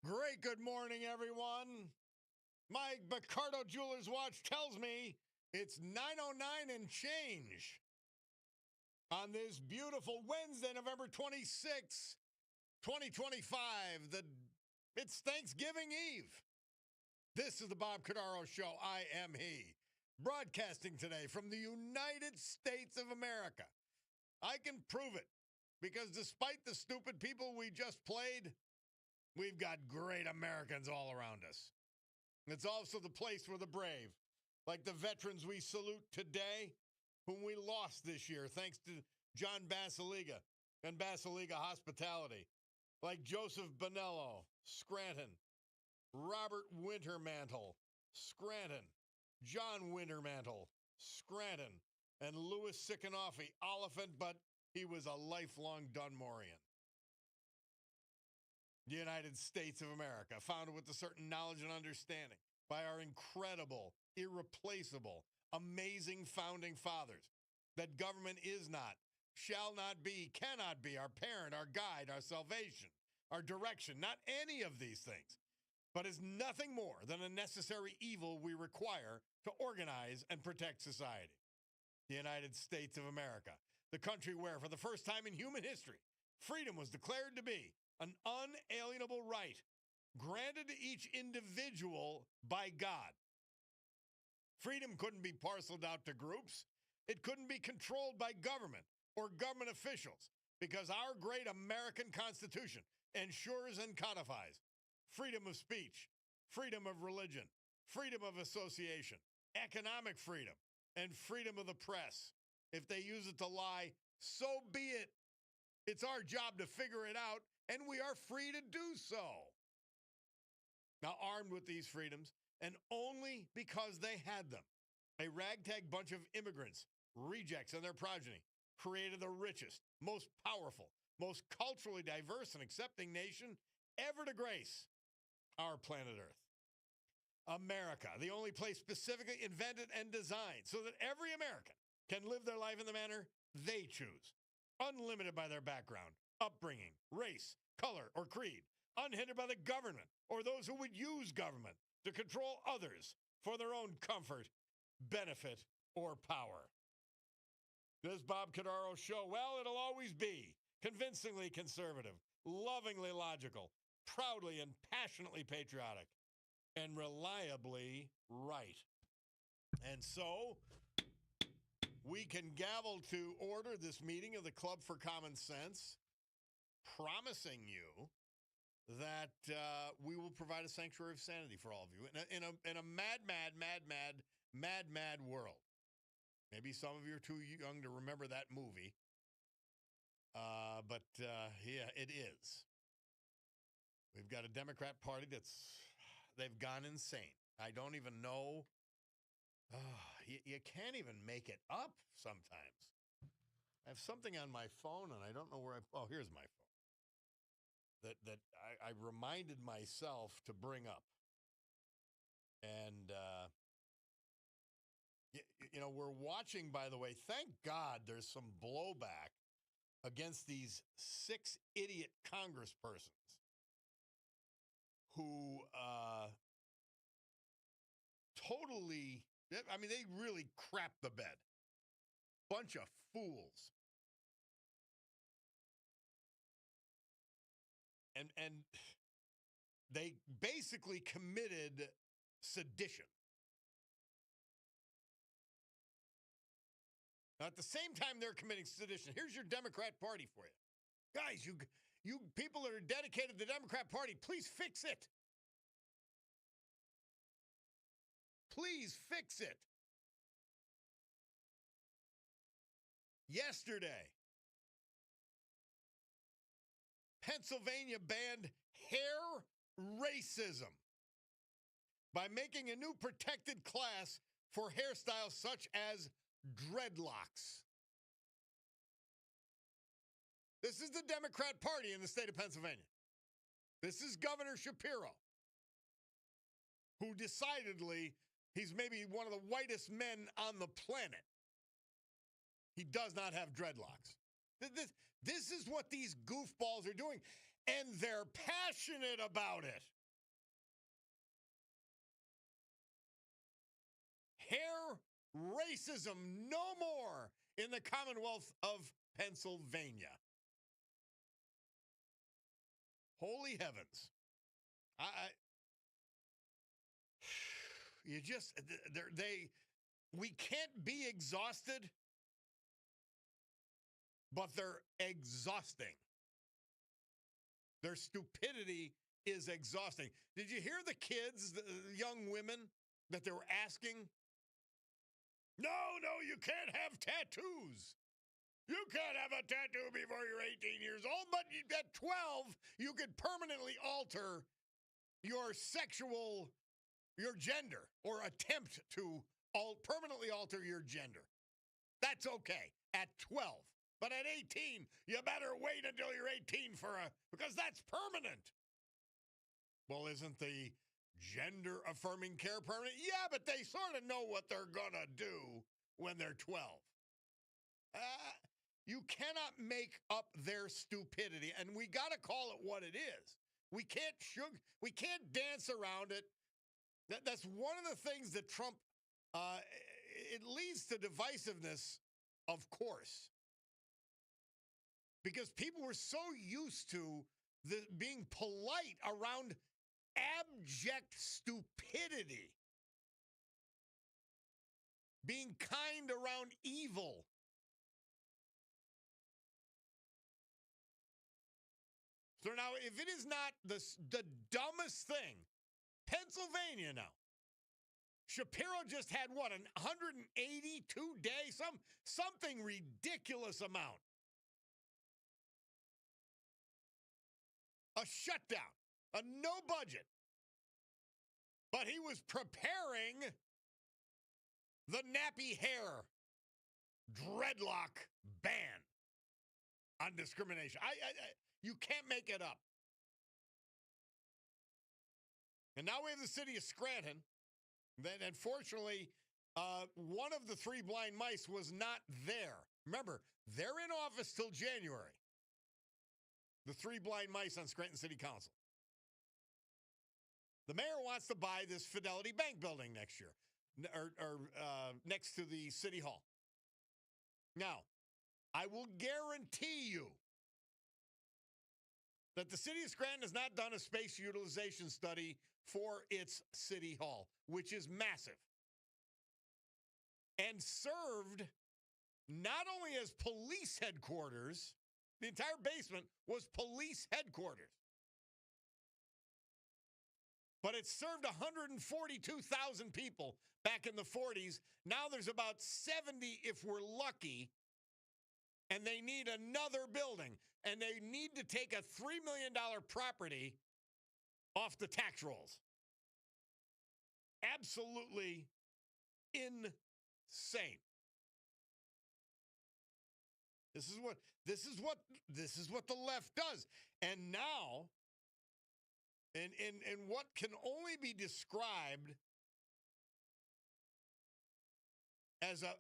Great good morning, everyone. My Cordaro Jewelers watch tells me it's 9:09 and change on this beautiful Wednesday, November 26, 2025. It's Thanksgiving Eve. This is the Bob Cordaro Show. I am he. Broadcasting today from the United States of America. I can prove it because despite the stupid people we just played, we've got great Americans all around us. It's also the place for the brave, like the veterans we salute today, whom we lost this year thanks to John Basiliga and Basiliga Hospitality, like Joseph Bonello, Scranton, Robert Wintermantle, Scranton, John Wintermantle, Scranton, and Louis Sickanoffy, Oliphant, but he was a lifelong Dunmorian. The United States of America, founded with a certain knowledge and understanding by our incredible, irreplaceable, amazing founding fathers, that government is not, shall not be, cannot be our parent, our guide, our salvation, our direction, not any of these things, but is nothing more than a necessary evil we require to organize and protect society. The United States of America, the country where, for the first time in human history, freedom was declared to be an unalienable right granted to each individual by God. Freedom couldn't be parceled out to groups. It couldn't be controlled by government or government officials because our great American Constitution ensures and codifies freedom of speech, freedom of religion, freedom of association, economic freedom, and freedom of the press. If they use it to lie, so be it. It's our job to figure it out, and we are free to do so. Now, armed with these freedoms, and only because they had them, a ragtag bunch of immigrants, rejects, and their progeny created the richest, most powerful, most culturally diverse and accepting nation ever to grace our planet Earth. America, the only place specifically invented and designed so that every American can live their life in the manner they choose, unlimited by their background, upbringing, race, color, or creed, unhindered by the government or those who would use government to control others for their own comfort, benefit, or power. This Bob Cordaro Show, well, it'll always be convincingly conservative, lovingly logical, proudly and passionately patriotic, and reliably right. And so we can gavel to order this meeting of the Club for Common Sense, promising you that we will provide a sanctuary of sanity for all of you in a mad world. Maybe some of you are too young to remember that movie, but yeah, it is. We've got a Democrat Party they've gone insane. I don't even know. You can't even make it up sometimes. I have something on my phone, and I don't know where oh, here's my phone. That I reminded myself to bring up. And, we're watching, by the way, thank God there's some blowback against these 6 idiot congresspersons who totally, I mean, they really crapped the bed. Bunch of fools. And they basically committed sedition. Now, at the same time they're committing sedition, here's your Democrat Party for you. Guys, you people that are dedicated to the Democrat Party, please fix it. Please fix it. Yesterday, Pennsylvania banned hair racism by making a new protected class for hairstyles such as dreadlocks. This is the Democrat Party in the state of Pennsylvania. This is Governor Shapiro, who decidedly, he's maybe one of the whitest men on the planet. He does not have dreadlocks. This is what these goofballs are doing, and they're passionate about it. Racism no more in the Commonwealth of Pennsylvania. Holy heavens. You just, we can't be exhausted, but they're exhausting. Their stupidity is exhausting. Did you hear the kids, the young women, that they were asking? No, you can't have tattoos. You can't have a tattoo before you're 18 years old, but at 12, you could permanently alter your gender, or attempt to permanently alter your gender. That's okay at 12. But at 18, you better wait until you're 18 because that's permanent. Well, isn't the gender affirming care permanent? Yeah, but they sort of know what they're going to do when they're 12. You cannot make up their stupidity, and we got to call it what it is. We can't dance around it. That's one of the things that Trump, it leads to divisiveness, of course. Because people were so used to being polite around abject stupidity. Being kind around evil. So now, if it is not the dumbest thing, Pennsylvania now. Shapiro just had what, an 182 day, something ridiculous amount. A shutdown, a no budget. But he was preparing the nappy hair dreadlock ban on discrimination. You can't make it up. And now we have the city of Scranton. Then, unfortunately, one of the three blind mice was not there. Remember, they're in office till January. The three blind mice on Scranton City Council. The mayor wants to buy this Fidelity Bank building next year, or next to the City Hall. Now, I will guarantee you that the city of Scranton has not done a space utilization study for its City Hall, which is massive, and served not only as police headquarters, the entire basement was police headquarters, but it served 142,000 people back in the 40s. Now there's about 70 if we're lucky, and they need another building, and they need to take a $3 million property off the tax rolls. Absolutely insane. This is what the left does. And now, in what can only be described as a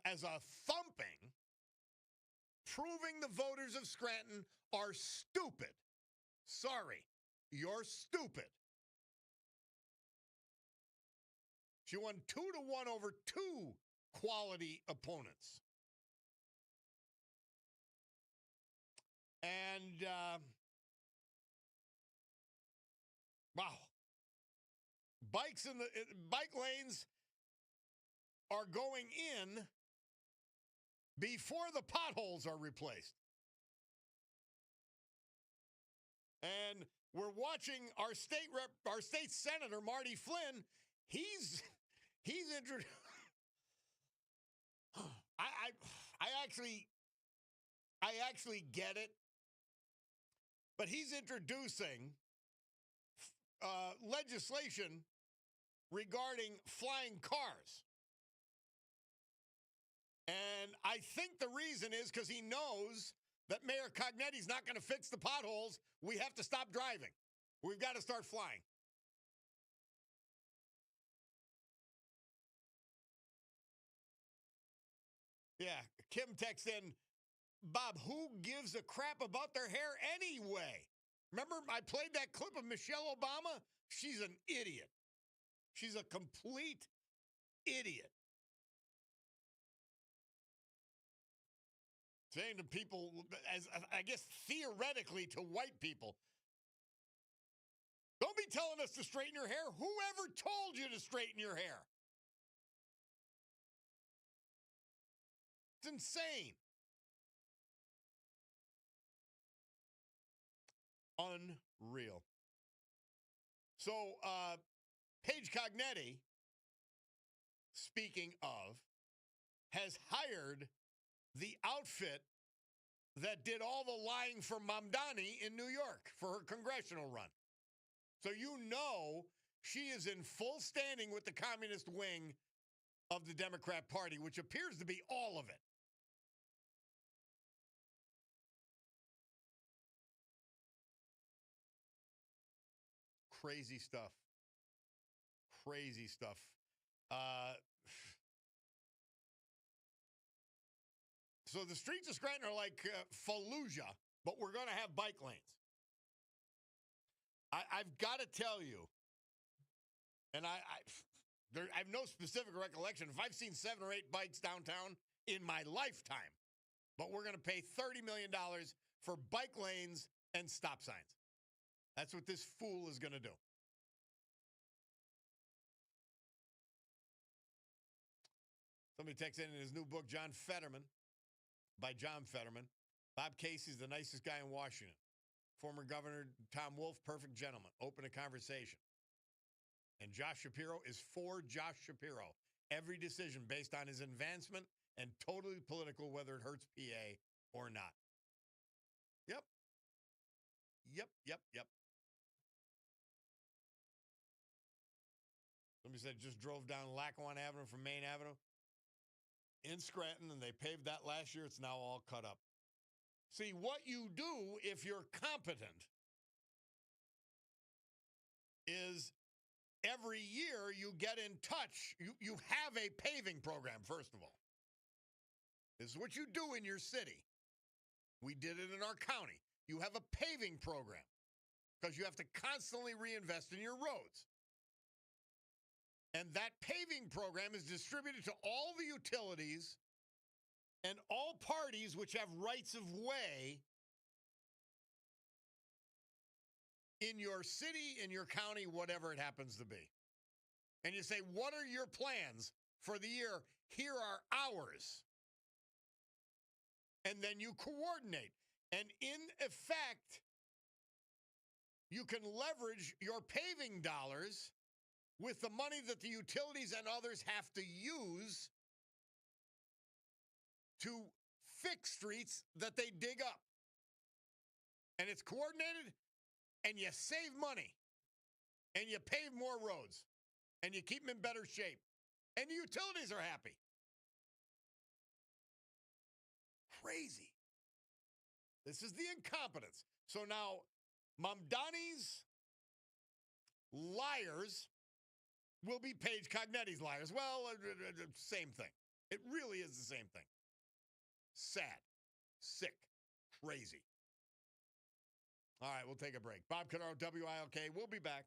thumping, proving the voters of Scranton are stupid. Sorry, you're stupid. She won 2-1 over two quality opponents. And, wow. Bike lanes are going in before the potholes are replaced. And we're watching our state senator, Marty Flynn. He's introduced. I actually get it, but he's introducing legislation regarding flying cars. And I think the reason is because he knows that Mayor Cognetti's not going to fix the potholes. We have to stop driving. We've got to start flying. Yeah, Kim texts in, Bob, who gives a crap about their hair anyway? Remember, I played that clip of Michelle Obama? She's an idiot. She's a complete idiot. saying to people, as I guess theoretically to white people, don't be telling us to straighten your hair. Whoever told you to straighten your hair? It's insane. Unreal. So, Paige Cognetti, speaking of, has hired the outfit that did all the lying for Mamdani in New York for her congressional run. So you know she is in full standing with the communist wing of the Democrat Party, which appears to be all of it. Crazy stuff. Crazy stuff. So the streets of Scranton are like Fallujah, but we're going to have bike lanes. I've got to tell you, and I have no specific recollection if I've seen 7 or 8 bikes downtown in my lifetime, but we're going to pay $30 million for bike lanes and stop signs. That's what this fool is going to do. Somebody texted in his new book, John Fetterman, by John Fetterman. Bob Casey's the nicest guy in Washington. Former Governor Tom Wolf, perfect gentleman. Open a conversation. And Josh Shapiro is for Josh Shapiro. Every decision based on his advancement and totally political, whether it hurts PA or not. Yep. Somebody said just drove down Lackawanna Avenue from Main Avenue in Scranton, and they paved that last year. It's now all cut up. See, what you do if you're competent is every year you get in touch. You have a paving program, first of all. This is what you do in your city. We did it in our county. You have a paving program because you have to constantly reinvest in your roads. And that paving program is distributed to all the utilities and all parties which have rights of way in your city, in your county, whatever it happens to be. And you say, what are your plans for the year? Here are ours. And then you coordinate. And in effect, you can leverage your paving dollars with the money that the utilities and others have to use to fix streets that they dig up. And it's coordinated, and you save money, and you pave more roads, and you keep them in better shape, and the utilities are happy. Crazy. This is the incompetence. So now, Mamdani's liars will be Paige Cognetti's liars. Well, same thing. It really is the same thing. Sad, sick, crazy. All right, we'll take a break. Bob Cordaro, WILK. We'll be back.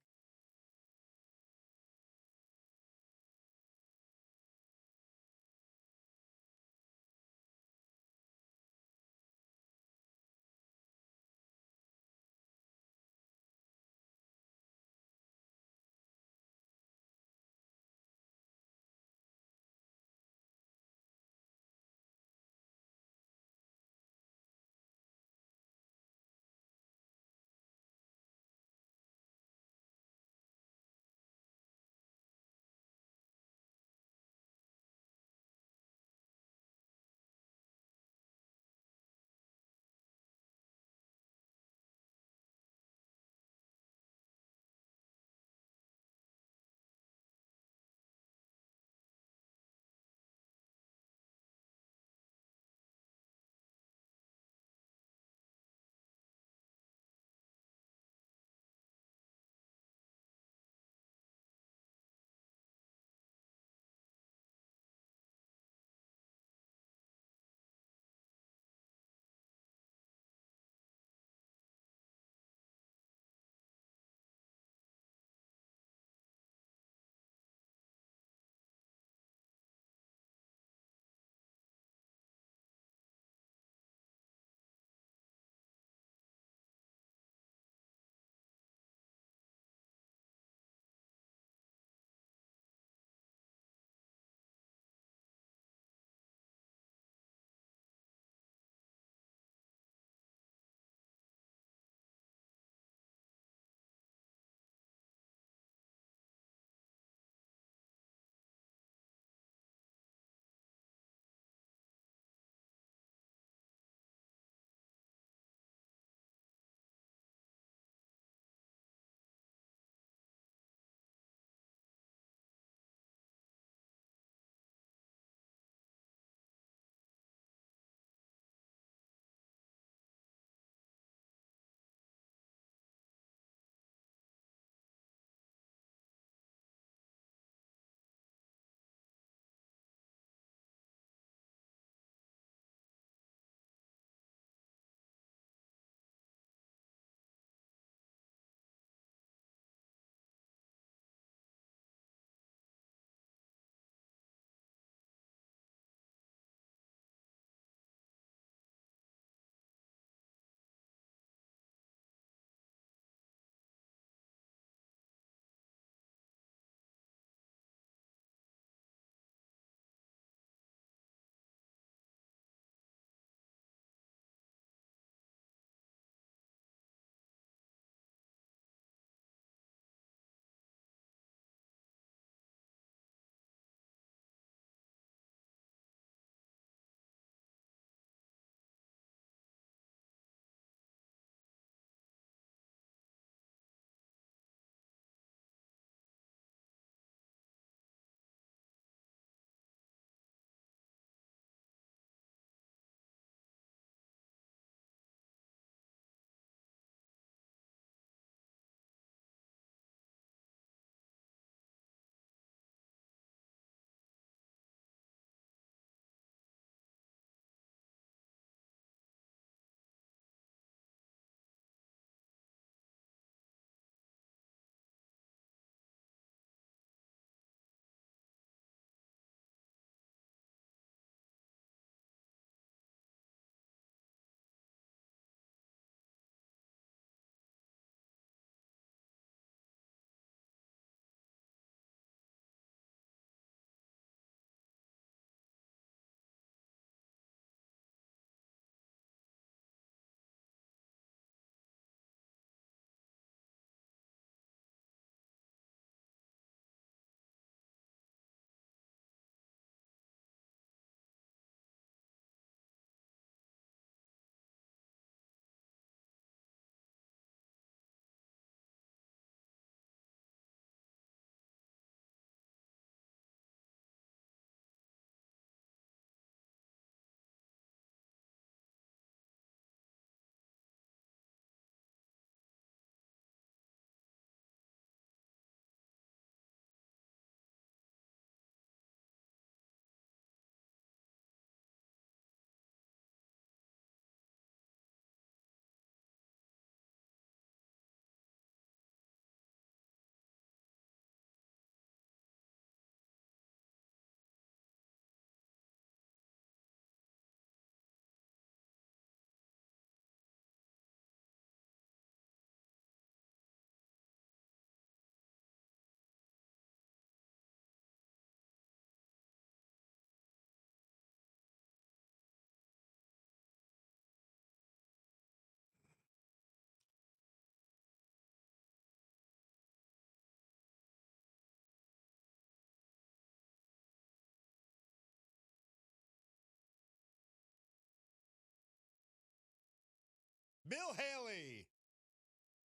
Bill Haley.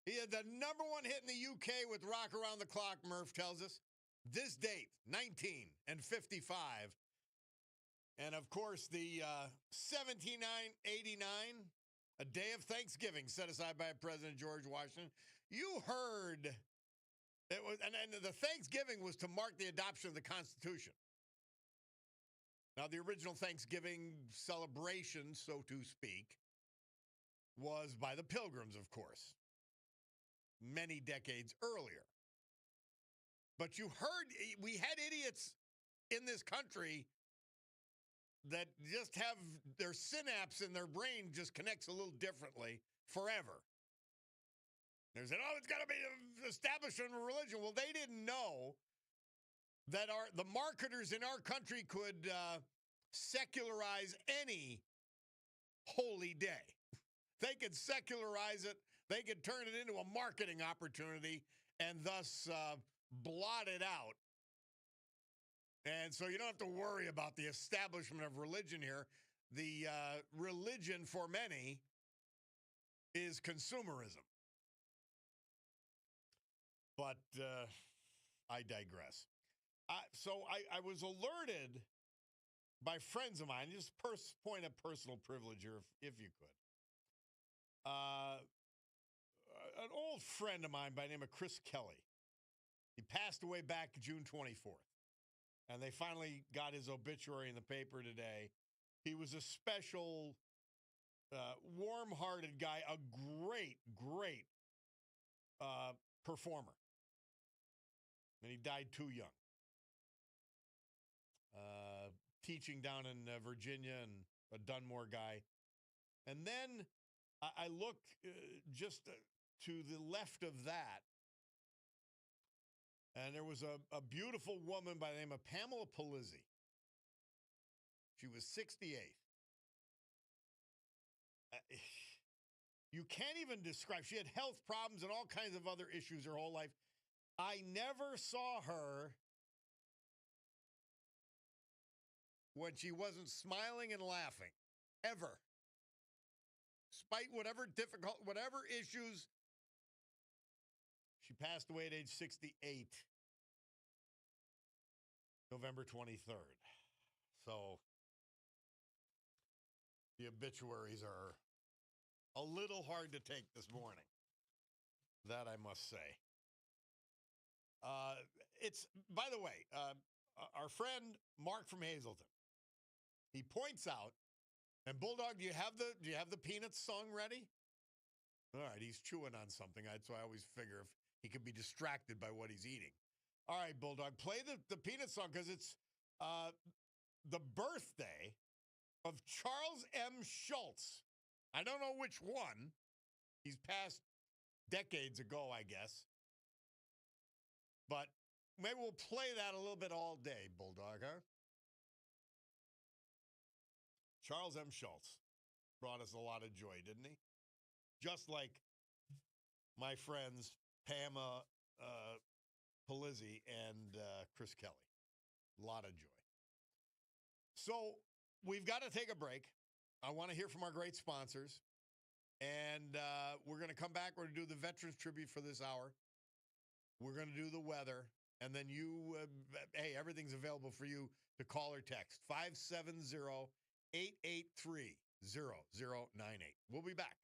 He had the number one hit in the UK with Rock Around the Clock, Murph tells us. This date, 1955. And, of course, the 1789, a day of Thanksgiving set aside by President George Washington. You heard it was, and the Thanksgiving was to mark the adoption of the Constitution. Now, the original Thanksgiving celebration, so to speak, was by the Pilgrims, of course, many decades earlier. But you heard, we had idiots in this country that just have their synapse in their brain just connects a little differently forever. They said, oh, it's got to be an establishment of religion. Well, they didn't know that the marketers in our country could secularize any holy day. They could secularize it. They could turn it into a marketing opportunity and thus blot it out. And so you don't have to worry about the establishment of religion here. The religion for many is consumerism. But I digress. So I was alerted by friends of mine, just point of personal privilege here, if you could. An old friend of mine by the name of Chris Kelly. He passed away back June 24th. And they finally got his obituary in the paper today. He was a special, warm-hearted guy, a great, great performer. And he died too young. Teaching down in Virginia and a Dunmore guy. And then I look just to the left of that, and there was a beautiful woman by the name of Pamela Polizzi. She was 68. You can't even describe. She had health problems and all kinds of other issues her whole life. I never saw her when she wasn't smiling and laughing, ever. Despite whatever issues, she passed away at age 68, November 23rd. So the obituaries are a little hard to take this morning. That I must say. It's, by the way, our friend Mark from Hazleton. He points out, and Bulldog, do you have the Peanuts song ready? All right, he's chewing on something. So I always figure if he could be distracted by what he's eating. All right, Bulldog, play the Peanuts song because it's the birthday of Charles M. Schultz. I don't know which one. He's passed decades ago, I guess. But maybe we'll play that a little bit all day, Bulldog, huh? Charles M. Schultz brought us a lot of joy, didn't he? Just like my friends Pamela Polizzi and Chris Kelly. A lot of joy. So we've got to take a break. I want to hear from our great sponsors. And we're going to come back. We're going to do the Veterans Tribute for this hour. We're going to do the weather. And then hey, everything's available for you to call or text. 570-883-0098. We'll be back.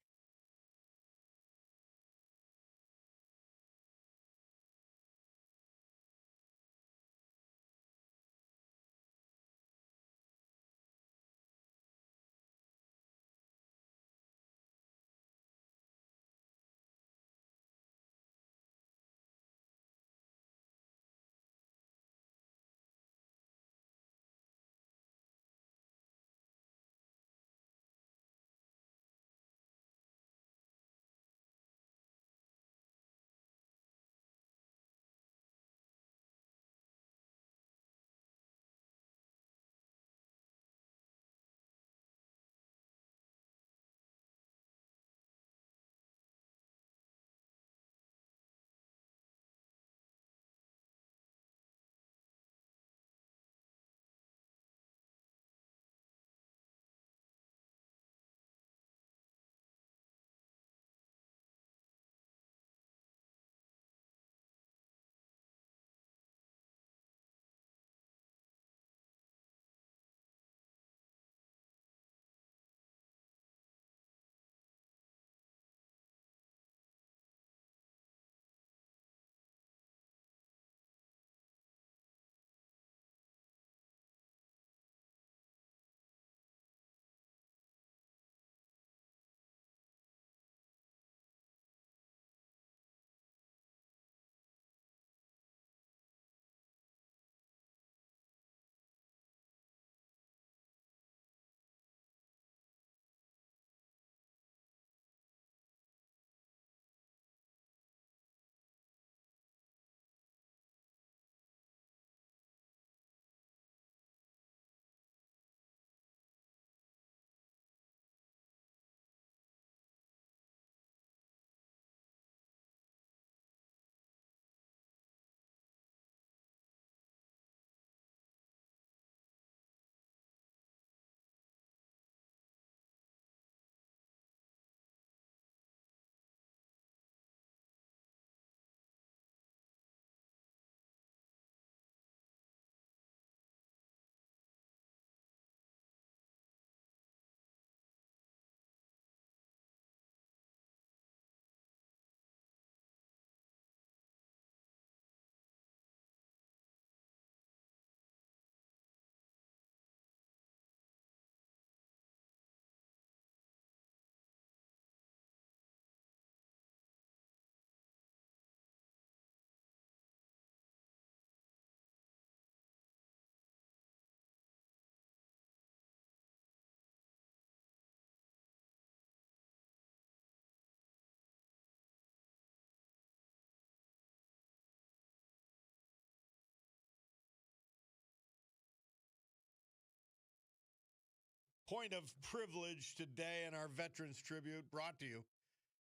Point of privilege today in our Veterans Tribute, brought to you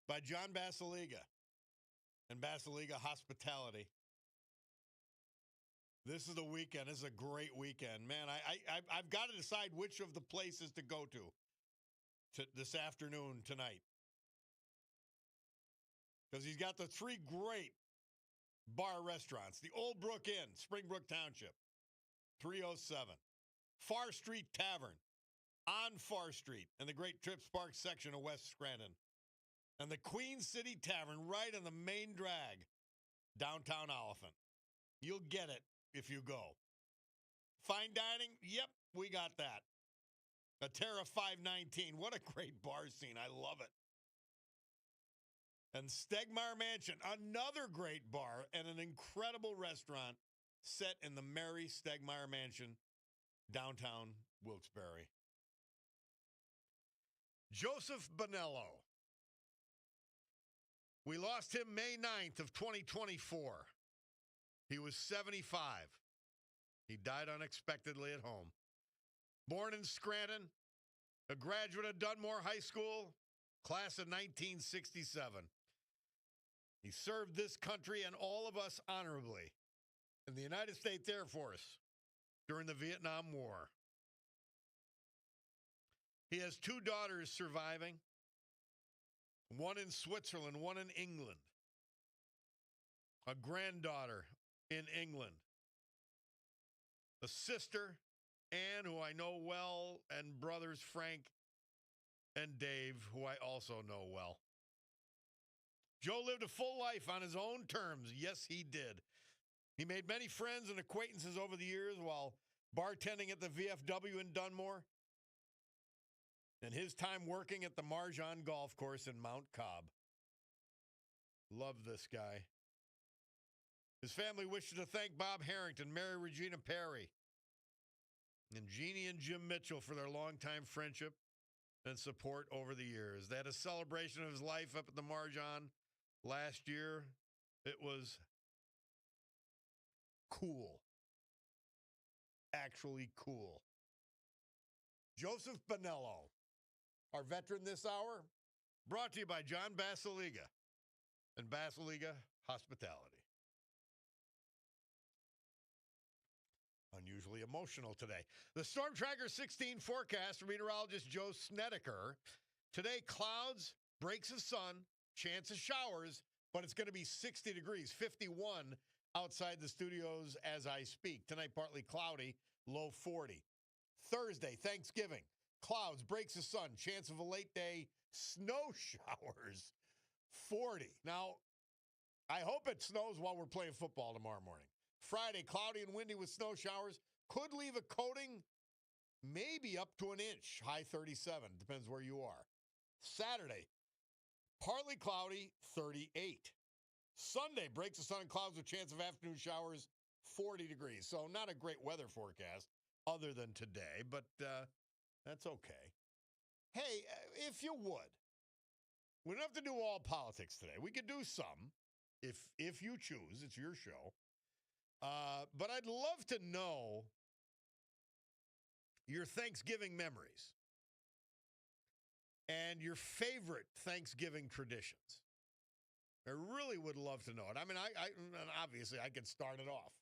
by John Basiliga and Basiliga Hospitality. This is the weekend. This is a great weekend. Man, I've got to decide which of the places to go to this afternoon, tonight. Because he's got the three great bar restaurants. The Old Brook Inn, Springbrook Township, 307. Far Street Tavern, on Far Street, in the Great Trips Park section of West Scranton. And the Queen City Tavern, right on the main drag, downtown Oliphant. You'll get it if you go. Fine dining? Yep, we got that. A Terra 519. What a great bar scene. I love it. And Stegmaier Mansion, another great bar and an incredible restaurant set in the Mary Stegmaier Mansion, downtown Wilkes-Barre. Joseph Bonello. We lost him May 9th of 2024. He was 75. He died unexpectedly at home. Born in Scranton, a graduate of Dunmore High School, class of 1967. He served this country and all of us honorably in the United States Air Force during the Vietnam War. He has two daughters surviving, one in Switzerland, one in England. A granddaughter in England. A sister, Anne, who I know well, and brothers Frank and Dave, who I also know well. Joe lived a full life on his own terms. Yes, he did. He made many friends and acquaintances over the years while bartending at the VFW in Dunmore, and his time working at the Marjan Golf Course in Mount Cobb. Love this guy. His family wishes to thank Bob Harrington, Mary Regina Perry, and Jeannie and Jim Mitchell for their longtime friendship and support over the years. They had a celebration of his life up at the Marjan last year. It was cool. Actually cool. Joseph Bonello, our veteran this hour, brought to you by John Basiliga and Basiliga Hospitality. Unusually emotional today. The Storm Tracker 16 forecast from meteorologist Joe Snedeker. Today, clouds, breaks of sun, chance of showers, but it's going to be 60 degrees, 51 outside the studios as I speak. Tonight, partly cloudy, low 40. Thursday, Thanksgiving, clouds, breaks of sun, chance of a late day, snow showers, 40. Now, I hope it snows while we're playing football tomorrow morning. Friday, cloudy and windy with snow showers. Could leave a coating, maybe up to an inch, high 37. Depends where you are. Saturday, partly cloudy, 38. Sunday, breaks of sun and clouds with chance of afternoon showers, 40 degrees. So not a great weather forecast other than today, but that's okay. Hey, if you would, we don't have to do all politics today. We could do some if you choose. It's your show. But I'd love to know your Thanksgiving memories and your favorite Thanksgiving traditions. I really would love to know it. I mean, obviously I could start it off.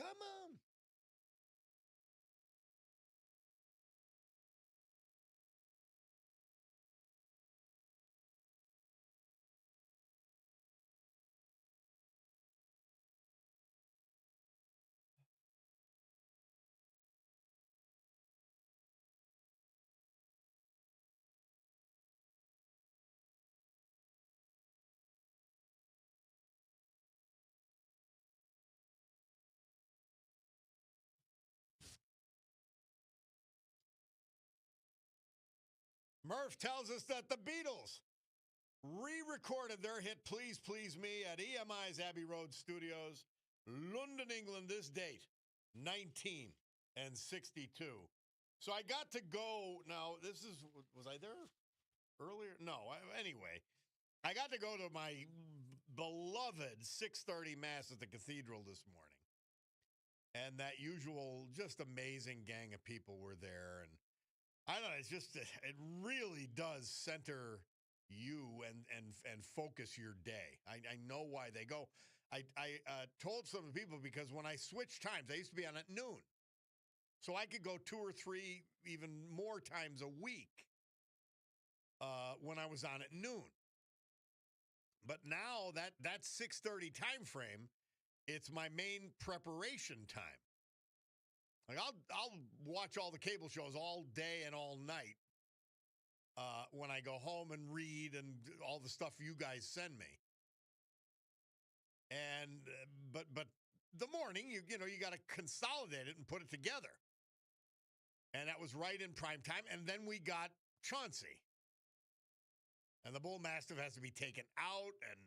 Come on. Murph tells us that the Beatles re-recorded their hit Please Please Me at EMI's Abbey Road Studios, London, England, this date, 1962. So I got to go, now this is, was I there earlier? No, anyway, I got to go to my beloved 6:30 Mass at the Cathedral this morning. And that usual, just amazing gang of people were there. And I don't know, it's just, it really does center you and focus your day. I know why they go. I told some people because when I switched times, I used to be on at noon. So I could go 2 or 3, even more times a week when I was on at noon. But now that 6:30 time frame, it's my main preparation time. Like I'll watch all the cable shows all day and all night when I go home and read and all the stuff you guys send me. And but the morning you got to consolidate it and put it together. And that was right in prime time. And then we got Chauncey. And the bull mastiff has to be taken out, and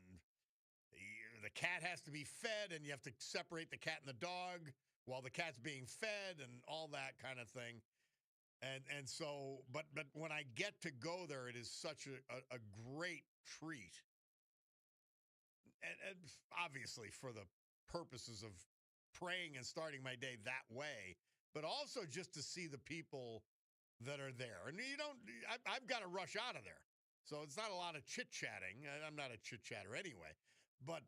the cat has to be fed, and you have to separate the cat and the dog while the cat's being fed and all that kind of thing. And so, but when I get to go there, it is such a great treat. And obviously for the purposes of praying and starting my day that way, but also just to see the people that are there. And I've got to rush out of there. So it's not a lot of chit-chatting. I'm not a chit-chatter anyway. But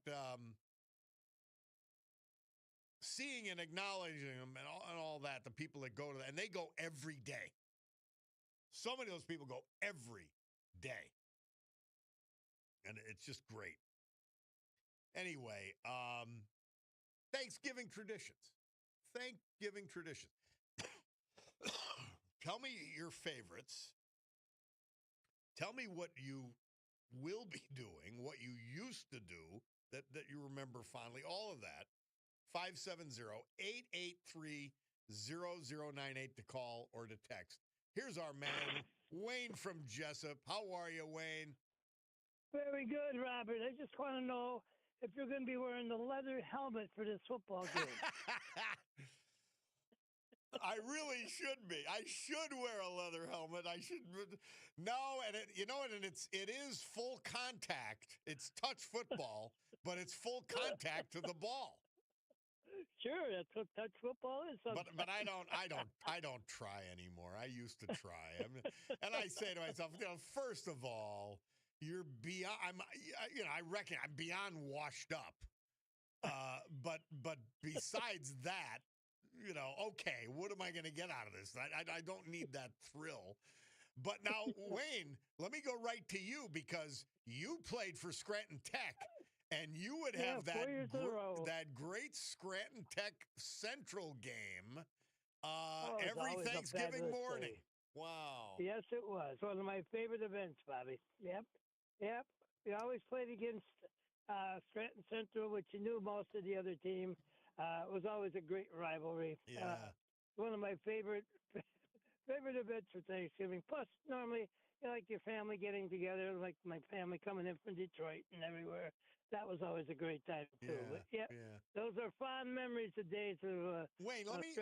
seeing and acknowledging them and all that, the people that go to that, and they go every day. So many of those people go every day. And it's just great. Anyway, Thanksgiving traditions. Thanksgiving traditions. Tell me your favorites. Tell me what you will be doing, what you used to do that you remember fondly, all of that. 570-883-0098 to call or to text. Here's our man, Wayne from Jessup. How are you, Wayne? Very good, Robert. I just want to know if you're going to be wearing the leather helmet for this football game. I really should be. I should wear a leather helmet. I should. No, and it is full contact. It's touch football, but it's full contact to the ball. Sure, that's what touch football is. But I don't try anymore. I used to try. And I say to myself, first of all, you're beyond. I reckon I'm beyond washed up. But besides that, okay, what am I going to get out of this? I don't need that thrill. But now, Wayne, let me go right to you because you played for Scranton Tech. And you would have that great Scranton Tech Central game every Thanksgiving morning. Day. Wow. Yes, it was. One of my favorite events, Bobby. Yep. We always played against Scranton Central, which you knew most of the other team. It was always a great rivalry. Yeah. One of my favorite events for Thanksgiving. Plus, normally, like your family getting together, like my family coming in from Detroit and everywhere. That was always a great time, too. Yeah. Those are fond memories of days of Wayne, let me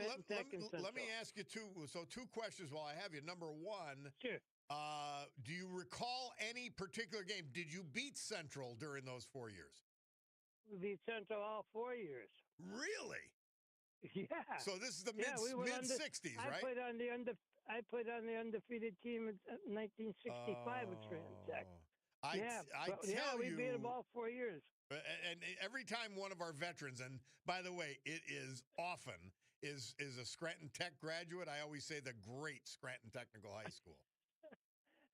ask you two questions while I have you. Number one. Sure. Do you recall any particular game? Did you beat Central during those 4 years? We beat Central all 4 years. Really? Yeah. So this is the mid-60s, right? I played on the undefeated team in 1965 with Scranton Tech. Yeah. I Well, yeah, tell we beat them you, all 4 years. and every time one of our veterans, and by the way, it is often is a Scranton Tech graduate. I always say the great Scranton Technical High School.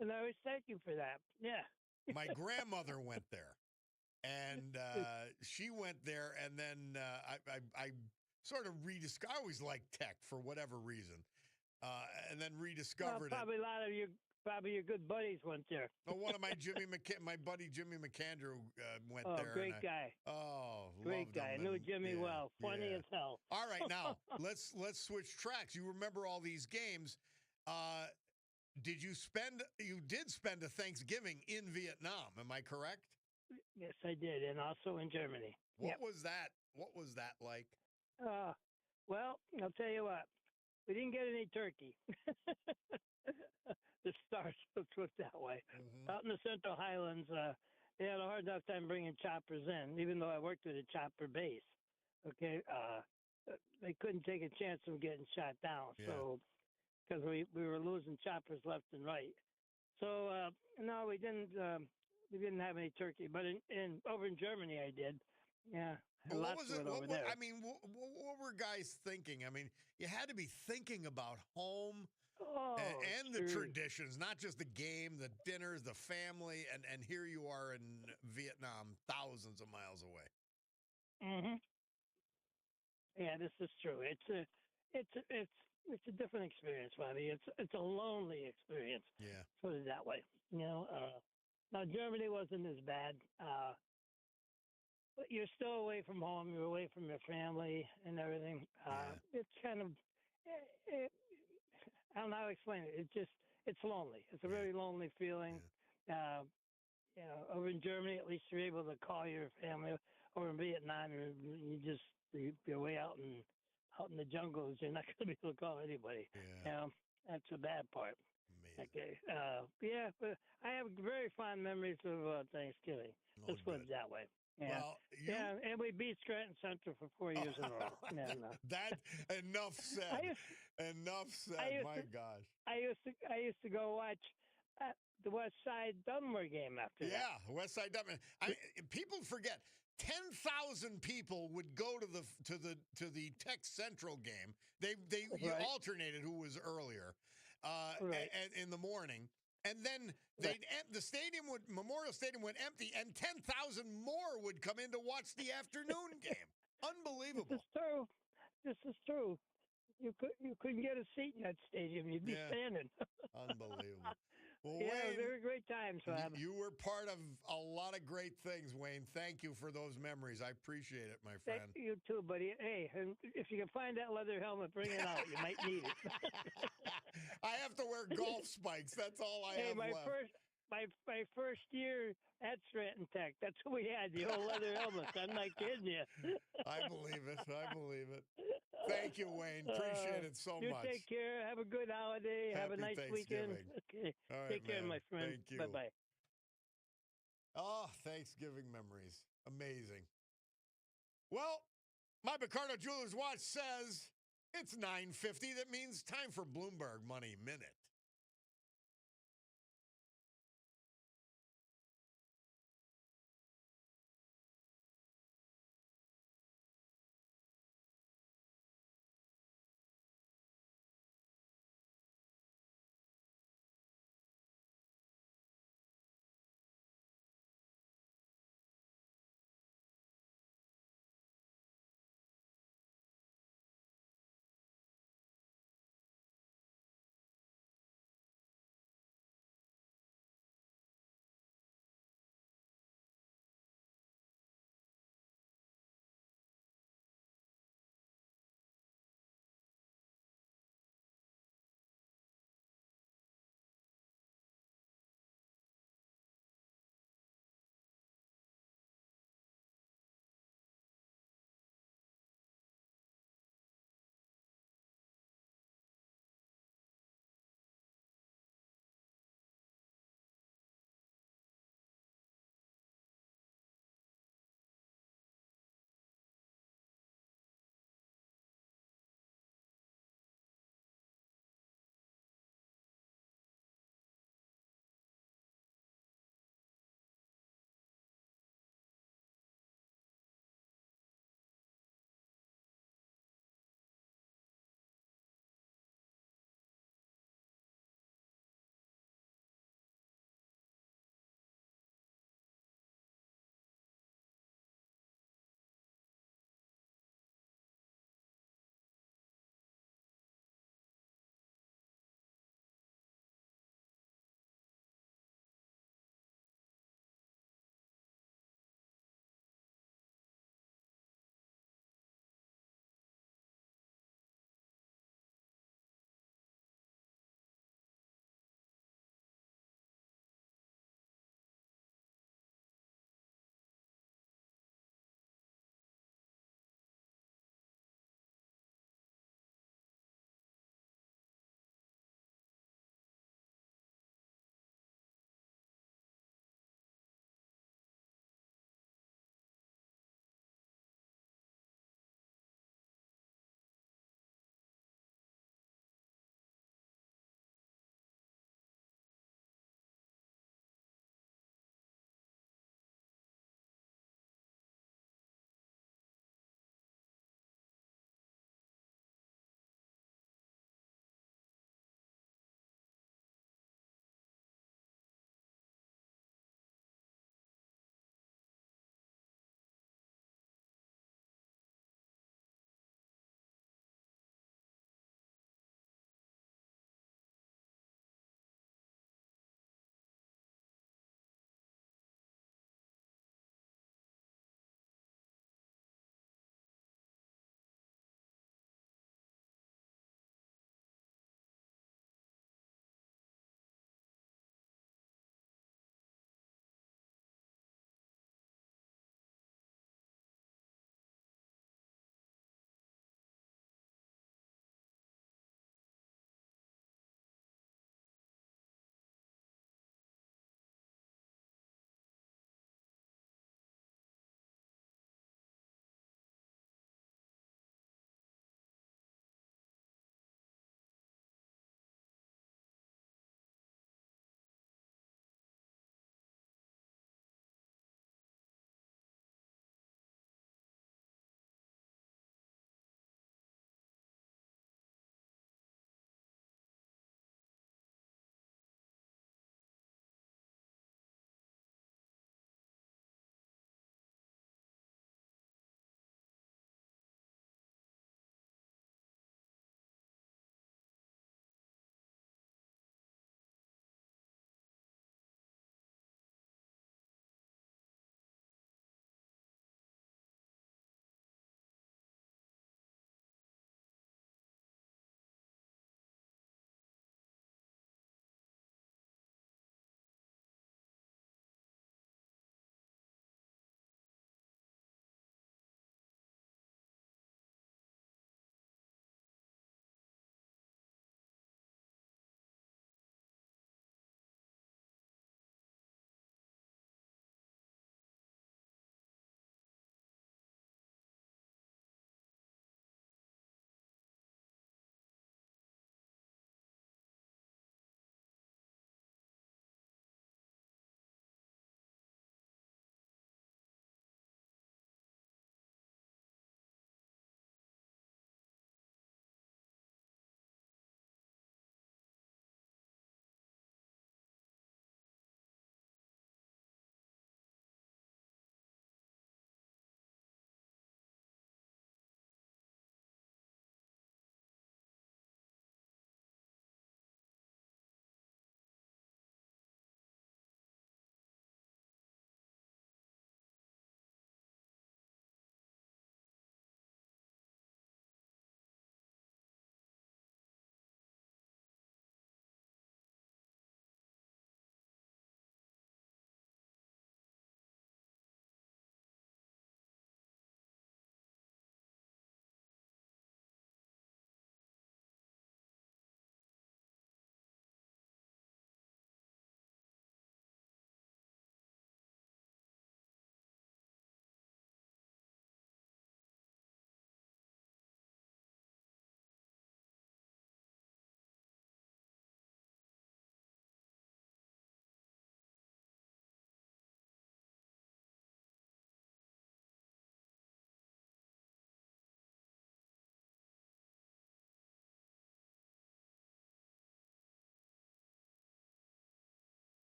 And I always thank you for that. Yeah. My grandmother went there, and she went there, and then I sort of rediscovered. I always liked Tech for whatever reason, and then Well, rediscovered it. probably a lot of you, probably your good buddies went there. Oh, one of my buddy Jimmy McAndrew went Oh, there, and great guy. Great loved him. guy. I knew And Jimmy yeah, well. Funny yeah. as hell. All right, now let's switch tracks. You remember all these games. Uh, you did spend a Thanksgiving in Vietnam, am I correct? Yes, I did, and also in Germany. What was that? What was that like? Uh, well, I'll tell you what. We didn't get any turkey. The start, let's put it that way. Mm-hmm. Out in the Central Highlands, they had a hard enough time bringing choppers in, even though I worked with a chopper base. Okay, they couldn't take a chance of getting shot down. Yeah. So, because we were losing choppers left and right. So no, we didn't. We didn't have any turkey, but in over in Germany, I did. Yeah, Well, what lots was of it? it over there. I mean, what were guys thinking? I mean, you had to be thinking about home Oh, and the sure. traditions, not just the game, the dinners, the family, and here you are in Vietnam, thousands of miles away. Mhm. Yeah, this is true. It's a different experience, Bobby. It's a lonely experience. Yeah. Put it that way. Now Germany wasn't as bad, but you're still away from home. You're away from your family and everything. Yeah. It's kind of, it, I don't know how to explain it. It's lonely. It's a Yeah. very lonely feeling. Over in Germany, at least you're able to call your family. Over in Vietnam, you're way out in the jungles. You're not going to be able to call anybody. Yeah. That's the bad part. Amazing. Okay. Yeah, but I have very fond memories of Thanksgiving. Oh, Let's put good. it that way. Yeah. Well, Yeah, and we beat Scranton Central for 4 years in a row. And, that enough said. Enough said. My gosh. I used to go watch the West Side Dunmore game after that. Yeah, West Side Dublin. People forget 10,000 people would go to the Tech Central game. You Right. alternated who was earlier, Right. and in the morning, and then the Memorial Stadium would empty, and 10,000 more would come in to watch the afternoon game. Unbelievable. This is true. This is true. You couldn't get a seat in that stadium. You'd be standing. Unbelievable. Well, yeah, Wayne, they were great times, Rob. you were part of a lot of great things, Wayne. Thank you for those memories. I appreciate it, my friend. Thank you too, buddy. Hey, and if you can find that leather helmet, bring it out. You might need it. I have to wear golf spikes. That's all I have left. My first year at Scranton Tech, that's what we had, the old leather helmets. I'm not kidding you. I believe it. I believe it. Thank you, Wayne. Appreciate it so you much. You take care. Have a good holiday. Have a nice weekend. Okay. All right, take care, man. my friend. Thank you. Bye-bye. Oh, Thanksgiving memories. Amazing. Well, my Picardo Jewelers watch says it's 9:50. That means time for Bloomberg Money Minute.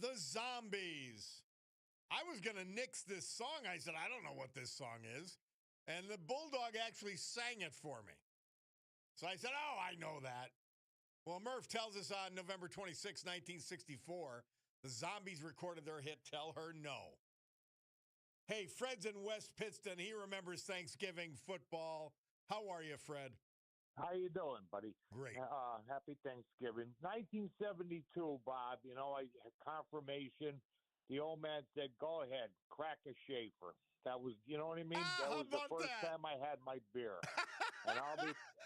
The Zombies. I was going to nix this song. I said, I don't know what this song is. And the Bulldog actually sang it for me. So I said, oh, I know that. Well, Murph tells us on November 26, 1964, the Zombies recorded their hit, Tell Her No. Hey, Fred's in West Pittston. He remembers Thanksgiving football. How are you, Fred? How you doing, buddy? Great. Happy Thanksgiving. 1972, Bob. You know, I had confirmation. The old man said, "Go ahead, crack a Schaefer." That was, you know what I mean? That was the first time I had my beer. And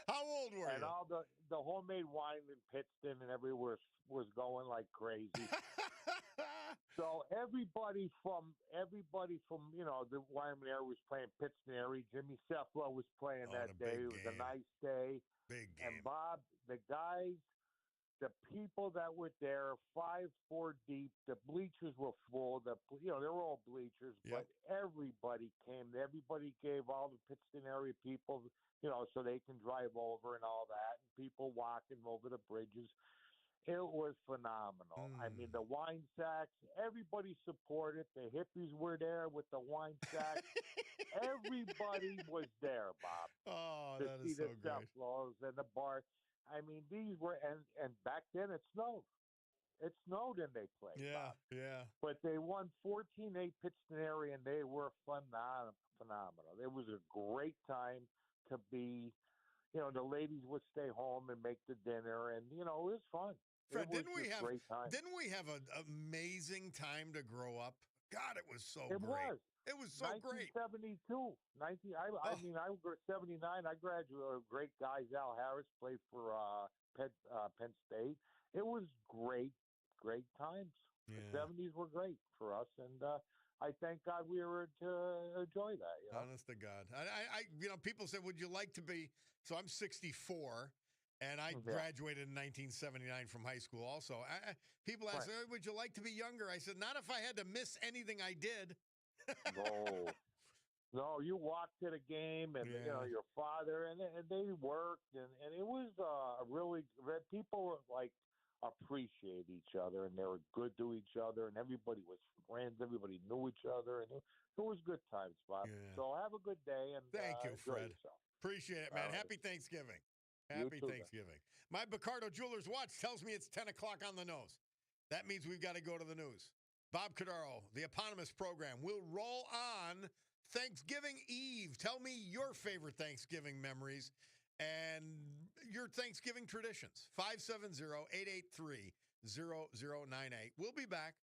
How old were and you? all the homemade wine in Pittston and everywhere was going like crazy. So everybody from you know the Wyoming area was playing Pittston area. Jimmy Sefla was playing that day. It was a nice day. Big game. And Bob, the guys, the people that were there, 5-4 deep. The bleachers were full. They were all bleachers, Yep. but everybody came. Everybody gave all the Pittston area people, so they can drive over and all that. And people walking over the bridges. It was phenomenal. I mean, the wine sacks, everybody supported. The hippies were there with the wine sacks. Everybody was there, Bob. Oh, to that see is so the great. Cephlos and the bar. I mean, these were, and back then it snowed. It snowed and they played. Yeah, Bob. yeah. But they won 14-8 Pittston area, and they were phenomenal. It was a great time to be. The ladies would stay home and make the dinner, and it was fun. Fred, didn't we have an amazing time to grow up? God, it was so It great. was. It was so great. 1972. I was 79. I graduated. Great guys. Al Harris played for Penn State. It was great times. Yeah. The 70s were great for us, and I thank God we were to enjoy that. Honest to God, I people say, would you like to be? So I'm 64. And I graduated in 1979 from high school also. People ask, would you like to be younger? I said, not if I had to miss anything I did. No, you walked to the game, and your father, and they worked, and it was really, people like appreciate each other, and they were good to each other, and everybody was friends, everybody knew each other, and it was good times, Bob. Yeah. So have a good day, and thank you, Fred. Yourself. Appreciate it, man. Right. Happy Thanksgiving. Happy Thanksgiving. My Bacardo Jewelers watch tells me it's 10 o'clock on the nose. That means we've got to go to the news. Bob Cordaro, the eponymous program, will roll on Thanksgiving Eve. Tell me your favorite Thanksgiving memories and your Thanksgiving traditions. 570-883-0098. We'll be back.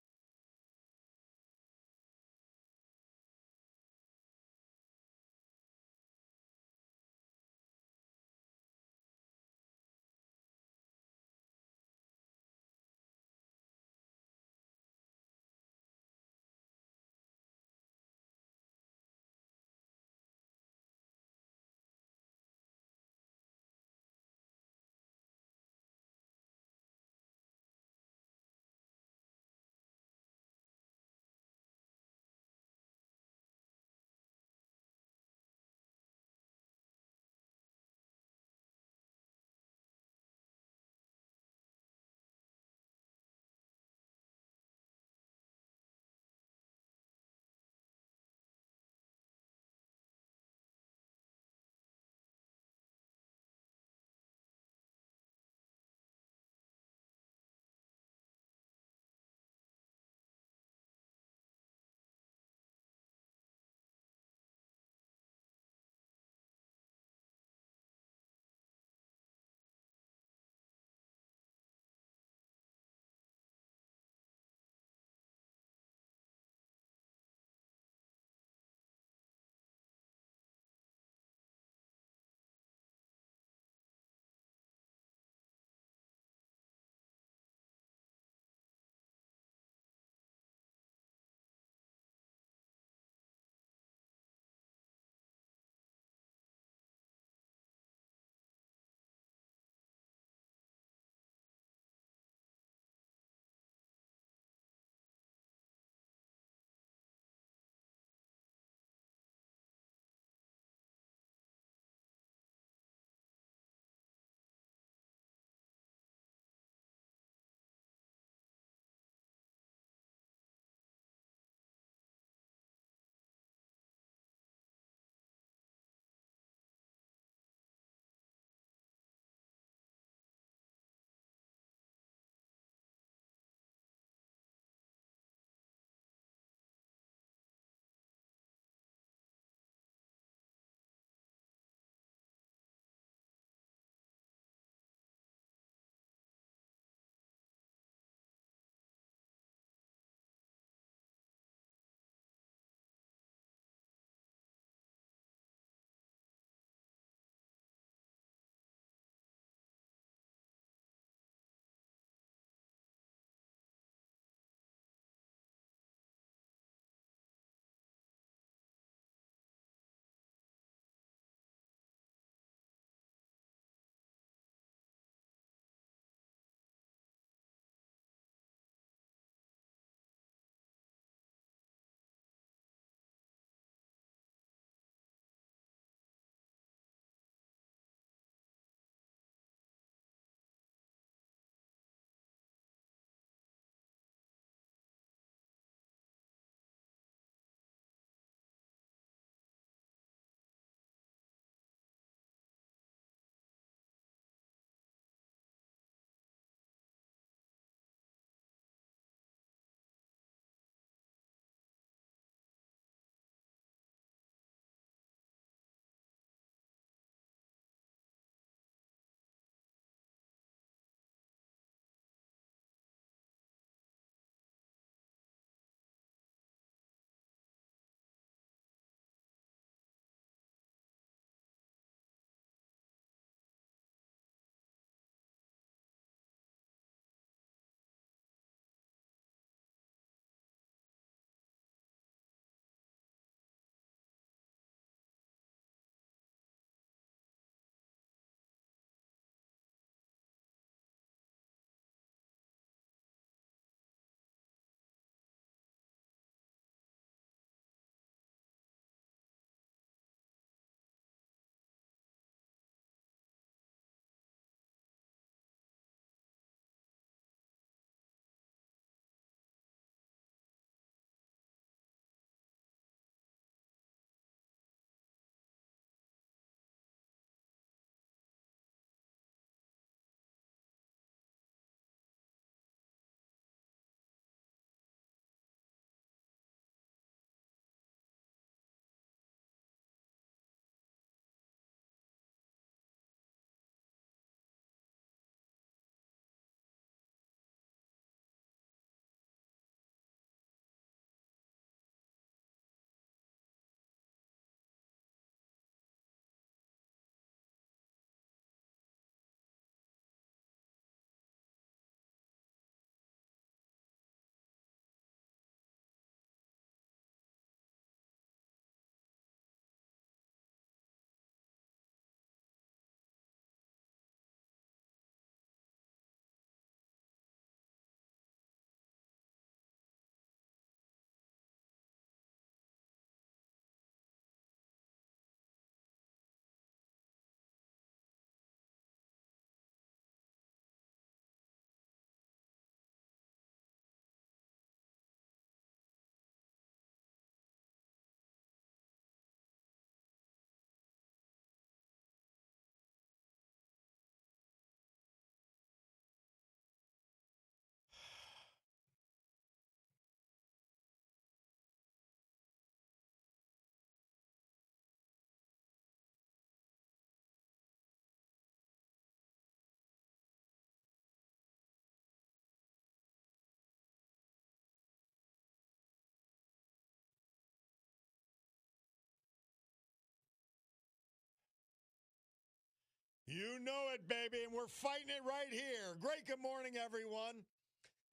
You know it, baby, and we're fighting it right here. Great good morning, everyone.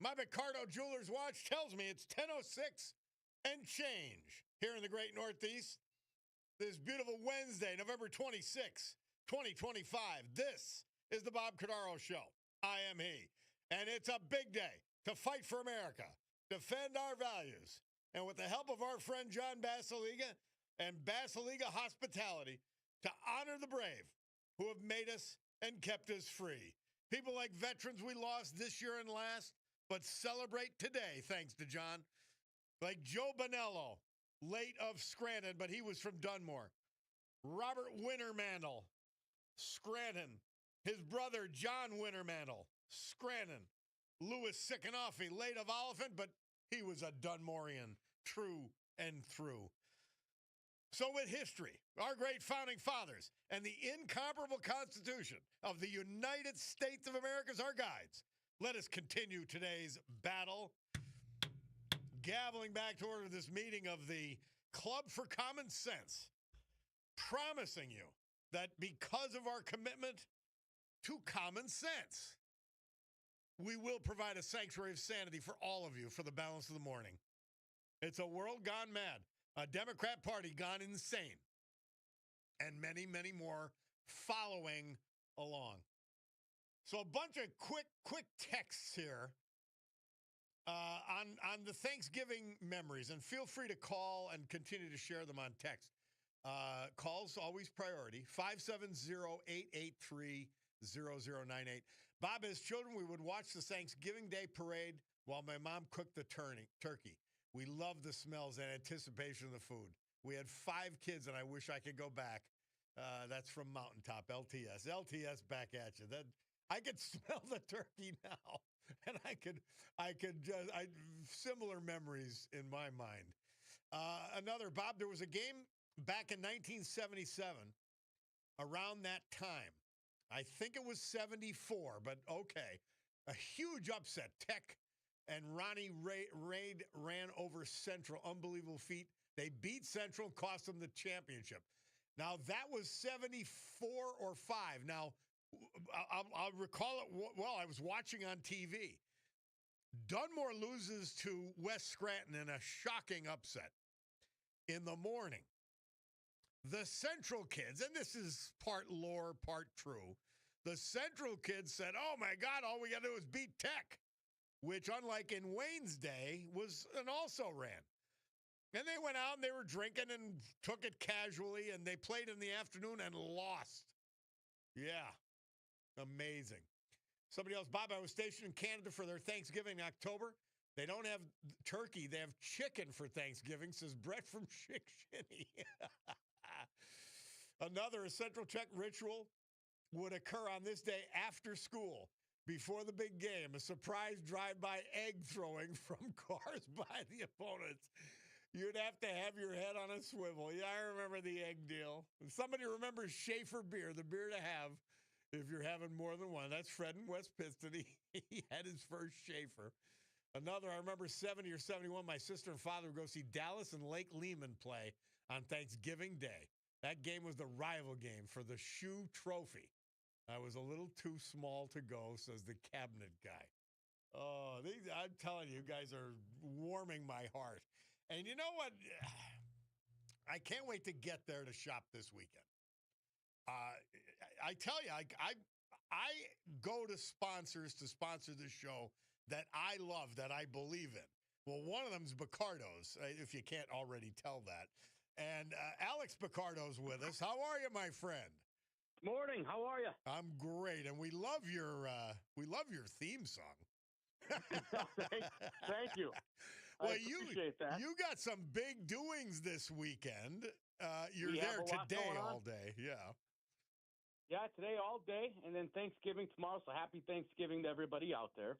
My Picardo Jewelers watch tells me it's 10:06 and change here in the great Northeast. This beautiful Wednesday, November 26, 2025. This is the Bob Cordaro Show. I am he. And it's a big day to fight for America, defend our values, and with the help of our friend John Basiliga and Basiliga Hospitality, to honor the brave who have made us and kept us free. People like veterans we lost this year and last, but celebrate today, thanks to John. Like Joe Bonello, late of Scranton, but he was from Dunmore. Robert Wintermantle, Scranton. His brother, John Wintermantle, Scranton. Louis Sickanoffy, late of Oliphant, but he was a Dunmorian, true and through. So with history, our great founding fathers, and the incomparable Constitution of the United States of America as our guides, let us continue today's battle. Gaveling back to order this meeting of the Club for Common Sense, promising you that because of our commitment to common sense, we will provide a sanctuary of sanity for all of you for the balance of the morning. It's a world gone mad, a Democrat Party gone insane, and many, many more following along. So a bunch of quick texts here on the Thanksgiving memories, and feel free to call and continue to share them on text. Calls always priority, 570-883-0098. Bob, as children, we would watch the Thanksgiving Day parade while my mom cooked the turkey. We loved the smells and anticipation of the food. We had 5 kids, and I wish I could go back. That's from Mountaintop, LTS. LTS back at you. I could smell the turkey now, and similar memories in my mind. Another, Bob, there was a game back in 1977, around that time. I think it was 74, but okay. A huge upset. Tech and Ronnie Raid ran over Central. Unbelievable feat. They beat Central and cost them the championship. Now, that was 74 or 5. Now, I'll recall it well. I was watching on TV. Dunmore loses to West Scranton in a shocking upset. In the morning, the Central kids, and this is part lore, part true, the Central kids said, oh, my God, all we got to do is beat Tech, which, unlike in Wayne's day, was and also ran. And they went out and they were drinking and took it casually, and they played in the afternoon and lost. Yeah, amazing. Somebody else, Bob, I was stationed in Canada for their Thanksgiving in October. They don't have turkey. They have chicken for Thanksgiving, says Brett from Chick-Shinny. Another, a Central Czech ritual would occur on this day after school, before the big game, a surprise drive-by egg throwing from cars by the opponents. You'd have to have your head on a swivel. Yeah, I remember the egg deal. Somebody remembers Schaefer beer, the beer to have if you're having more than one. That's Fred in West Piston. He had his first Schaefer. Another, I remember 70 or 71, my sister and father would go see Dallas and Lake Lehman play on Thanksgiving Day. That game was the rival game for the shoe trophy. I was a little too small to go, says the cabinet guy. Oh, I'm telling you, you guys are warming my heart. And you know what? I can't wait to get there to shop this weekend. I tell you, I go to sponsors to sponsor this show that I love, that I believe in. Well, one of them is Picardo's, if you can't already tell that. And Alex Picardo's with us. How are you, my friend? Morning. How are you? I'm great, and we love your theme song. Thank you. Well, I appreciate that. You got some big doings this weekend. You're there today all day. Yeah. Yeah, today all day, and then Thanksgiving tomorrow. So happy Thanksgiving to everybody out there.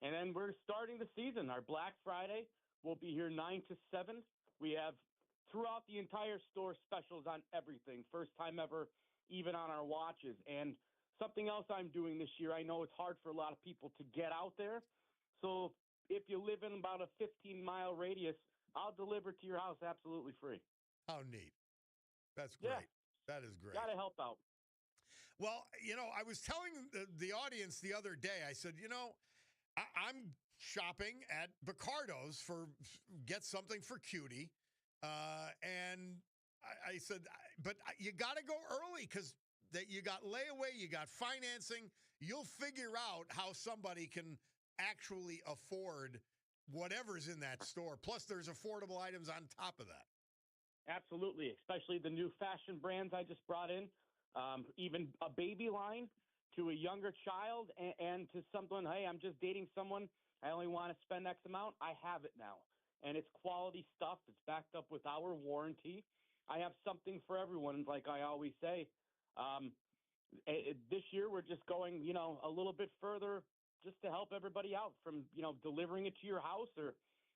And then we're starting the season. Our Black Friday will be here 9 to 7. We have throughout the entire store specials on everything. First time ever, even on our watches. And something else I'm doing this year, I know it's hard for a lot of people to get out there. So if you live in about a 15-mile radius, I'll deliver to your house absolutely free. How neat. That's great. Yeah. That is great. Got to help out. Well, I was telling the audience the other day, I said, I'm shopping at Bacardo's get something for Cutie. And I said, but you got to go early because you got layaway, you got financing. You'll figure out how somebody can actually afford whatever's in that store. Plus, there's affordable items on top of that. Absolutely, especially the new fashion brands I just brought in, even a baby line to a younger child and to someone, hey, I'm just dating someone. I only want to spend X amount. I have it now. And it's quality stuff. It's backed up with our warranty. I have something for everyone, like I always say. This year, we're just going, a little bit further just to help everybody out from, delivering it to your house or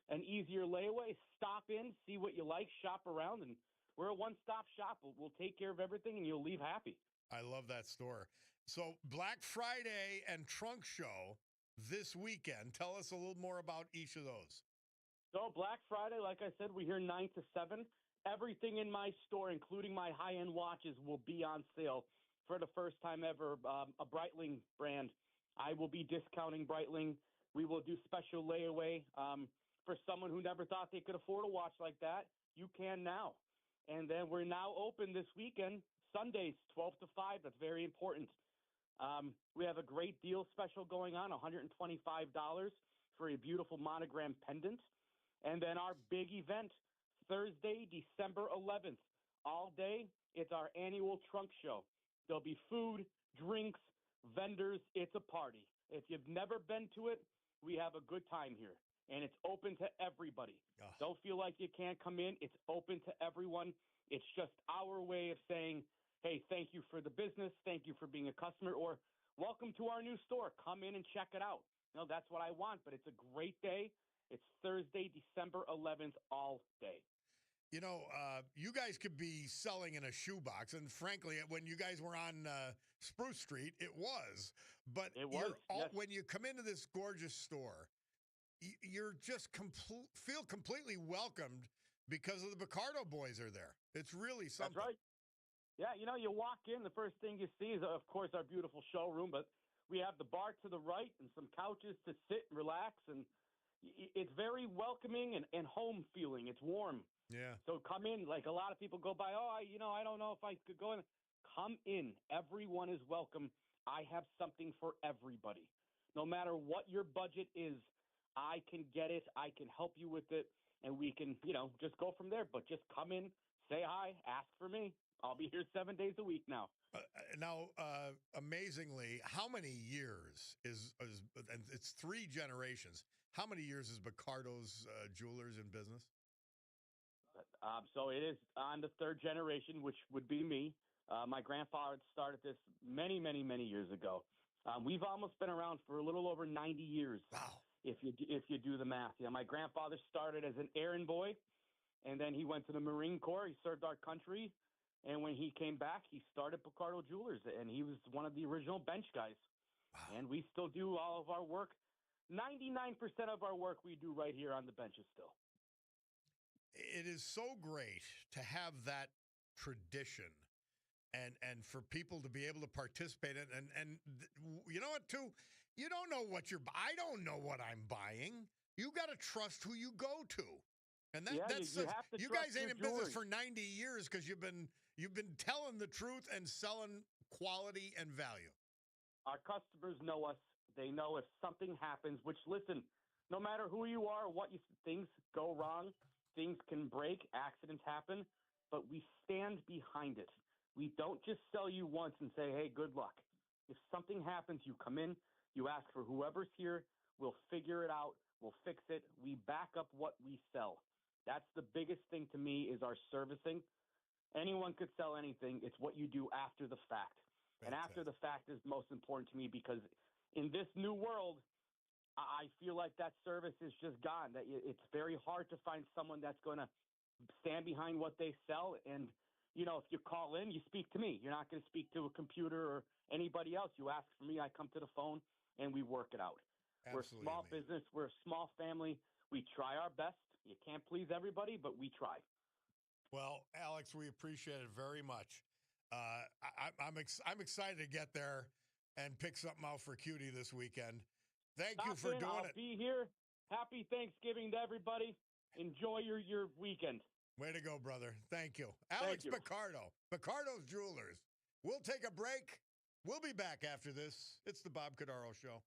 an easier layaway. Stop in, see what you like, shop around, and we're a one-stop shop. We'll take care of everything, and you'll leave happy. I love that store. So Black Friday and Trunk Show this weekend. Tell us a little more about each of those. So Black Friday, like I said, we're here 9 to 7. Everything in my store, including my high-end watches, will be on sale for the first time ever. A Breitling brand. I will be discounting Breitling. We will do special layaway for someone who never thought they could afford a watch like that. You can now. And then we're now open this weekend, Sundays, 12 to 5. That's very important. We have a great deal special going on, $125 for a beautiful monogram pendant. And then our big event, Thursday, December 11th, all day. It's our annual trunk show. There'll be food, drinks, vendors. It's a party. If you've never been to it, we have a good time here. And it's open to everybody. Oh. Don't feel like you can't come in. It's open to everyone. It's just our way of saying, hey, thank you for the business. Thank you for being a customer. Or welcome to our new store. Come in and check it out. That's what I want. But it's a great day. It's Thursday, December 11th, all day. You guys could be selling in a shoebox. And frankly, when you guys were on Spruce Street, it was. But it was, yes. When you come into this gorgeous store, you're just feel completely welcomed because of the Bacardo boys are there. It's really something. That's right. Yeah, you walk in, the first thing you see is, of course, our beautiful showroom, but we have the bar to the right and some couches to sit and relax, and it's very welcoming and home feeling. It's warm. Yeah. So come in. Like a lot of people go by, I don't know if I could go in. Come in. Everyone is welcome. I have something for everybody. No matter what your budget is, I can get it. I can help you with it, and we can, just go from there. But just come in, say hi, ask for me. I'll be here 7 days a week now. Amazingly, how many years is and it's 3 generations. How many years is Bacardo's Jewelers in business? So it is on the 3rd generation, which would be me. My grandfather started this many, many, many years ago. We've almost been around for a little over 90 years. Wow. If you do the math. Yeah, my grandfather started as an errand boy, and then he went to the Marine Corps. He served our country. And when he came back, he started Cordaro Jewelers, and he was one of the original bench guys. Wow. And we still do all of our work. 99% of our work we do right here on the benches still. It is so great to have that tradition and for people to be able to participate in. And you know what, too? You don't know what I don't know what I'm buying. You got to trust who you go to. And that's you guys ain't in business for 90 years because you've been telling the truth and selling quality and value. Our customers know us. They know if something happens, which, listen, no matter who you are, things go wrong, things can break, accidents happen, but we stand behind it. We don't just sell you once and say, hey, good luck. If something happens, you come in, you ask for whoever's here, we'll figure it out, we'll fix it, we back up what we sell. That's the biggest thing to me is our servicing. Anyone could sell anything. It's what you do after the fact. Fantastic. And after the fact is most important to me because in this new world, I feel like that service is just gone. That it's very hard to find someone that's going to stand behind what they sell. And, if you call in, you speak to me. You're not going to speak to a computer or anybody else. You ask for me, I come to the phone, and we work it out. Absolutely. We're a small business. We're a small family. We try our best. You can't please everybody, but we try. Well, Alex, we appreciate it very much. I'm excited to get there and pick something out for Cutie this weekend. Thank you Stop for in. doing I'll it. be here. Happy Thanksgiving to everybody. Enjoy your weekend. Way to go, brother. Thank you. Thank Alex you. Picardo, Picardo's Jewelers. We'll take a break. We'll be back after this. It's the Bob Cordaro Show.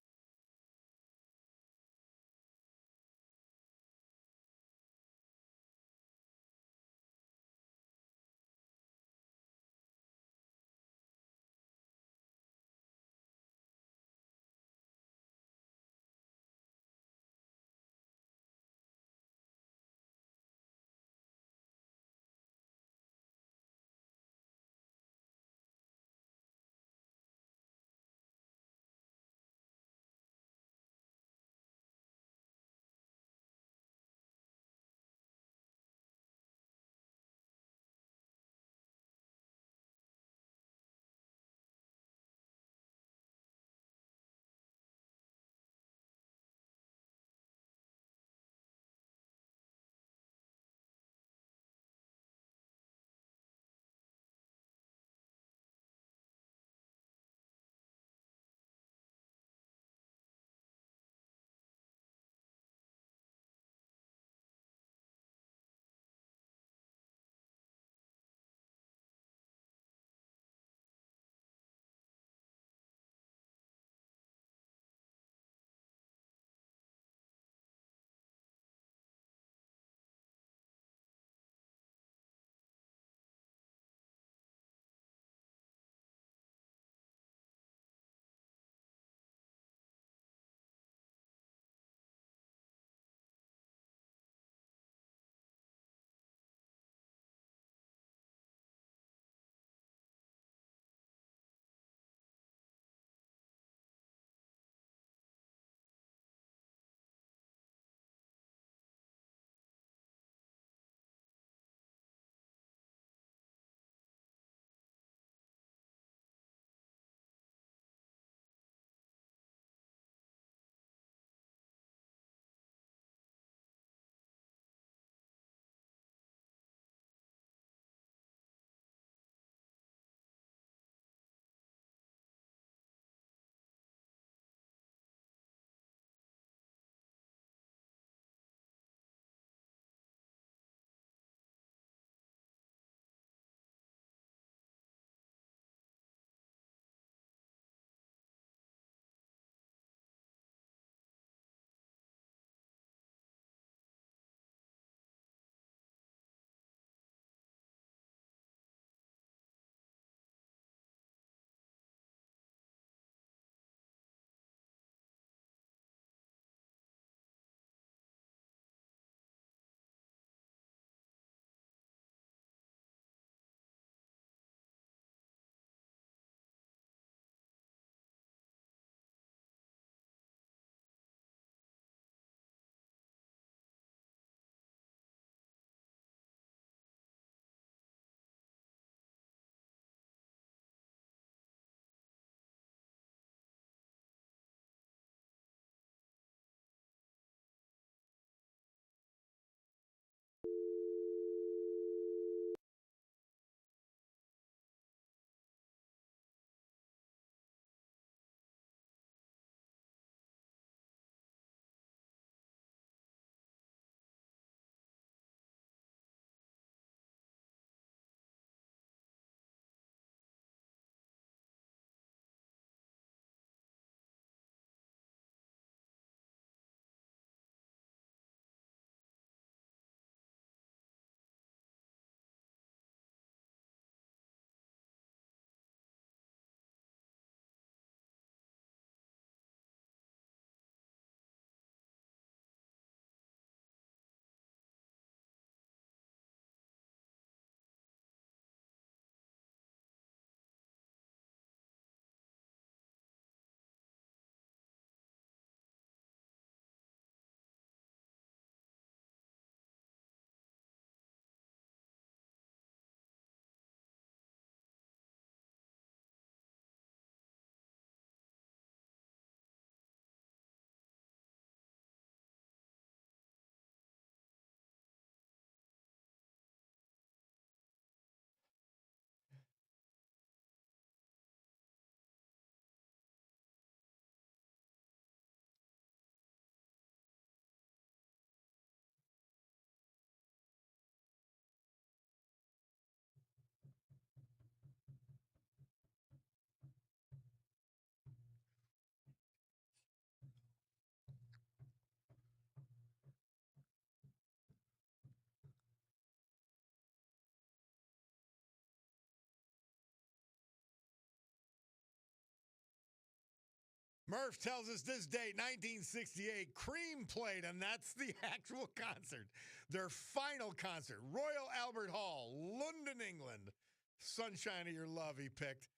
Murph tells us this date, 1968, Cream played, and that's the actual concert. Their final concert, Royal Albert Hall, London, England. Sunshine of Your Love, he picked.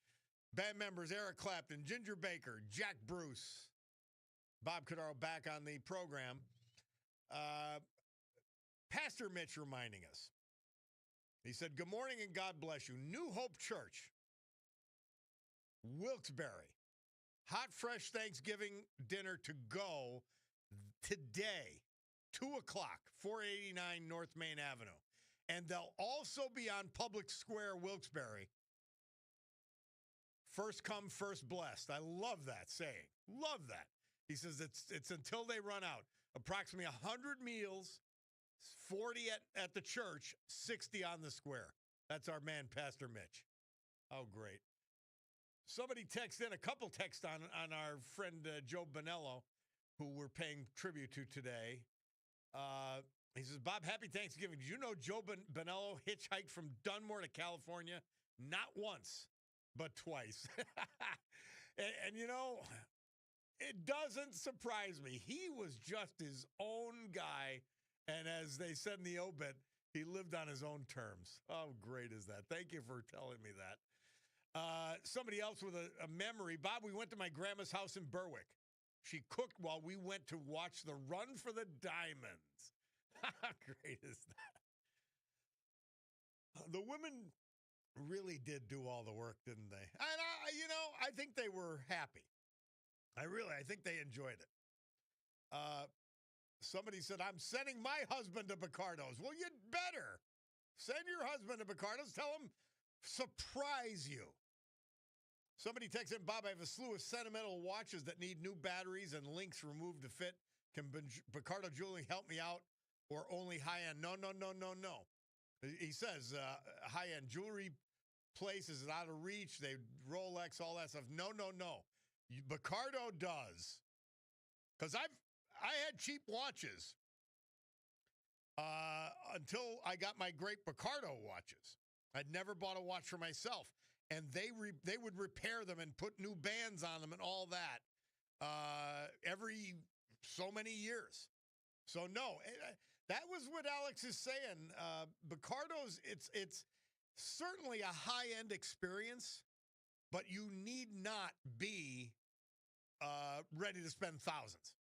Band members, Eric Clapton, Ginger Baker, Jack Bruce. Bob Cordaro back on the program. Pastor Mitch reminding us. He said, good morning and God bless you. New Hope Church, Wilkes-Barre. Hot, fresh Thanksgiving dinner to go today, 2 o'clock, 489 North Main Avenue. And they'll also be on Public Square, Wilkes-Barre. First come, first blessed. I love that saying. Love that. He says it's until they run out. Approximately 100 meals, 40 at the church, 60 on the square. That's our man, Pastor Mitch. Oh, great. Somebody texted in, a couple texts on our friend Joe Bonello, who we're paying tribute to today. He says, Bob, happy Thanksgiving. Did you know Joe Bonello hitchhiked from Dunmore to California? Not once, but twice. and, you know, it doesn't surprise me. He was just his own guy. And as they said in the obit, he lived on his own terms. How great is that? Thank you for telling me that. Somebody else with a memory. Bob, we went to my grandma's house in Berwick. She cooked while we went to watch the Run for the Diamonds. How great is that? The women really did do all the work, didn't they? And I think they were happy. I think they enjoyed it. Somebody said, I'm sending my husband to Picardo's. Well, you'd better. Send your husband to Picardo's. Tell him, surprise you. Somebody texted in, Bob, I have a slew of sentimental watches that need new batteries and links removed to fit. Can Picardo Jewelry help me out, or only high-end? No. He says high-end jewelry places is out of reach. They Rolex, all that stuff. No. Picardo does. Because I had cheap watches until I got my great Picardo watches. I'd never bought a watch for myself. And they would repair them and put new bands on them and all that every so many years. So, no, that was what Alex is saying. Picardo's, it's certainly a high-end experience, but you need not be ready to spend thousands.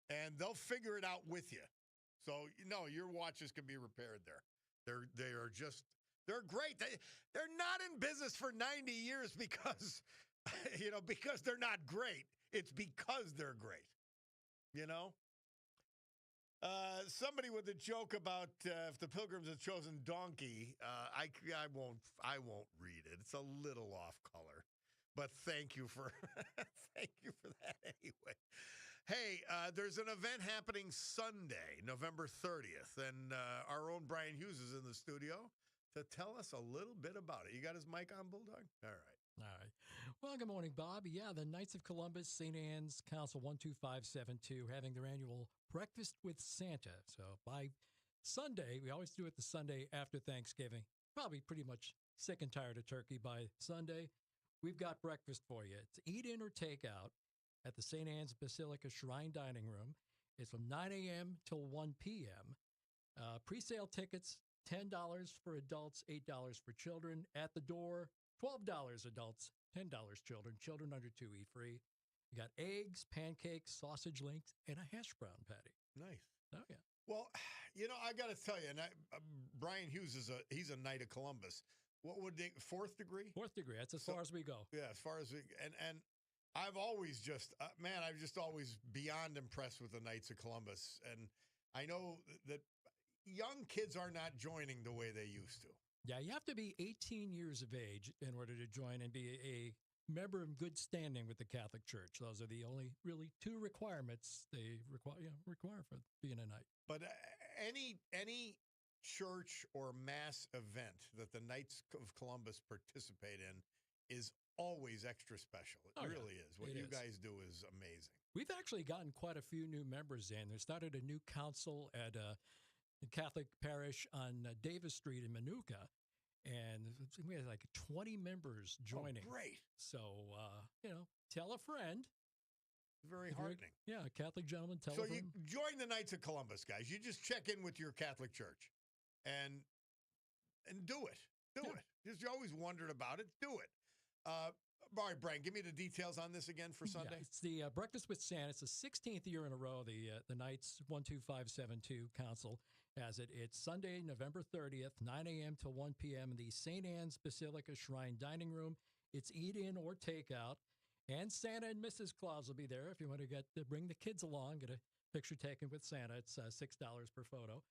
And they'll figure it out with you. So, your watches can be repaired there. They're great. They're not in business for 90 years because, because they're not great. It's because they're great. Somebody with a joke about if the Pilgrims had chosen donkey, I won't read it. It's a little off color, but thank you for that anyway. Hey, there's an event happening Sunday, November 30th, and our own Brian Hughes is in the studio to tell us a little bit about it. You got his mic on, Bulldog? All right. Well, good morning, Bob. Yeah, the Knights of Columbus, St. Anne's Council 12572, having their annual Breakfast with Santa. So by Sunday, we always do it the Sunday after Thanksgiving. Probably pretty much sick and tired of turkey by Sunday. We've got breakfast for you. It's eat in or take out at the St. Anne's Basilica Shrine Dining Room. It's from 9 a.m. till 1 p.m. Pre-sale tickets, $10 for adults, $8 for children. At the door, $12 adults, $10 children. Children under 2 eat free. You got eggs, pancakes, sausage links, and a hash brown patty. Nice. Oh, yeah. Well, I got to tell you, and Brian Hughes he's a Knight of Columbus. What would they, fourth degree? Fourth degree. That's as far as we go. Yeah, as far as and I've always just I've just always beyond impressed with the Knights of Columbus, and I know that young kids are not joining the way they used to. Yeah, you have to be 18 years of age in order to join and be a member in good standing with the Catholic Church. Those are the only really two requirements they require for being a knight. But any church or mass event that the Knights of Columbus participate in is always extra special. It really is. What you guys do is amazing. We've actually gotten quite a few new members in. They started a new council at a Catholic parish on Davis Street in Manuka. And we had like 20 members joining. Oh, great. So, tell a friend. Very heartening. Yeah, a Catholic gentleman, tell a So friend. you join the Knights of Columbus, guys. You just check in with your Catholic church and do it. Do it. Just you always wondered about it. Do it. All right, Brian, give me the details on this again for Sunday. Yeah, it's the Breakfast with Santa. It's the 16th year in a row. The Knights 12572 Council has it. It's Sunday, November 30th, 9 a.m. to 1 p.m. in the St. Anne's Basilica Shrine Dining Room. It's eat-in or takeout. And Santa and Mrs. Claus will be there if you want to bring the kids along, get a picture taken with Santa. It's $6 per photo.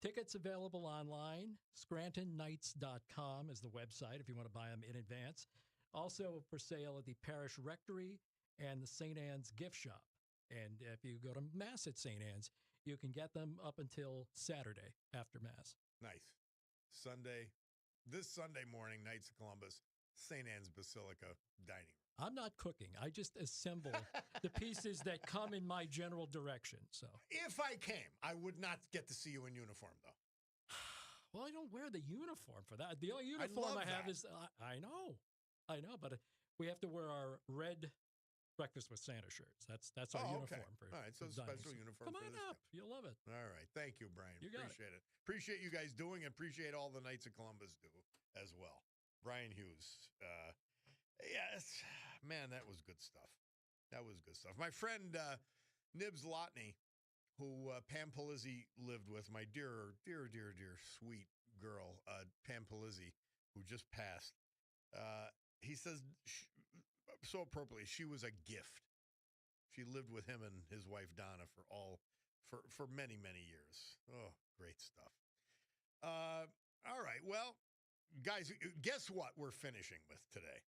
Tickets available online. ScrantonKnights.com is the website if you want to buy them in advance. Also for sale at the Parish Rectory and the St. Anne's Gift Shop. And if you go to Mass at St. Anne's, you can get them up until Saturday after Mass. Nice. This Sunday morning, Knights of Columbus, St. Anne's Basilica Dining Room. I'm not cooking. I just assemble the pieces that come in my general direction. So, if I came, I would not get to see you in uniform, though. Well, I don't wear the uniform for that. The only uniform I have is I know, but we have to wear our red Breakfast with Santa shirts. That's our uniform. Okay. All right, so special uniform. Come on up. You'll love it. All right. Thank you, Brian. You got Appreciate it. Appreciate you guys doing and appreciate all the Knights of Columbus do as well. Brian Hughes. Yes, man, that was good stuff. My friend Nibs Lotney, who Pam Polizzi lived with, my dear, sweet girl, Pam Polizzi, who just passed. He says so appropriately, she was a gift. She lived with him and his wife Donna for many, many years. Oh, great stuff. All right, well, guys, guess what we're finishing with today?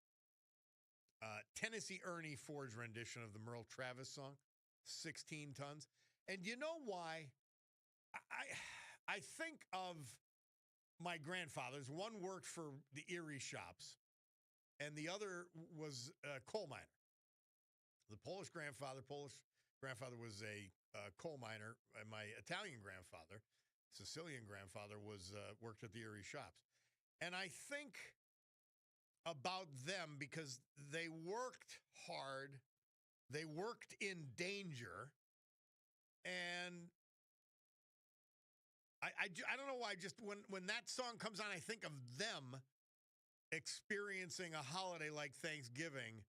Tennessee Ernie Ford's rendition of the Merle Travis song, 16 Tons. And you know why? I think of my grandfathers. One worked for the Erie shops, and the other was a coal miner. The Polish grandfather was a coal miner, and my Italian grandfather, Sicilian grandfather, worked at the Erie shops. And I think about them because they worked hard, they worked in danger, and I don't know why, just when that song comes on, I think of them experiencing a holiday like Thanksgiving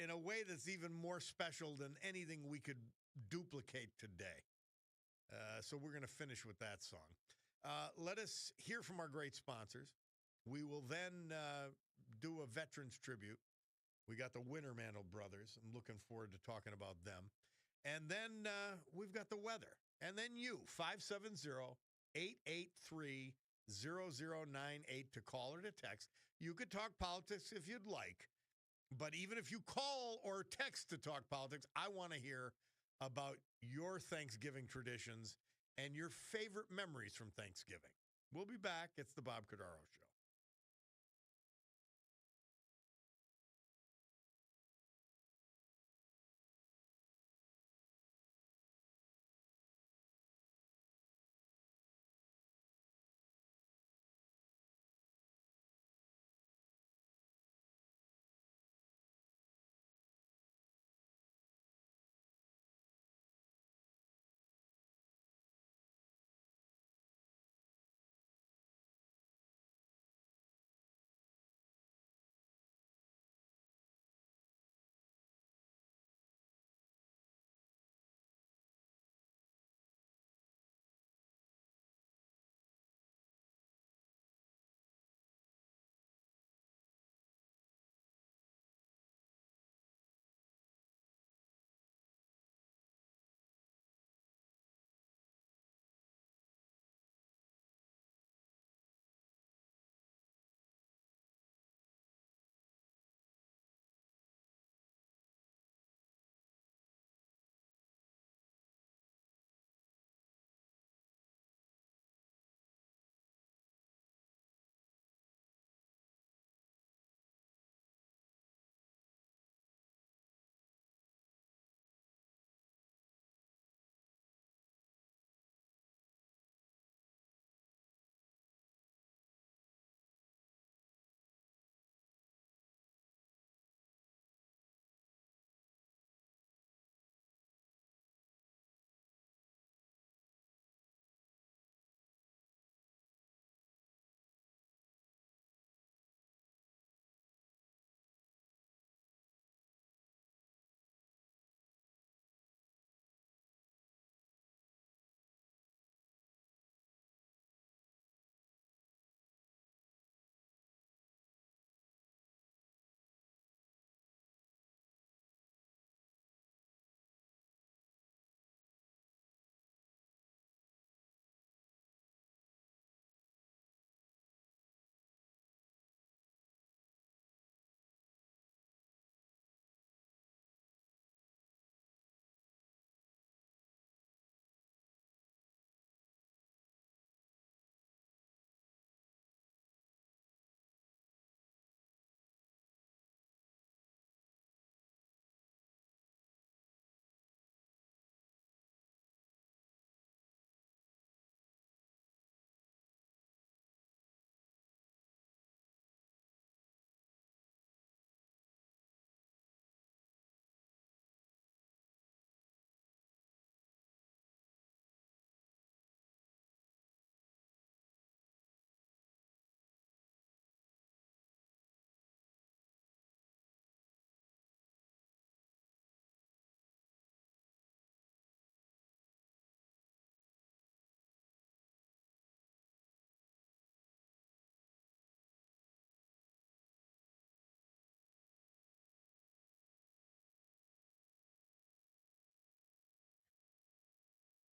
in a way that's even more special than anything we could duplicate today. So we're going to finish with that song. Let us hear from our great sponsors. We will then do a veterans tribute. We got the Wintermantle brothers. I'm looking forward to talking about them. And then we've got the weather. And then you, 570-883-0098 to call or to text. You could talk politics if you'd like. But even if you call or text to talk politics, I want to hear about your Thanksgiving traditions and your favorite memories from Thanksgiving. We'll be back. It's the Bob Cordaro Show.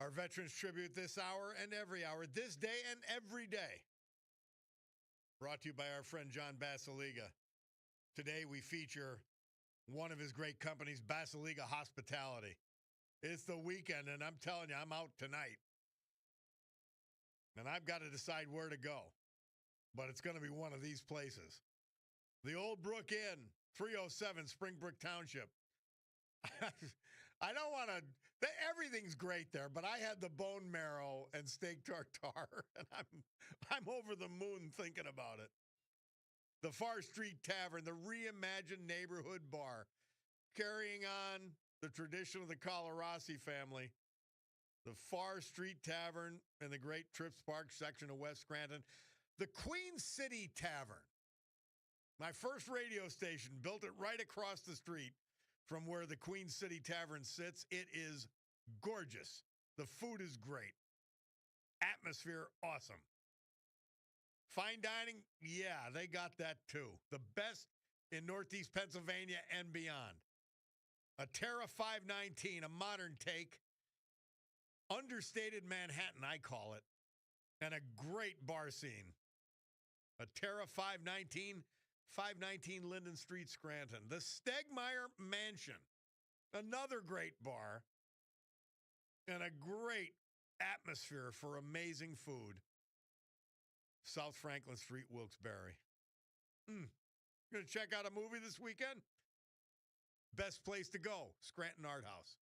Our Veterans Tribute this hour and every hour, this day and every day. Brought to you by our friend John Basiliga. Today we feature one of his great companies, Basiliga Hospitality. It's the weekend, and I'm telling you, I'm out tonight. And I've got to decide where to go. But it's going to be one of these places. The Old Brook Inn, 307 Springbrook Township. I don't want to, everything's great there, but I had the bone marrow and steak tartare, and I'm over the moon thinking about it. The Far Street Tavern, the reimagined neighborhood bar, carrying on the tradition of the Colarossi family. The Far Street Tavern in the Great Trips Park section of West Scranton. The Queen City Tavern. My first radio station, built it right across the street from where the Queen City Tavern sits. It is gorgeous. The food is great. Atmosphere, awesome. Fine dining, yeah, they got that too. The best in Northeast Pennsylvania and beyond. A Terra 519, a modern take. Understated Manhattan, I call it. And a great bar scene. A Terra 519, 519 Linden Street, Scranton. The Stegmeyer Mansion, another great bar. And a great atmosphere for amazing food. South Franklin Street, Wilkes-Barre. Going to check out a movie this weekend? Best place to go, Scranton Art House.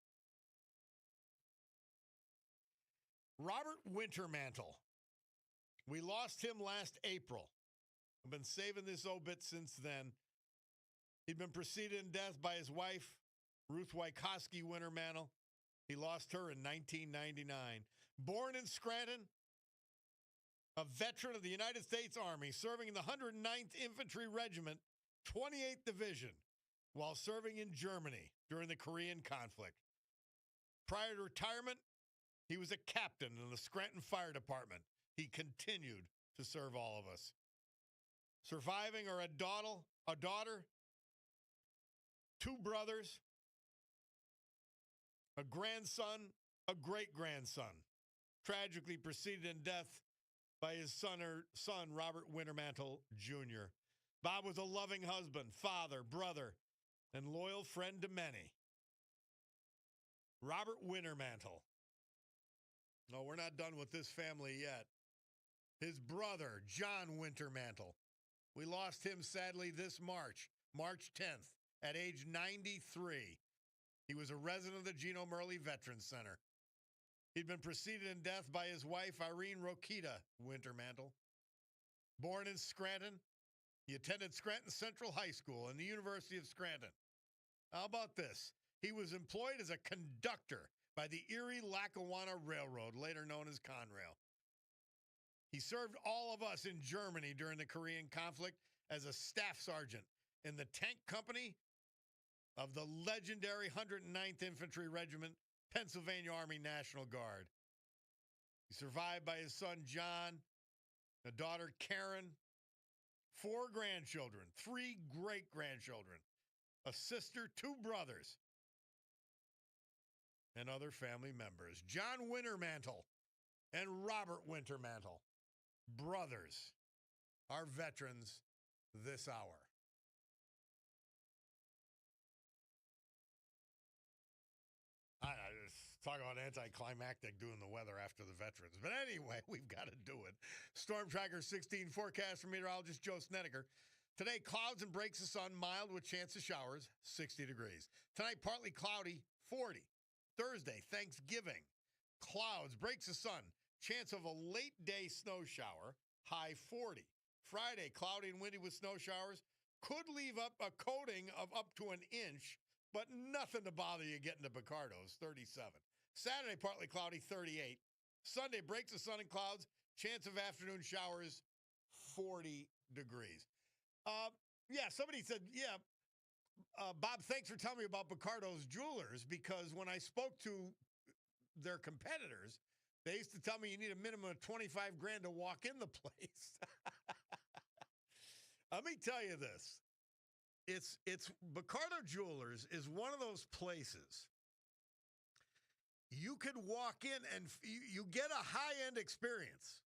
Robert Wintermantle. We lost him last April. I've been saving this obit since then. He'd been preceded in death by his wife, Ruth Wykoski Wintermantle. He lost her in 1999. Born in Scranton, a veteran of the United States Army, serving in the 109th Infantry Regiment, 28th Division, while serving in Germany during the Korean conflict. Prior to retirement, he was a captain in the Scranton Fire Department. He continued to serve all of us. Surviving are a daughter, two brothers, a grandson, a great-grandson. Tragically preceded in death by his son, Robert Wintermantle Jr. Bob was a loving husband, father, brother, and loyal friend to many. Robert Wintermantle. No, we're not done with this family yet. His brother, John Wintermantle. We lost him sadly this March 10th, at age 93. He was a resident of the Gino Murley Veterans Center. He'd been preceded in death by his wife, Irene Rokita Wintermantle. Born in Scranton, he attended Scranton Central High School and the University of Scranton. How about this? He was employed as a conductor by the Erie-Lackawanna Railroad, later known as Conrail. He served all of us in Germany during the Korean conflict as a staff sergeant in the tank company of the legendary 109th Infantry Regiment, Pennsylvania Army National Guard. He's survived by his son, John, a daughter, Karen, 4 grandchildren, 3 great-grandchildren, a sister, 2 brothers, and other family members. John Wintermantle and Robert Wintermantle, brothers, are veterans this hour. I just talk about anticlimactic doing the weather after the veterans. But anyway, we've got to do it. Storm Tracker 16 forecast from meteorologist Joe Snedeker. Today, clouds and breaks of sun, mild with chance of showers, 60 degrees. Tonight, partly cloudy, 40. Thursday, Thanksgiving, clouds, breaks of sun, chance of a late day snow shower, high 40. Friday, cloudy and windy with snow showers, could leave up a coating of up to an inch, but nothing to bother you getting to Picardo's, 37. Saturday, partly cloudy, 38. Sunday, breaks of sun and clouds, chance of afternoon showers, 40 degrees. Somebody said, Bob, thanks for telling me about Picardo's Jewelers, because when I spoke to their competitors, they used to tell me you need a minimum of 25 grand to walk in the place. Let me tell you this. It's Picardo Jewelers is one of those places you could walk in and you get a high-end experience.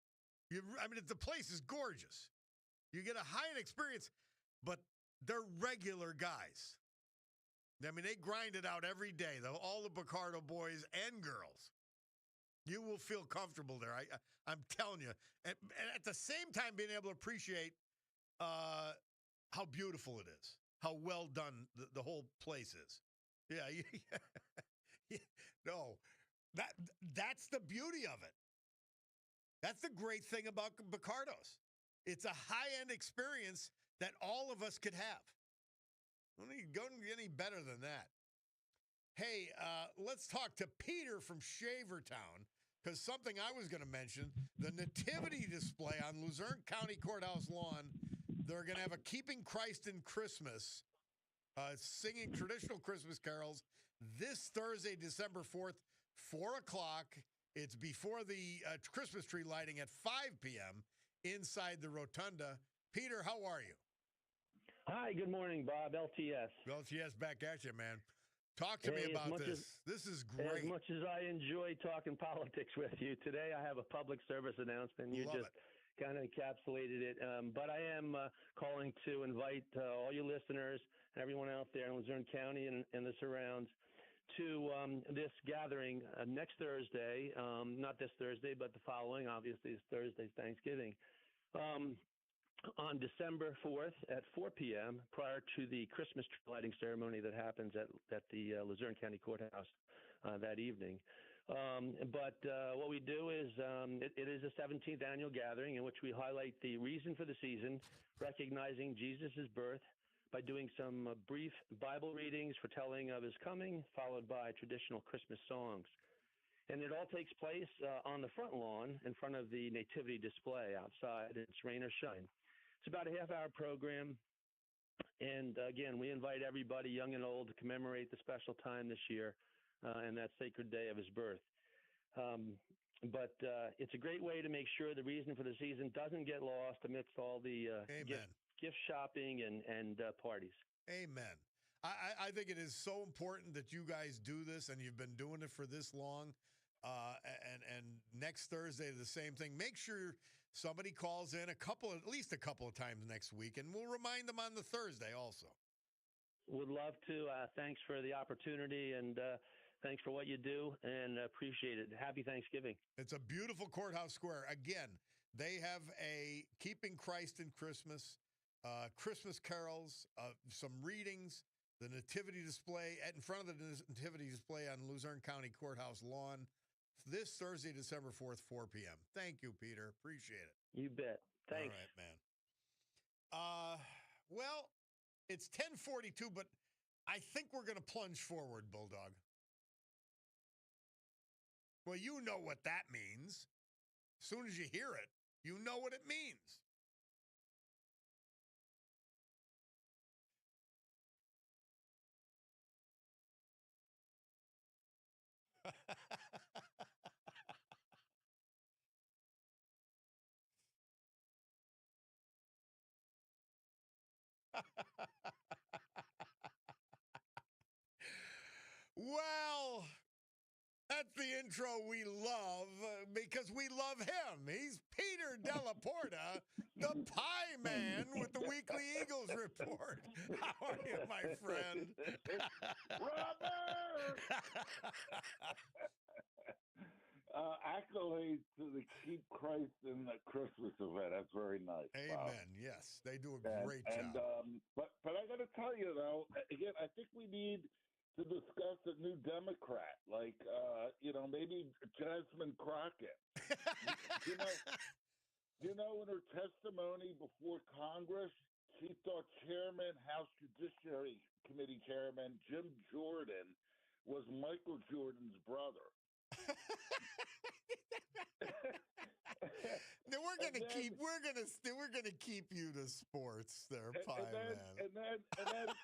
The place is gorgeous. You get a high-end experience, but they're regular guys. I mean, they grind it out every day, though, all the Cordaro boys and girls. You will feel comfortable there. I'm telling you. And at the same time, being able to appreciate how beautiful it is, how well done the whole place is. Yeah. No, that's the beauty of it. That's the great thing about Bacardos. It's a high-end experience that all of us could have. It doesn't get any better than that. Hey, let's talk to Peter from Shavertown, because something I was going to mention, the nativity display on Luzerne County Courthouse lawn, they're going to have a Keeping Christ in Christmas, singing traditional Christmas carols this Thursday, December 4th, 4 o'clock. It's before the Christmas tree lighting at 5 p.m. inside the rotunda. Peter, how are you? Hi, good morning, Bob. LTS. LTS back at you, man. Talk to me about this. This is great. As much as I enjoy talking politics with you, today I have a public service announcement. You just kind of encapsulated it. But I am calling to invite all you listeners and everyone out there in Luzerne County and the surrounds to this gathering next Thursday. Not this Thursday, but the following. Obviously, it's Thursday's Thanksgiving. On December 4th at 4 p.m., prior to the Christmas tree lighting ceremony that happens at the Luzerne County Courthouse that evening. But what we do is it is a 17th annual gathering in which we highlight the reason for the season, recognizing Jesus' birth by doing some brief Bible readings foretelling of his coming, followed by traditional Christmas songs. And it all takes place on the front lawn in front of the nativity display outside. It's rain or shine. It's about a half-hour program. And, again, we invite everybody, young and old, to commemorate the special time this year and that sacred day of his birth. But it's a great way to make sure the reason for the season doesn't get lost amidst all the gift shopping and parties. Amen. I think it is so important that you guys do this, and you've been doing it for this long. And next Thursday, the same thing. Make sure somebody calls in at least a couple of times next week, and we'll remind them on the Thursday also. Would love to. Thanks for the opportunity, and thanks for what you do, and appreciate it. Happy Thanksgiving. It's a beautiful courthouse square. Again, they have a Keeping Christ in Christmas, Christmas carols, some readings, the nativity display in front of the nativity display on Luzerne County Courthouse lawn this Thursday, December 4th, 4 p.m. Thank you, Peter. Appreciate it. You bet. Thanks. All right, man. Well, it's 10:42, but I think we're going to plunge forward, Bulldog. Well, you know what that means. As soon as you hear it, you know what it means. Well, that's the intro we love because we love him. He's Peter Della Porta, the Pie Man with the Weekly Eagles Report. How are you, my friend? Robert! Accolades to the Keep Christ in the Christmas event. That's very nice. Amen. Yes, they do a great job. But I got to tell you though, again, I think we need to discuss a new Democrat, like maybe Jasmine Crockett. you know, in her testimony before Congress, she thought House Judiciary Committee Chairman Jim Jordan was Michael Jordan's brother. Now we're gonna keep you to sports there, Pie Man. And then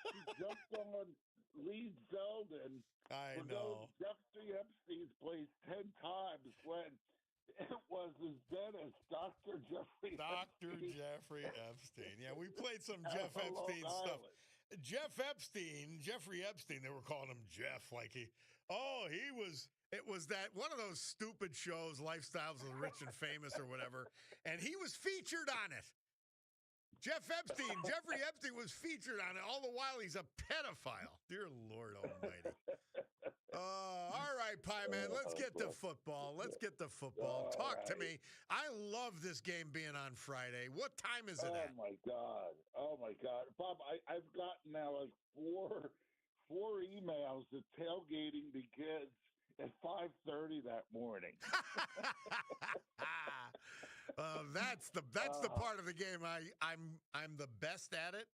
she jumped on Lee Zeldin. I know. Jeffrey Epstein's place 10 times when it was his dentist, Dr. Jeffrey Epstein. Yeah, we played some Jeff Epstein stuff. Jeffrey Epstein, they were calling him Jeff, he was It was that one of those stupid shows, Lifestyles of the Rich and Famous or whatever, and he was featured on it. Jeffrey Epstein was featured on it. All the while, he's a pedophile. Dear Lord Almighty. All right, Pie Man, let's get to football. Talk to me. I love this game being on Friday. What time is it at? Oh, my God. Bob, I've gotten now like four emails that tailgating begins at 5:30 that morning. That's the part of the game I'm the best at it.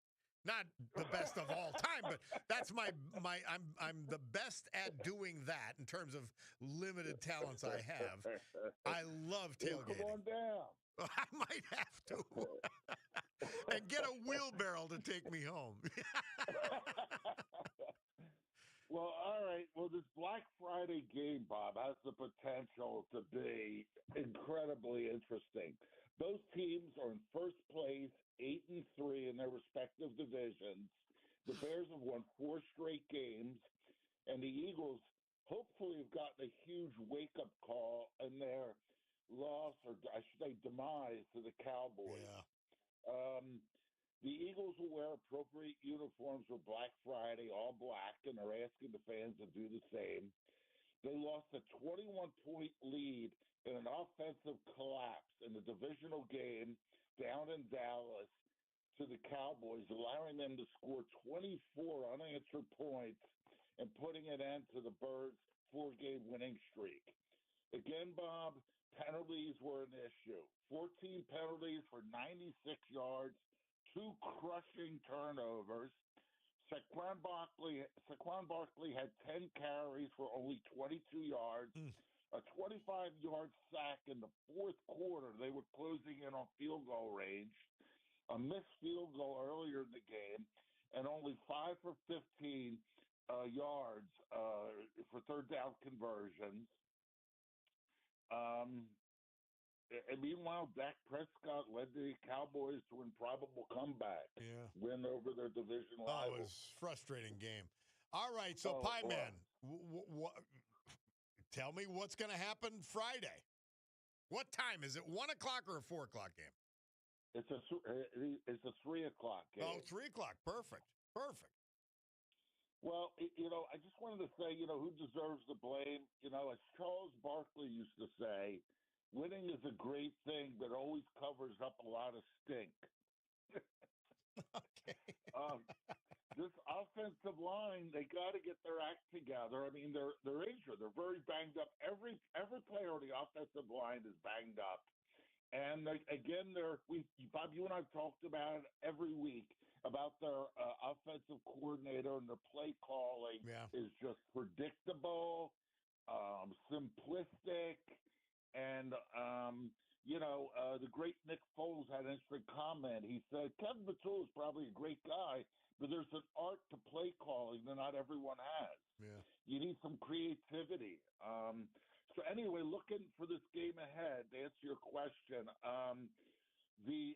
Not the best of all time, but that's I'm the best at doing that in terms of limited talents I have. I love tailgating. Come on down. I might have to. And get a wheelbarrow to take me home. Well, all right. Well, this Black Friday game, Bob, has the potential to be incredibly interesting. Both teams are in first place, 8-3 in their respective divisions. The Bears have won 4 straight games, and the Eagles hopefully have gotten a huge wake-up call in their loss, or I should say demise, to the Cowboys. Yeah. The Eagles will wear appropriate uniforms for Black Friday, all black, and they're asking the fans to do the same. They lost a 21-point lead in an offensive collapse in the divisional game down in Dallas to the Cowboys, allowing them to score 24 unanswered points and putting an end to the Birds' 4-game winning streak. Again, Bob, penalties were an issue. 14 penalties for 96 yards, 2 crushing turnovers. Saquon Barkley had 10 carries for only 22 yards, a 25-yard sack in the fourth quarter. They were closing in on field goal range, a missed field goal earlier in the game, and only 5 for 15 yards for third down conversions. And meanwhile, Dak Prescott led the Cowboys to an improbable comeback. Yeah. Win over their division rival. It was a frustrating game. All right, so Pie Man, tell me what's going to happen Friday. What time? Is it 1 o'clock or a 4 o'clock game? It's a 3 o'clock game. Oh, 3 o'clock. Perfect. Well, I just wanted to say, who deserves the blame? As Charles Barkley used to say, winning is a great thing, but always covers up a lot of stink. Okay. This offensive line, they got to get their act together. I mean, they're injured. They're very banged up. Every player on the offensive line is banged up. And again, Bob, you and I've talked about it every week about their offensive coordinator, and their play calling is just predictable, simplistic. And, the great Nick Foles had an interesting comment. He said, Kevin Batul is probably a great guy, but there's an art to play calling that not everyone has. Yeah. You need some creativity. So anyway, looking for this game ahead, to answer your question, the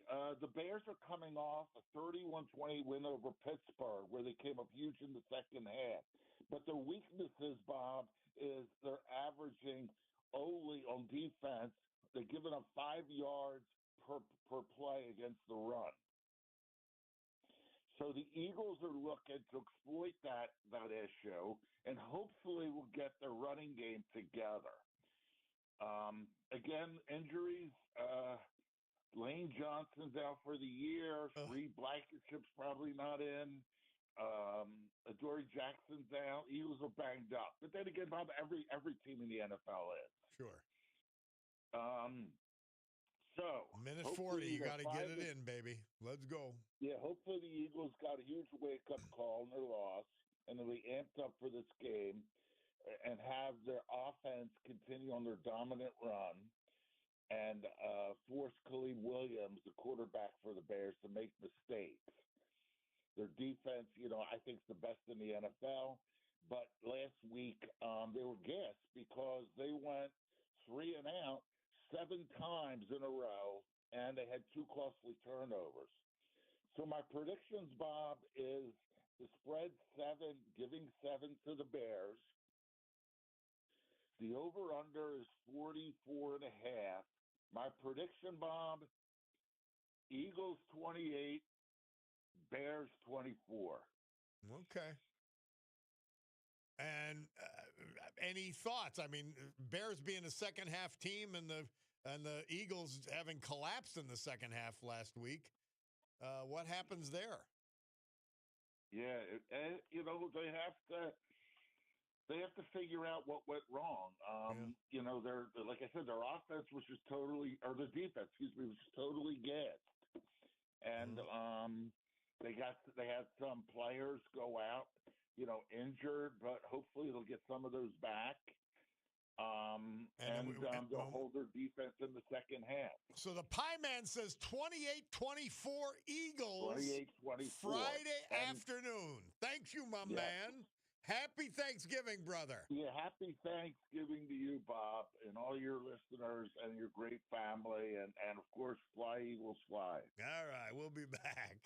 Bears are coming off a 31-20 win over Pittsburgh, where they came up huge in the second half. But their weaknesses, Bob, is they're averaging only on defense. They're giving up 5 yards per play against the run. So the Eagles are looking to exploit that issue, and hopefully will get their running game together. Again, injuries. Lane Johnson's out for the year. Reed Blankenship's probably not in. Adoree Jackson's out. Eagles are banged up. But then again, Bob, every team in the NFL is. Sure. So minute 40, you got to get it in, baby. Let's go. Yeah, hopefully the Eagles got a huge wake-up call in their loss, and they'll be amped up for this game and have their offense continue on their dominant run and force Khalil Williams, the quarterback for the Bears, to make mistakes. Their defense, I think is the best in the NFL. But last week, they were gassed because they went 3 and out 7 times in a row, and they had 2 costly turnovers. So my predictions, Bob, is the spread 7, giving 7 to the Bears. The over-under is 44 and a half. My prediction, Bob, Eagles 28, Bears 24. Okay. And any thoughts? I mean, Bears being a second half team and the Eagles having collapsed in the second half last week. What happens there? Yeah, and they have to figure out what went wrong. Their like I said, their offense was just totally, or their defense, excuse me, was just totally gassed. And they had some players go out, injured, but hopefully they'll get some of those back. They'll hold their defense in the second half. So the Pie Man says 28-24 Eagles 28-24. Friday afternoon. Thank you, my man. Happy Thanksgiving, brother. Yeah, happy Thanksgiving to you, Bob, and all your listeners and your great family. And of course, fly, Eagles, fly. All right, we'll be back.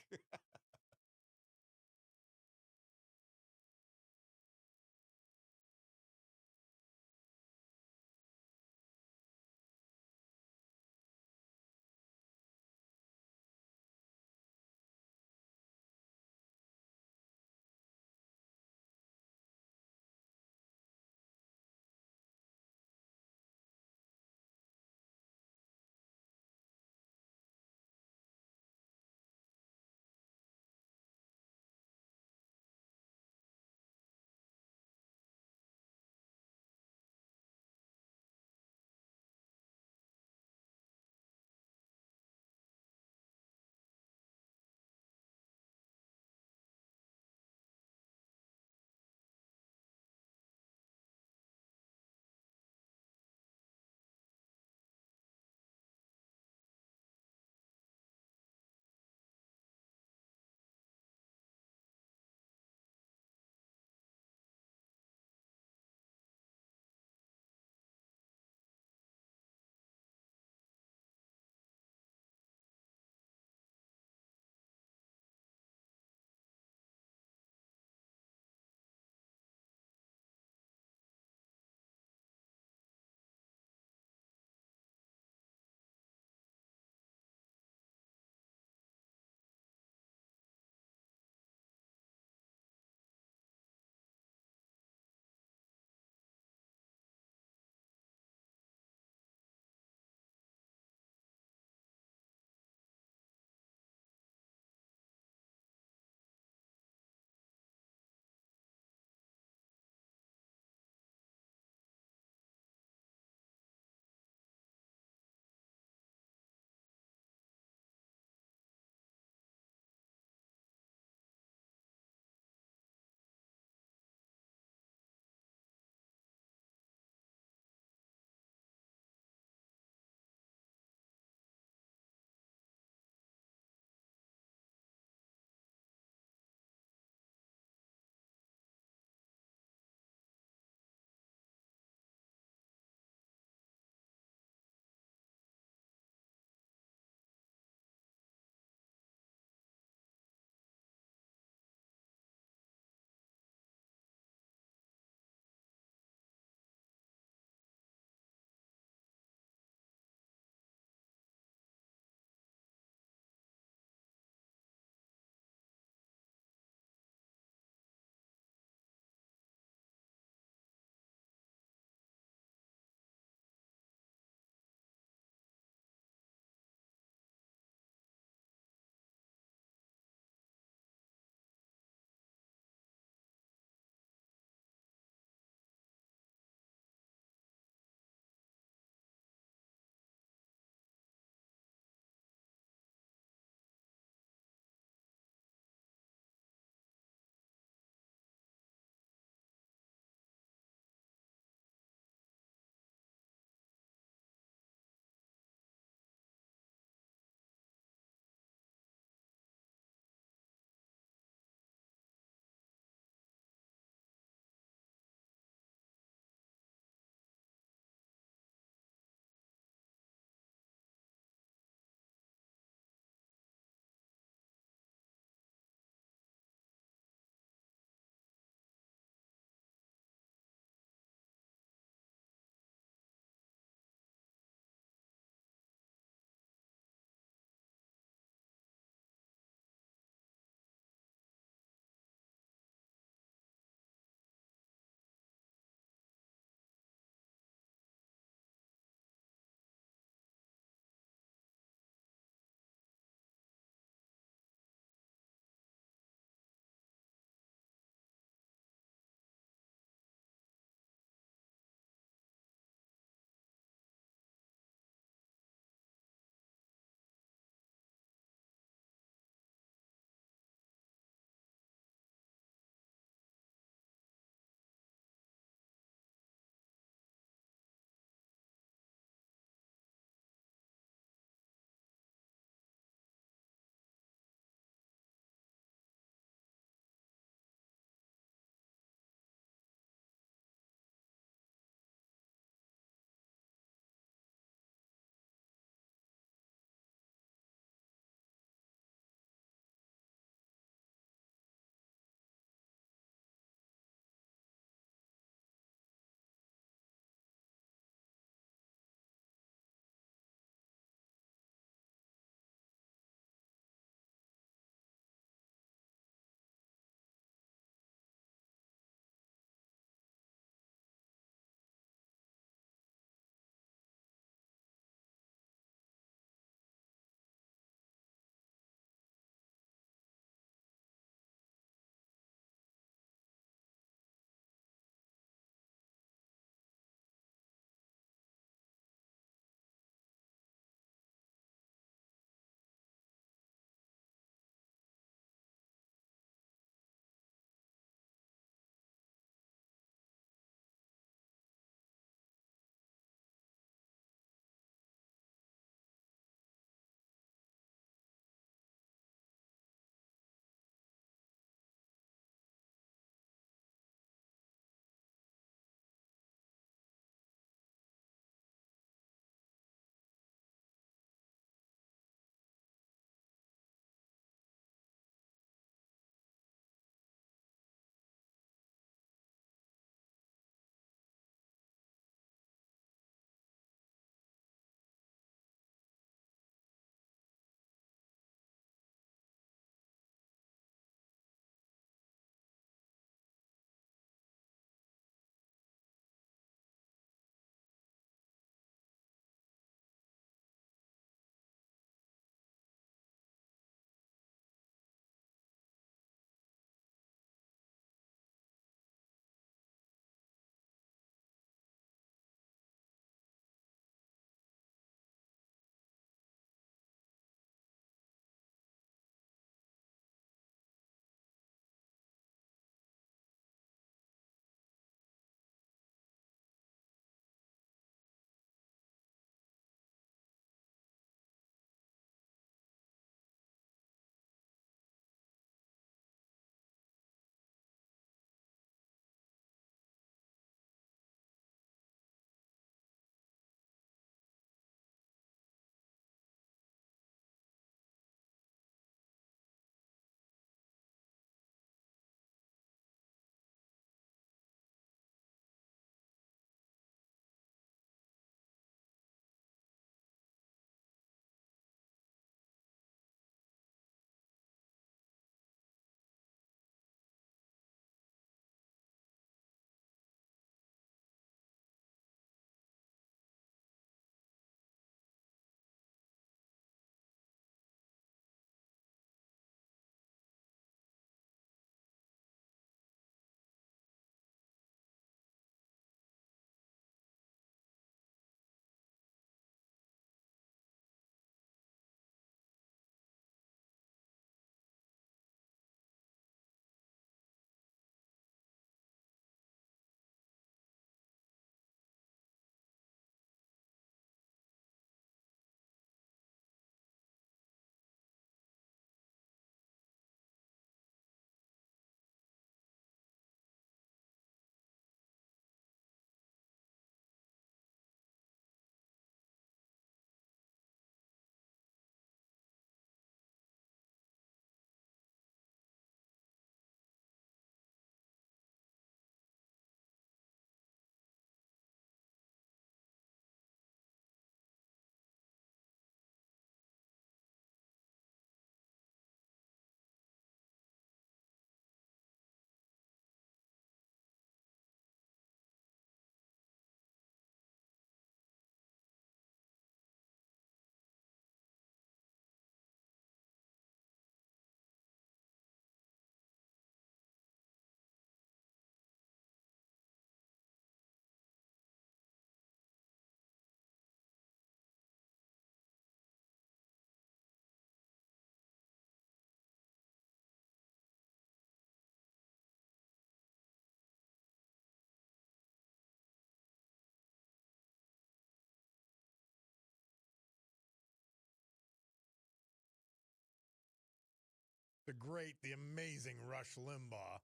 the great, the amazing Rush Limbaugh,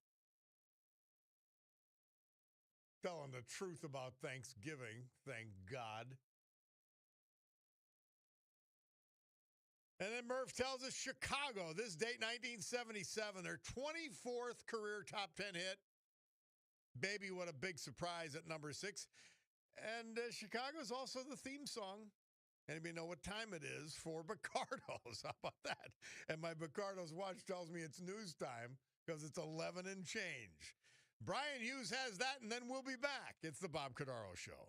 telling the truth about Thanksgiving, thank God. And then Murph tells us Chicago, this date, 1977, their 24th career top 10 hit. Baby, what a big surprise at number 6. And Chicago is also the theme song. Anybody know what time it is for Bacardos? How about that? And my Bacardos watch tells me it's news time because it's 11 and change. Brian Hughes has that, and then we'll be back. It's the Bob Cordaro Show.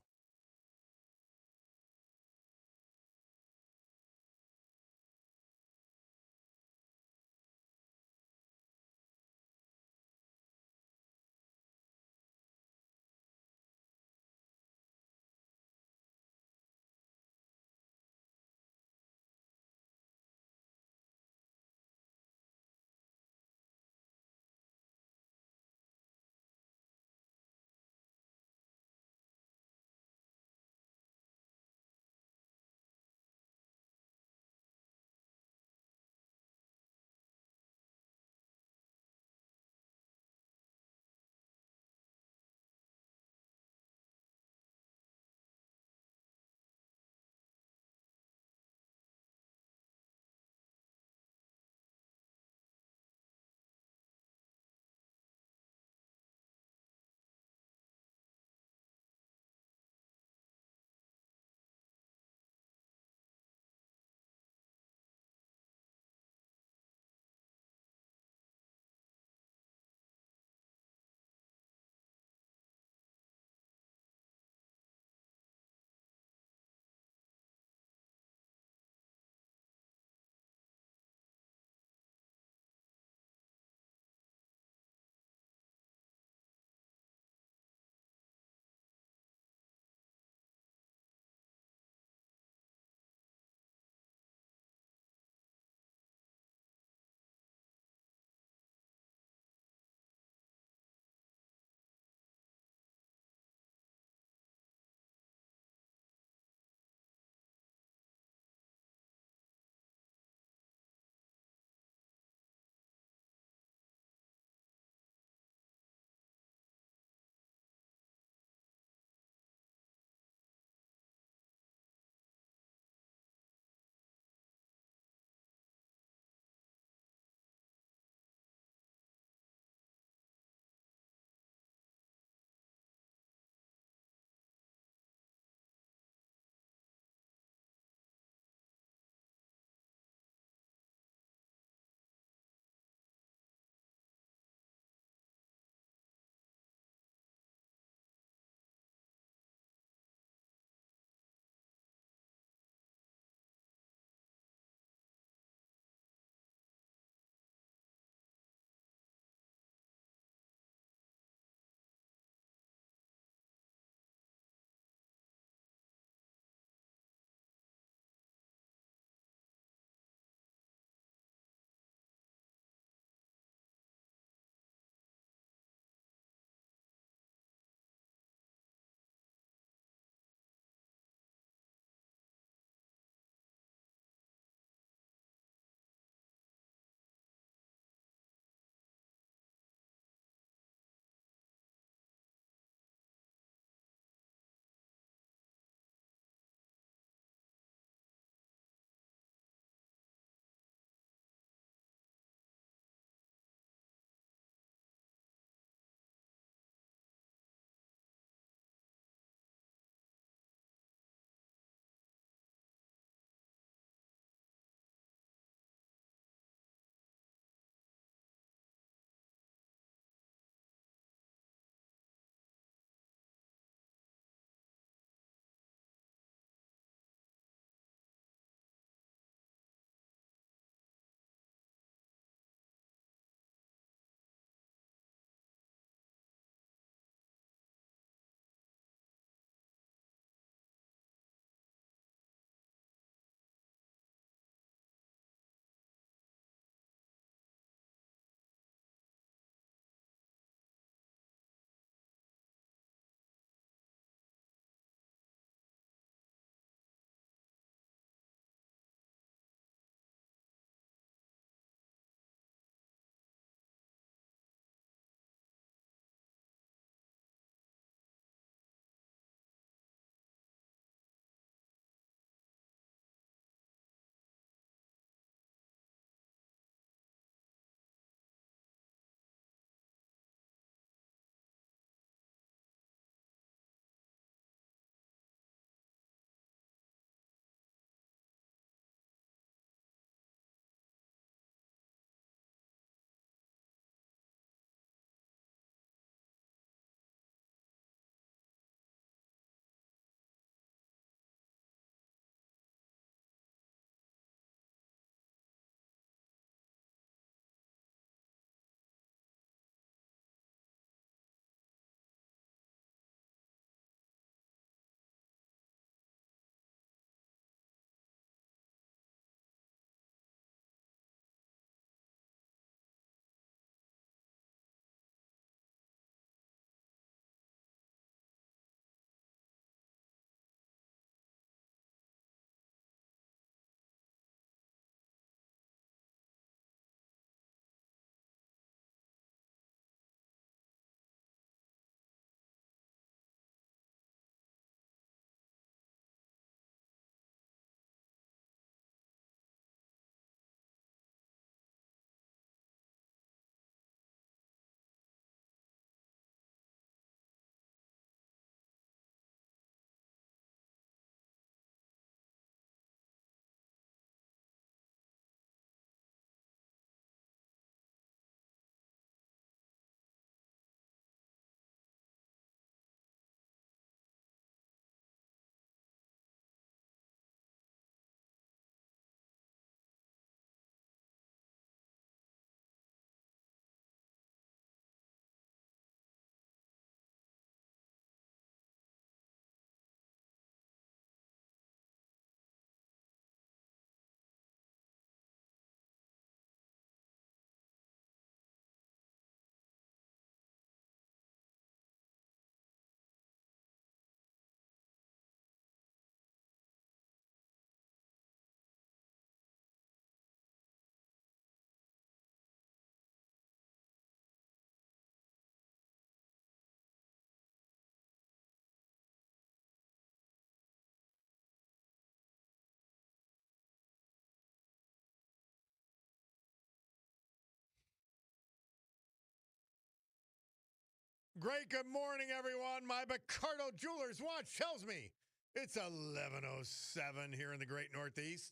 great good morning, everyone. My Picardo Jewelers watch tells me it's 11:07 here in the great Northeast.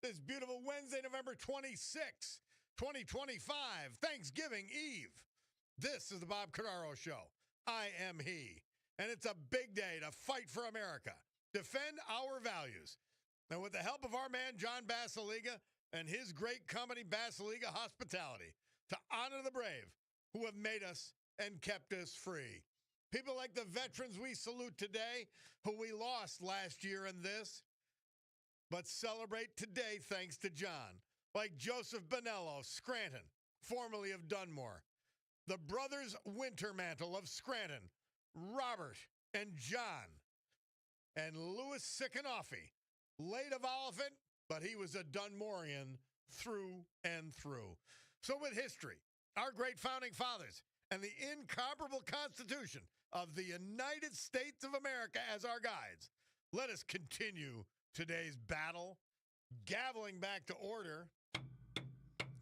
This beautiful Wednesday, November 26, 2025, Thanksgiving Eve. This is the Bob Cordaro Show. I am he, and it's a big day to fight for America, defend our values, and with the help of our man, John Basiliga, and his great company, Basiliga Hospitality, to honor the brave who have made us and kept us free. People like the veterans we salute today, who we lost last year in this, but celebrate today thanks to John, like Joseph Bonello, Scranton, formerly of Dunmore, the brothers Wintermantle of Scranton, Robert and John, and Louis Sickanoffy, late of Oliphant, but he was a Dunmorian through and through. So with history, our great founding fathers, and the incomparable Constitution of the United States of America as our guides, let us continue today's battle, gaveling back to order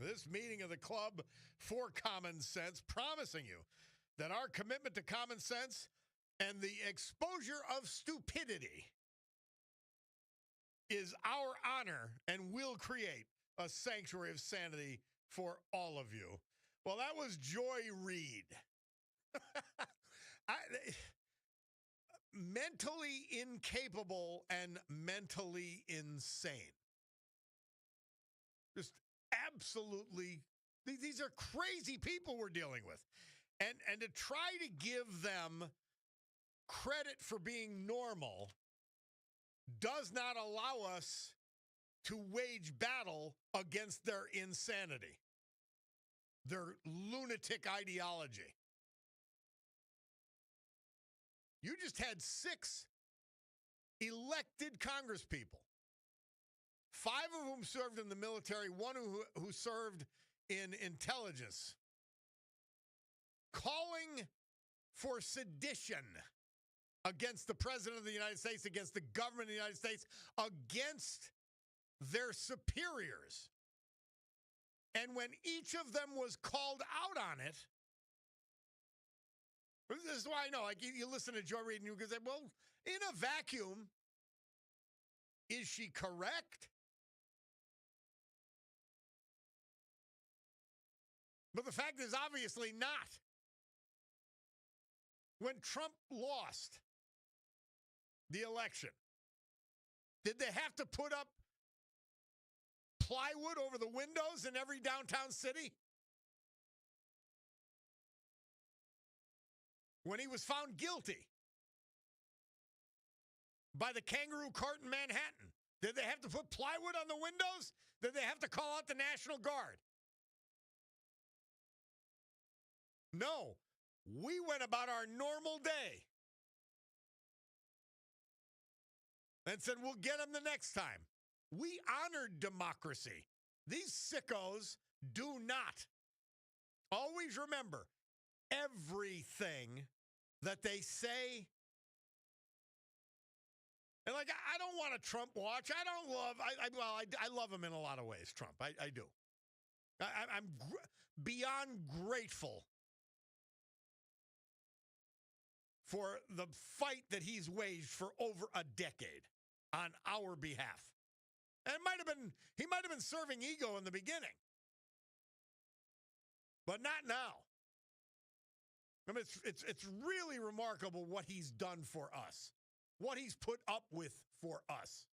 this meeting of the Club for Common Sense, promising you that our commitment to common sense and the exposure of stupidity is our honor and will create a sanctuary of sanity for all of you. Well, that was Joy Reid. Mentally incapable and mentally insane. Just absolutely, these are crazy people we're dealing with. And to try to give them credit for being normal does not allow us to wage battle against their insanity, their lunatic ideology. You just had 6 elected congresspeople, 5 of whom served in the military, 1 who served in intelligence, calling for sedition against the President of the United States, against the government of the United States, against their superiors. And when each of them was called out on it, this is why I know, like, you listen to Joy Reid and you can say, well, in a vacuum, is she correct? But the fact is obviously not. When Trump lost the election, did they have to put up plywood over the windows in every downtown city? When he was found guilty by the kangaroo court in Manhattan, did they have to put plywood on the windows? Did they have to call out the National Guard? No. We went about our normal day and said, we'll get them the next time. We honored democracy. These sickos do not. Always remember, everything that they say, and like, I don't want a Trump watch. I don't love, I love him in a lot of ways, Trump. I do. I'm beyond grateful for the fight that he's waged for over a decade on our behalf. And he might have been serving ego in the beginning, but not now. I mean, it's really remarkable what he's done for us, what he's put up with for us.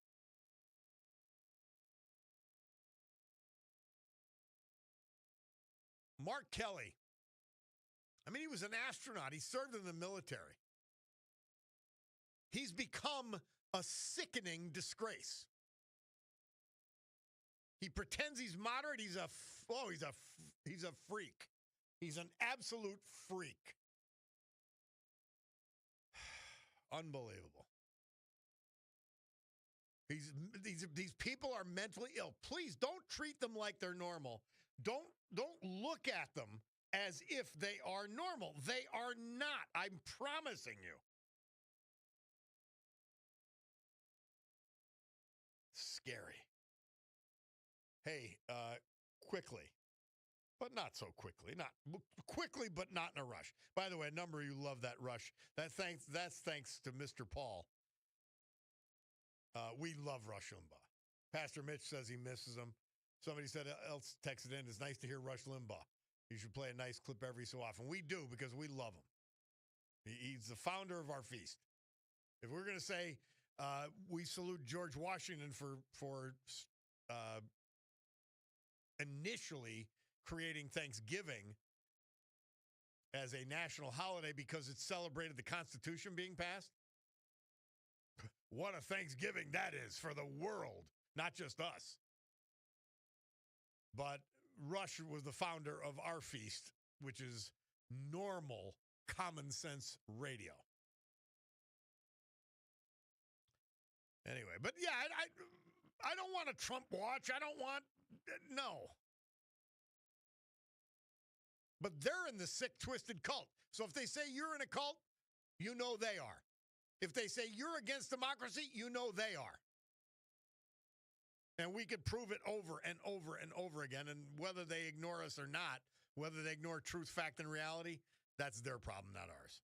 Mark Kelly, I mean, he was an astronaut. He served in the military. He's become a sickening disgrace. He pretends he's moderate. He's a freak. He's an absolute freak. Unbelievable. These people are mentally ill. Please don't treat them like they're normal. Don't look at them as if they are normal. They are not. I'm promising you. Scary. Hey, quickly, but not so quickly. Not quickly, but not in a rush. By the way, a number of you love that rush. That's thanks to Mr. Paul. We love Rush Limbaugh. Pastor Mitch says he misses him. Somebody else texted in, it's nice to hear Rush Limbaugh. You should play a nice clip every so often. We do, because we love him. He's the founder of our feast. If we're going to say we salute George Washington for initially creating Thanksgiving as a national holiday because it celebrated the Constitution being passed, what a Thanksgiving that is for the world, not just us. But Rush was the founder of our feast, which is normal, common sense radio. Anyway, but yeah, I don't want a Trump watch. I don't want, no. But they're in the sick, twisted cult. So if they say you're in a cult, you know they are. If they say you're against democracy, you know they are. And we could prove it over and over and over again. And whether they ignore us or not, whether they ignore truth, fact, and reality, that's their problem, not ours.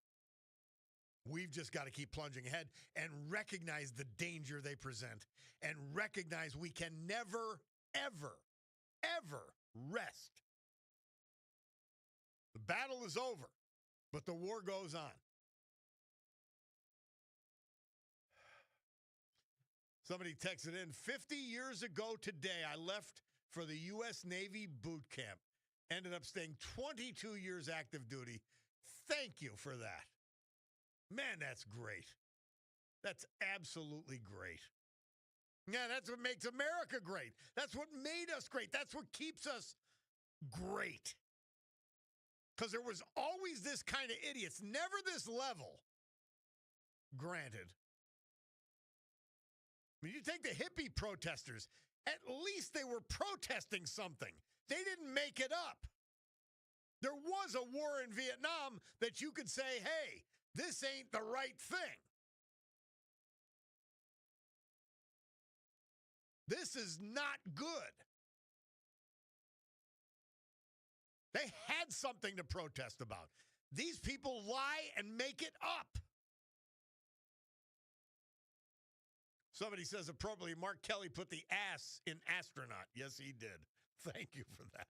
We've just got to keep plunging ahead and recognize the danger they present and recognize we can never, ever, ever rest. The battle is over, but the war goes on. Somebody texted in, 50 years ago today, I left for the U.S. Navy boot camp. Ended up staying 22 years active duty. Thank you for that. Man, that's great. That's absolutely great. Yeah, that's what makes America great. That's what made us great. That's what keeps us great. Because there was always this kind of idiots, never this level. Granted. I mean, you take the hippie protesters, at least they were protesting something. They didn't make it up. There was a war in Vietnam that you could say, hey, this ain't the right thing. This is not good. They had something to protest about. These people lie and make it up. Somebody says appropriately, Mark Kelly put the ass in astronaut. Yes, he did. Thank you for that.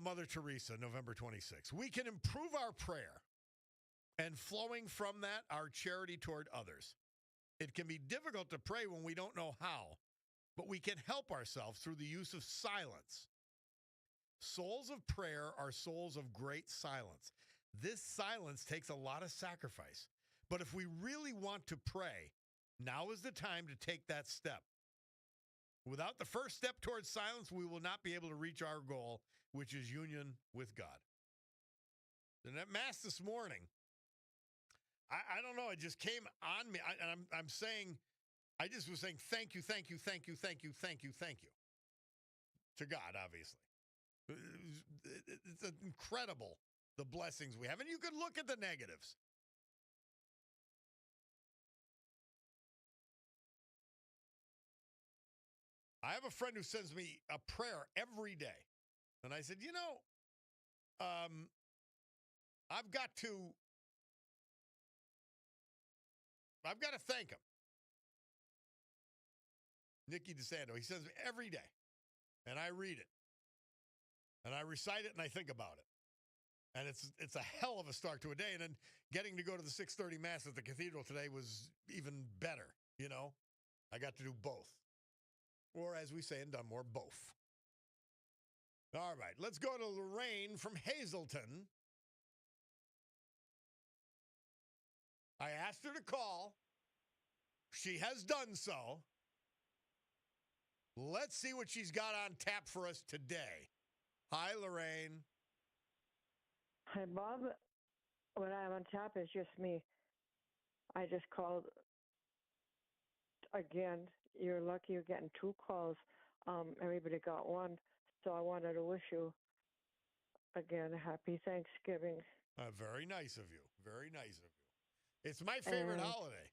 Mother Teresa, November 26th. We can improve our prayer and flowing from that, our charity toward others. It can be difficult to pray when we don't know how, but we can help ourselves through the use of silence. Souls of prayer are souls of great silence. This silence takes a lot of sacrifice. But if we really want to pray, now is the time to take that step. Without the first step towards silence, we will not be able to reach our goal, which is union with God. And at Mass this morning, I don't know, it just came on me. I'm saying, I just was saying, thank you, thank you, thank you, thank you, thank you, thank you. To God, obviously. It's incredible, the blessings we have. And you can look at the negatives. I have a friend who sends me a prayer every day. And I said, I've got to thank him. Nicky DeSanto, he sends me every day. And I read it. And I recite it and I think about it. And it's a hell of a start to a day. And then getting to go to the 6:30 Mass at the cathedral today was even better, I got to do both. Or as we say in Dunmore, both. All right, let's go to Lorraine from Hazleton. I asked her to call. She has done so. Let's see what she's got on tap for us today. Hi, Lorraine. Hi, Bob. What I have on tap is just me. I just called again. You're lucky you're getting 2 calls. Everybody got 1. So I wanted to wish you, again, a happy Thanksgiving. Very nice of you. Very nice of you. It's my favorite holiday.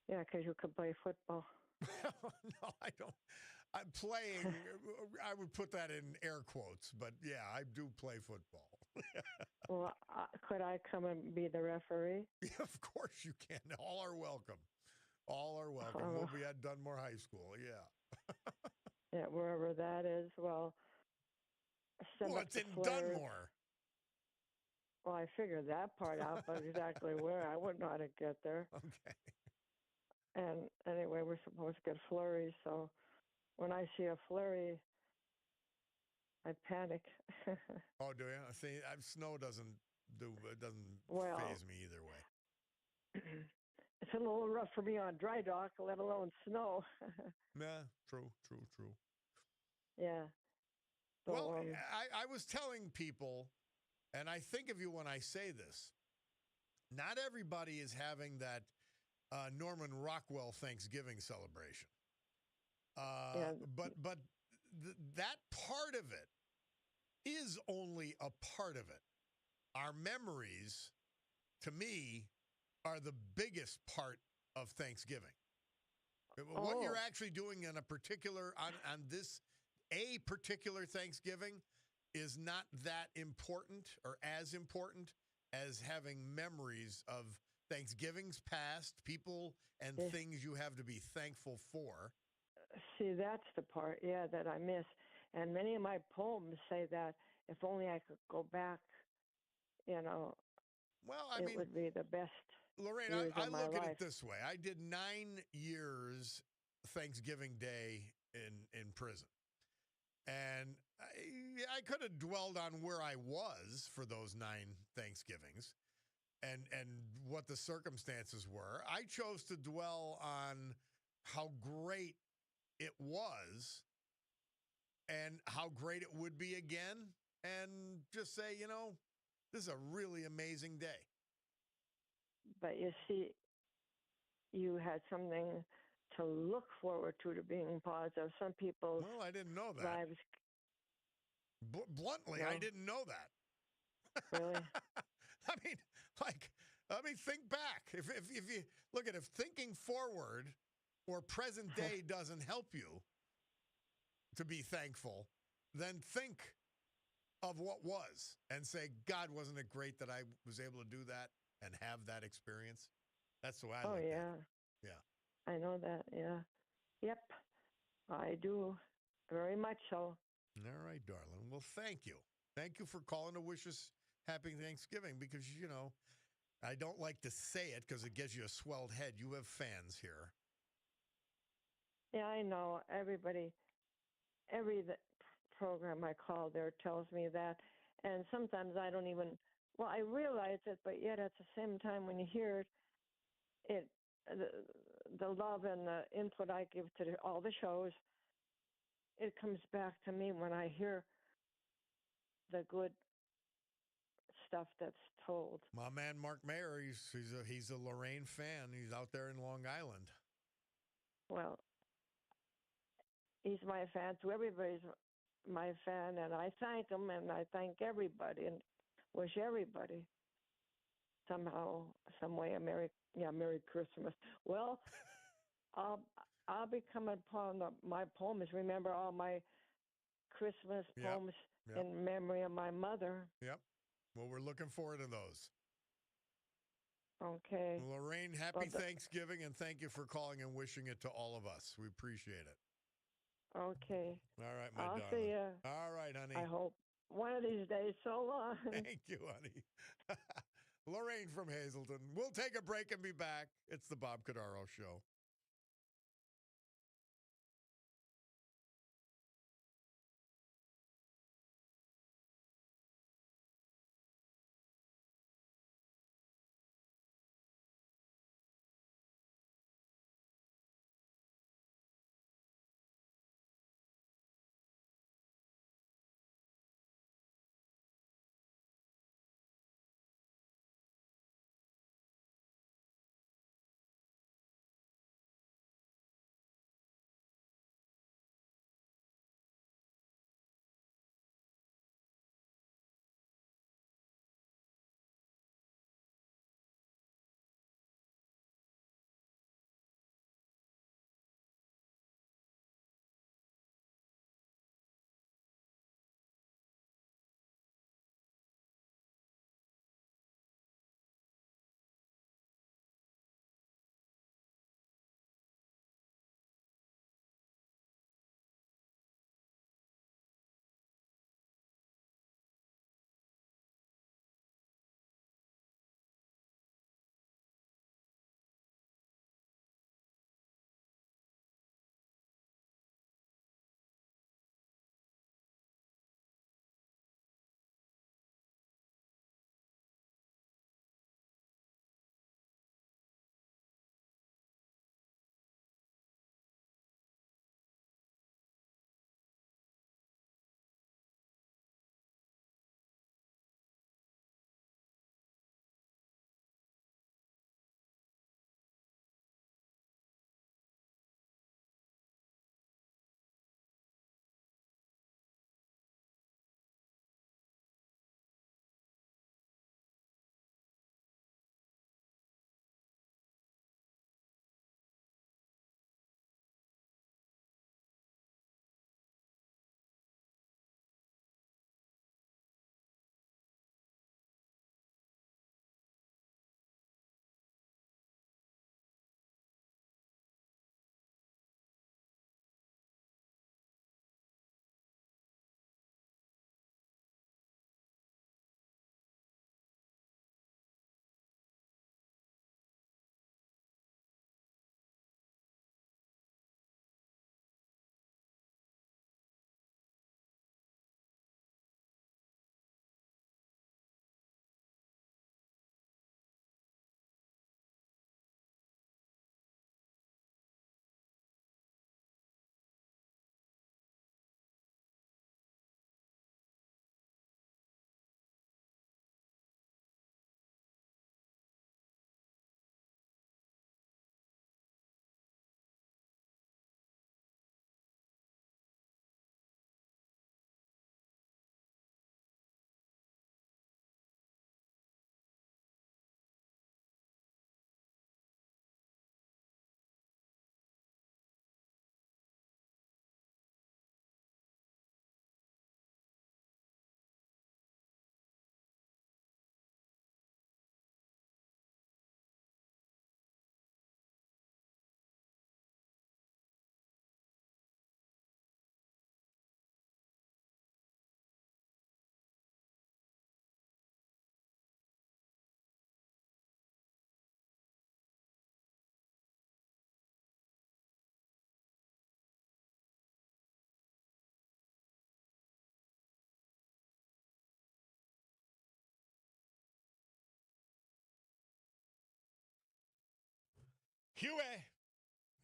Yeah, because you could play football. No, I don't. I'm playing. I would put that in air quotes, but yeah, I do play football. Well, could I come and be the referee? Of course you can. All are welcome. All are welcome. We'll be at Dunmore High School. Yeah. Yeah, wherever that is. Well, Well, it's in Dunmore. Well, I figured that part out, but exactly where, I wouldn't know how to get there. Okay. And anyway, we're supposed to get flurries, so when I see a flurry, I panic. Oh, do you? See, snow doesn't Well, phase me either way. it's a little rough for me on dry dock, let alone snow. Yeah, true. Yeah. So, Well, I was telling people, and I think of you when I say this, not everybody is having that Norman Rockwell Thanksgiving celebration. yeah. But that part of it is only a part of it. Our memories, to me, are the biggest part of Thanksgiving. What you're actually doing on a particular Thanksgiving is not that important or as important as having memories of Thanksgivings past, people and things you have to be thankful for. See, that's the part, that I miss. And many of my poems say that if only I could go back, Well, it would be the best. Lorraine, I look at it this way. I did 9 years Thanksgiving Day in prison. And I could have dwelled on where I was for those 9 Thanksgivings and what the circumstances were. I chose to dwell on how great it was and how great it would be again, and just say, this is a really amazing day. But you see, you had something to look forward to being positive. Some people's I didn't know that. lives. Bluntly, No. I didn't know that. Really? I mean, think back. If you look at, if thinking forward or present day doesn't help you to be thankful, then think of what was and say, God, wasn't it great that I was able to do that and have that experience? That's the way I look at it. Yeah. I know that, yeah. Yep, I do, very much so. All right, darling. Well, thank you. Thank you for calling to wish us happy Thanksgiving because, I don't like to say it because it gives you a swelled head. You have fans here. Yeah, I know. Every program I call there tells me that. And sometimes I don't even, I realize it, but yet at the same time when you hear it, the love and the input I give to all the shows, it comes back to me when I hear the good stuff that's told. My man Mark Mayer, he's a Lorraine fan. He's out there in Long Island. Well, he's my fan too. Everybody's my fan, and I thank him, and I thank everybody, and wish everybody somehow, some way, a Merry Christmas. Well, I'll be coming upon my poems. Remember all my Christmas poems in memory of my mother. Yep. Well, we're looking forward to those. Okay. Lorraine, happy Thanksgiving, and thank you for calling and wishing it to all of us. We appreciate it. Okay. All right, my I'll darling. see you. All right, honey. I hope one of these days. So long. Thank you, honey. Lorraine from Hazleton. We'll take a break and be back. It's the Bob Cordaro Show.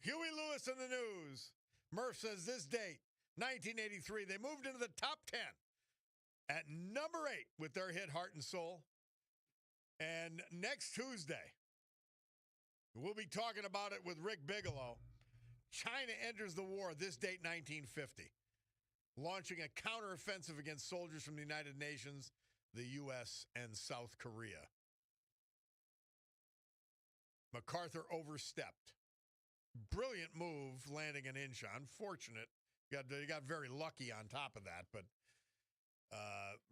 Huey Lewis in the news. Murph says this date, 1983, they moved into the top 10 at number 8 with their hit Heart and Soul. And next Tuesday, we'll be talking about it with Rick Bigelow. China enters the war this date, 1950, launching a counteroffensive against soldiers from the United Nations, the U.S., and South Korea. MacArthur overstepped. Brilliant move, landing an Incheon. Fortunate. He got very lucky on top of that, but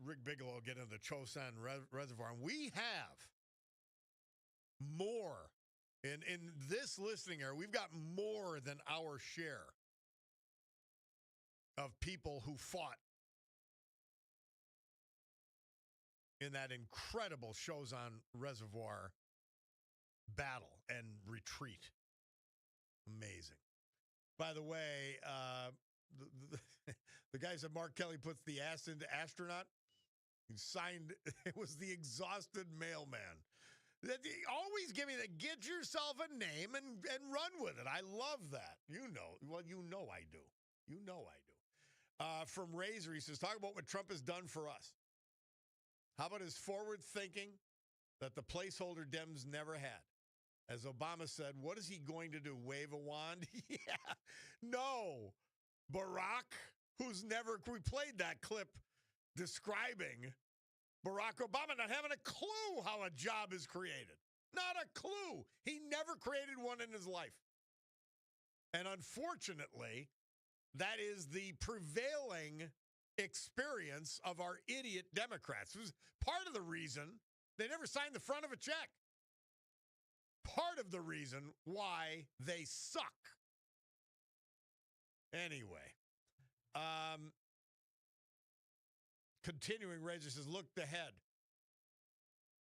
Rick Bigelow will get into the Chosin Reservoir. And we have more. In this listening area, we've got more than our share of people who fought in that incredible Chosin Reservoir battle and retreat. Amazing. By the way, the guy said Mark Kelly puts the ass into astronaut. He signed, it was the exhausted mailman. Always give me that. Get yourself a name and run with it. I love that. You know. Well, you know I do. You know I do. From Razor, he says, talk about what Trump has done for us. How about his forward thinking that the placeholder Dems never had? As Obama said, what is he going to do? Wave a wand? Yeah. No. Barack, who's never, we played that clip describing Barack Obama not having a clue how a job is created. Not a clue. He never created one in his life. And unfortunately, that is the prevailing experience of our idiot Democrats. It was part of the reason they never signed the front of a check. Part of the reason why they suck. Anyway, continuing, Razor says, look ahead,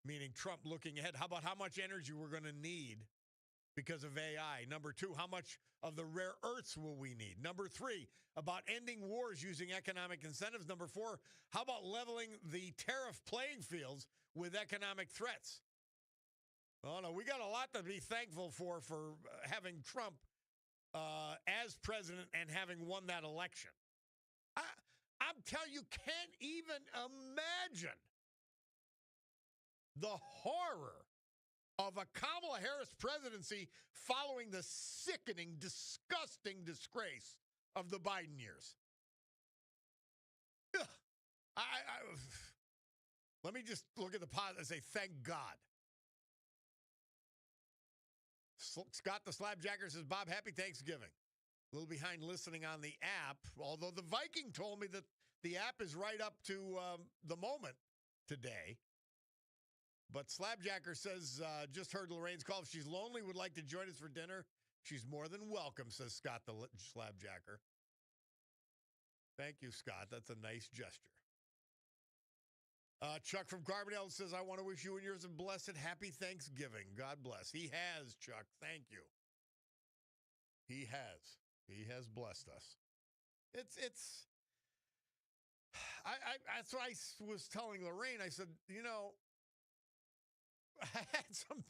meaning Trump looking ahead. How about how much energy we're going to need because of AI? Number 2, how much of the rare earths will we need? Number 3, about ending wars using economic incentives. Number 4, how about leveling the tariff playing fields with economic threats? Oh, no, we got a lot to be thankful for having Trump as president and having won that election. I'm telling you, can't even imagine the horror of a Kamala Harris presidency following the sickening, disgusting disgrace of the Biden years. Ugh. Let me just look at the positive and say, thank God. Scott the Slabjacker says, Bob, happy Thanksgiving. A little behind listening on the app, although the Viking told me that the app is right up to the moment today. But Slabjacker says, just heard Lorraine's call. If she's lonely, would like to join us for dinner, she's more than welcome, says Scott the Slabjacker. Thank you, Scott. That's a nice gesture. Chuck from Carbondale says, I want to wish you and yours a blessed, happy Thanksgiving. God bless. He has, Chuck. Thank you. He has. He has blessed us. It's. That's what I was telling Lorraine. I said, you know, I had some,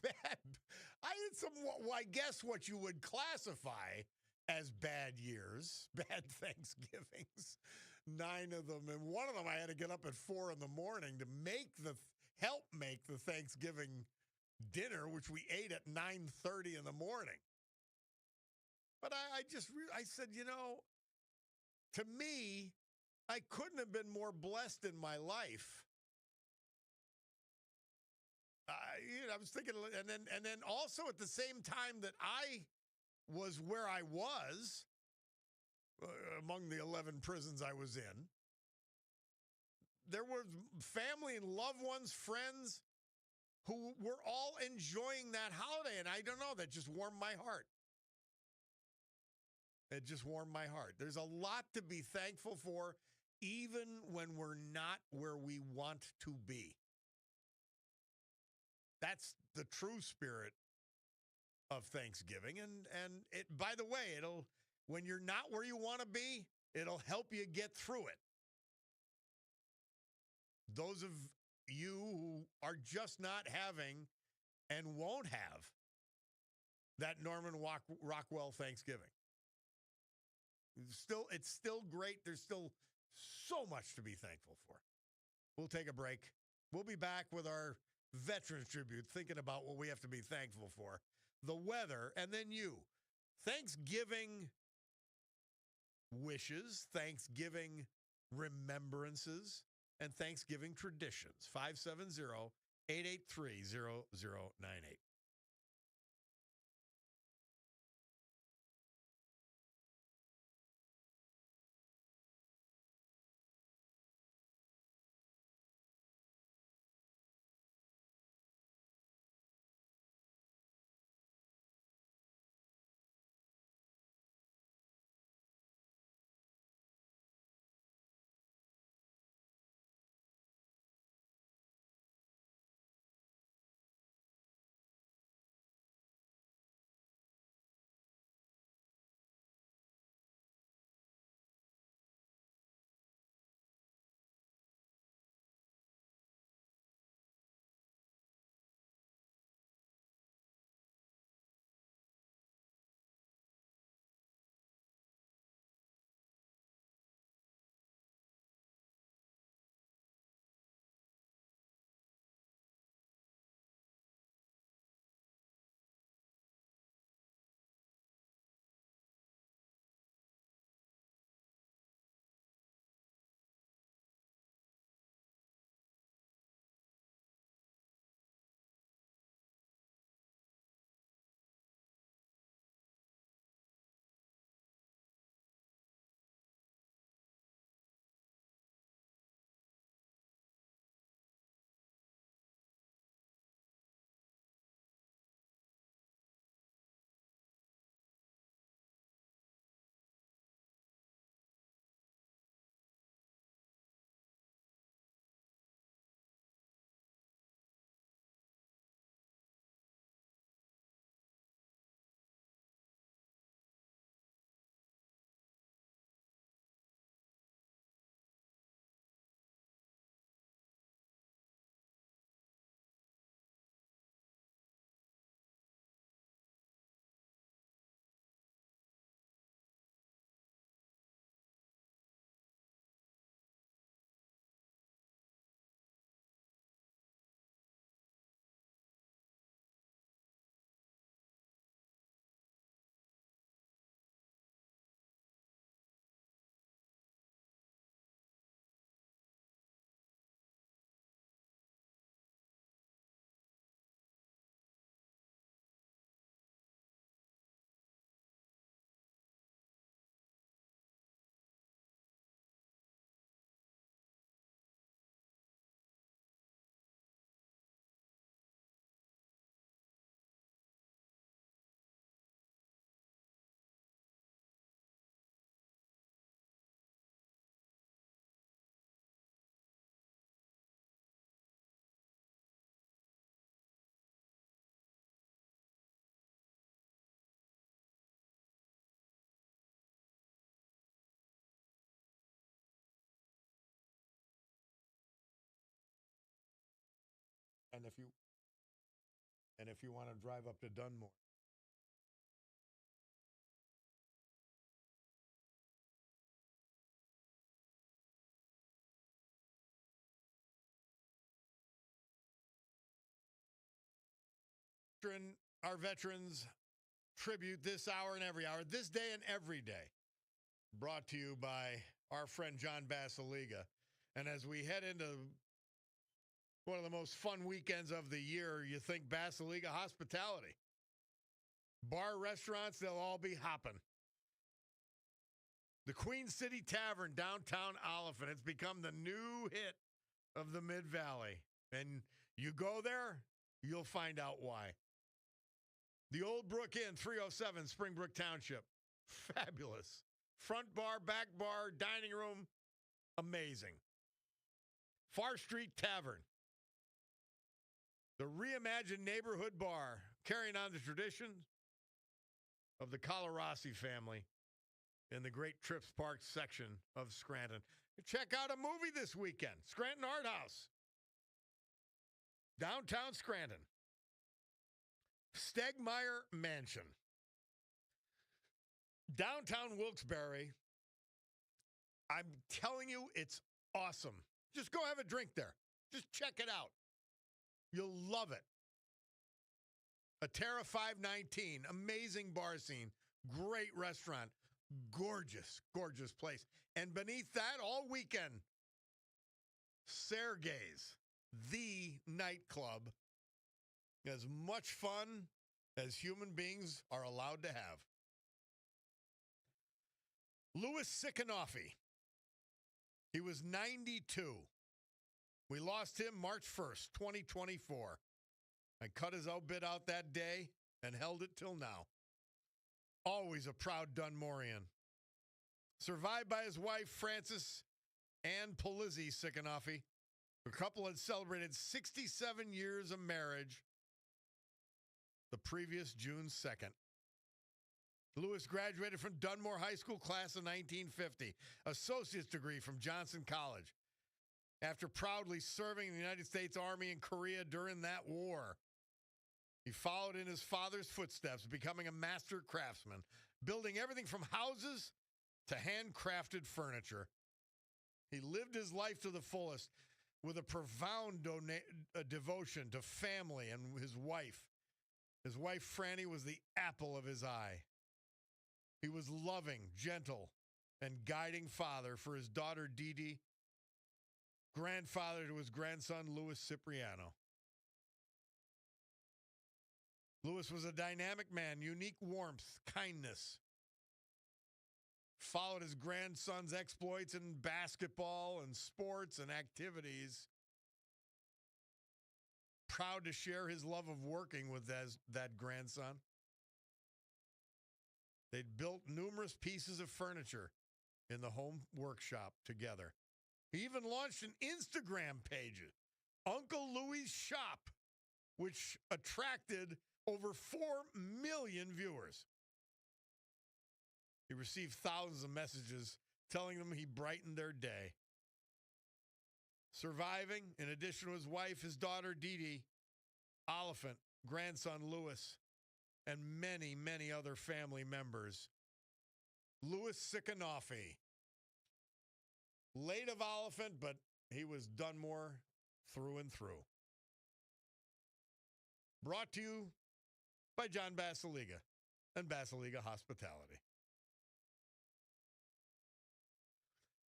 well, I guess what you would classify as bad years, bad Thanksgivings, 9 of them. And one of them I had to get up at 4 in the morning to help make the Thanksgiving dinner, which we ate at 9:30 in the morning. But I said, you know, to me, I couldn't have been more blessed in my life. I was thinking, and then also at the same time that I was where I was, among the 11 prisons I was in, there were family and loved ones, friends, who were all enjoying that holiday. And I don't know, that just warmed my heart. It just warmed my heart. There's a lot to be thankful for, even when we're not where we want to be. That's the true spirit of Thanksgiving. And it, by the way, when you're not where you want to be, it'll help you get through it. Those of you who are just not having and won't have that Norman Rockwell Thanksgiving. It's still great. There's still so much to be thankful for. We'll take a break. We'll be back with our Veterans Tribute, thinking about what we have to be thankful for, the weather, and then you. Thanksgiving wishes, Thanksgiving remembrances, and Thanksgiving traditions. 570-883-0098. And if you want to drive up to Dunmore, our veterans tribute this hour and every hour, this day and every day, brought to you by our friend John Basiliga. And as we head into one of the most fun weekends of the year, you think Basiliga hospitality. Bar restaurants, they'll all be hopping. The Queen City Tavern, downtown Oliphant, it's become the new hit of the Mid-Valley. And you go there, you'll find out why. The Old Brook Inn, 307 Springbrook Township. Fabulous. Front bar, back bar, dining room. Amazing. Far Street Tavern. The reimagined neighborhood bar, carrying on the traditions of the Colorasi family in the Great Trips Park section of Scranton. Check out a movie this weekend. Scranton Art House. Downtown Scranton. Stegmeyer Mansion. Downtown Wilkes-Barre. I'm telling you, it's awesome. Just go have a drink there. Just check it out. You'll love it. Atera 519, amazing bar scene, great restaurant, gorgeous, gorgeous place. And beneath that, all weekend, Sergei's, the nightclub, as much fun as human beings are allowed to have. Louis Sikanoffi. He was 92. We lost him March 1st, 2024. I cut his obit out that day and held it till now. Always a proud Dunmorian. Survived by his wife, Frances Ann Polizzi Sikanoffi. The couple had celebrated 67 years of marriage the previous June 2nd. Lewis graduated from Dunmore High School class of 1950, associate's degree from Johnson College. After proudly serving in the United States Army in Korea during that war, he followed in his father's footsteps, becoming a master craftsman, building everything from houses to handcrafted furniture. He lived his life to the fullest with a profound devotion to family and his wife. His wife, Franny, was the apple of his eye. He was loving, gentle, and guiding father for his daughter, Dee Dee, grandfather to his grandson, Louis Cipriano. Louis was a dynamic man, unique warmth, kindness. Followed his grandson's exploits in basketball and sports and activities. Proud to share his love of working with that grandson. They'd built numerous pieces of furniture in the home workshop together. He even launched an Instagram page, Uncle Louie's Shop, which attracted over 4 million viewers. He received thousands of messages telling them he brightened their day. Surviving, in addition to his wife, his daughter, Dee Dee, Oliphant, grandson, Louis, and many, many other family members. Louis Sikanoffi. Late of Oliphant, but he was Dunmore through and through. Brought to you by John Basiliga and Basiliga Hospitality.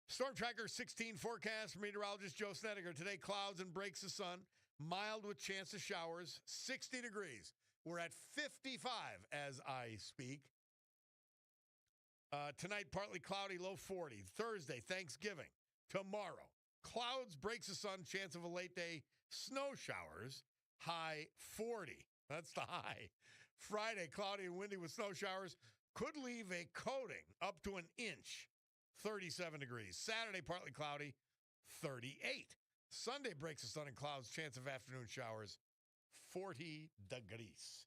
Storm Tracker 16 forecast, meteorologist Joe Snedeker. Today, clouds and breaks of sun, mild with chance of showers, 60 degrees. We're at 55 as I speak. Tonight, partly cloudy, low 40. Thursday, Thanksgiving. Tomorrow, clouds, breaks of sun, chance of a late day snow showers, high 40. That's the high. Friday, cloudy and windy with snow showers. Could leave a coating up to an inch, 37 degrees. Saturday, partly cloudy, 38. Sunday, breaks of sun and clouds, chance of afternoon showers, 40 degrees.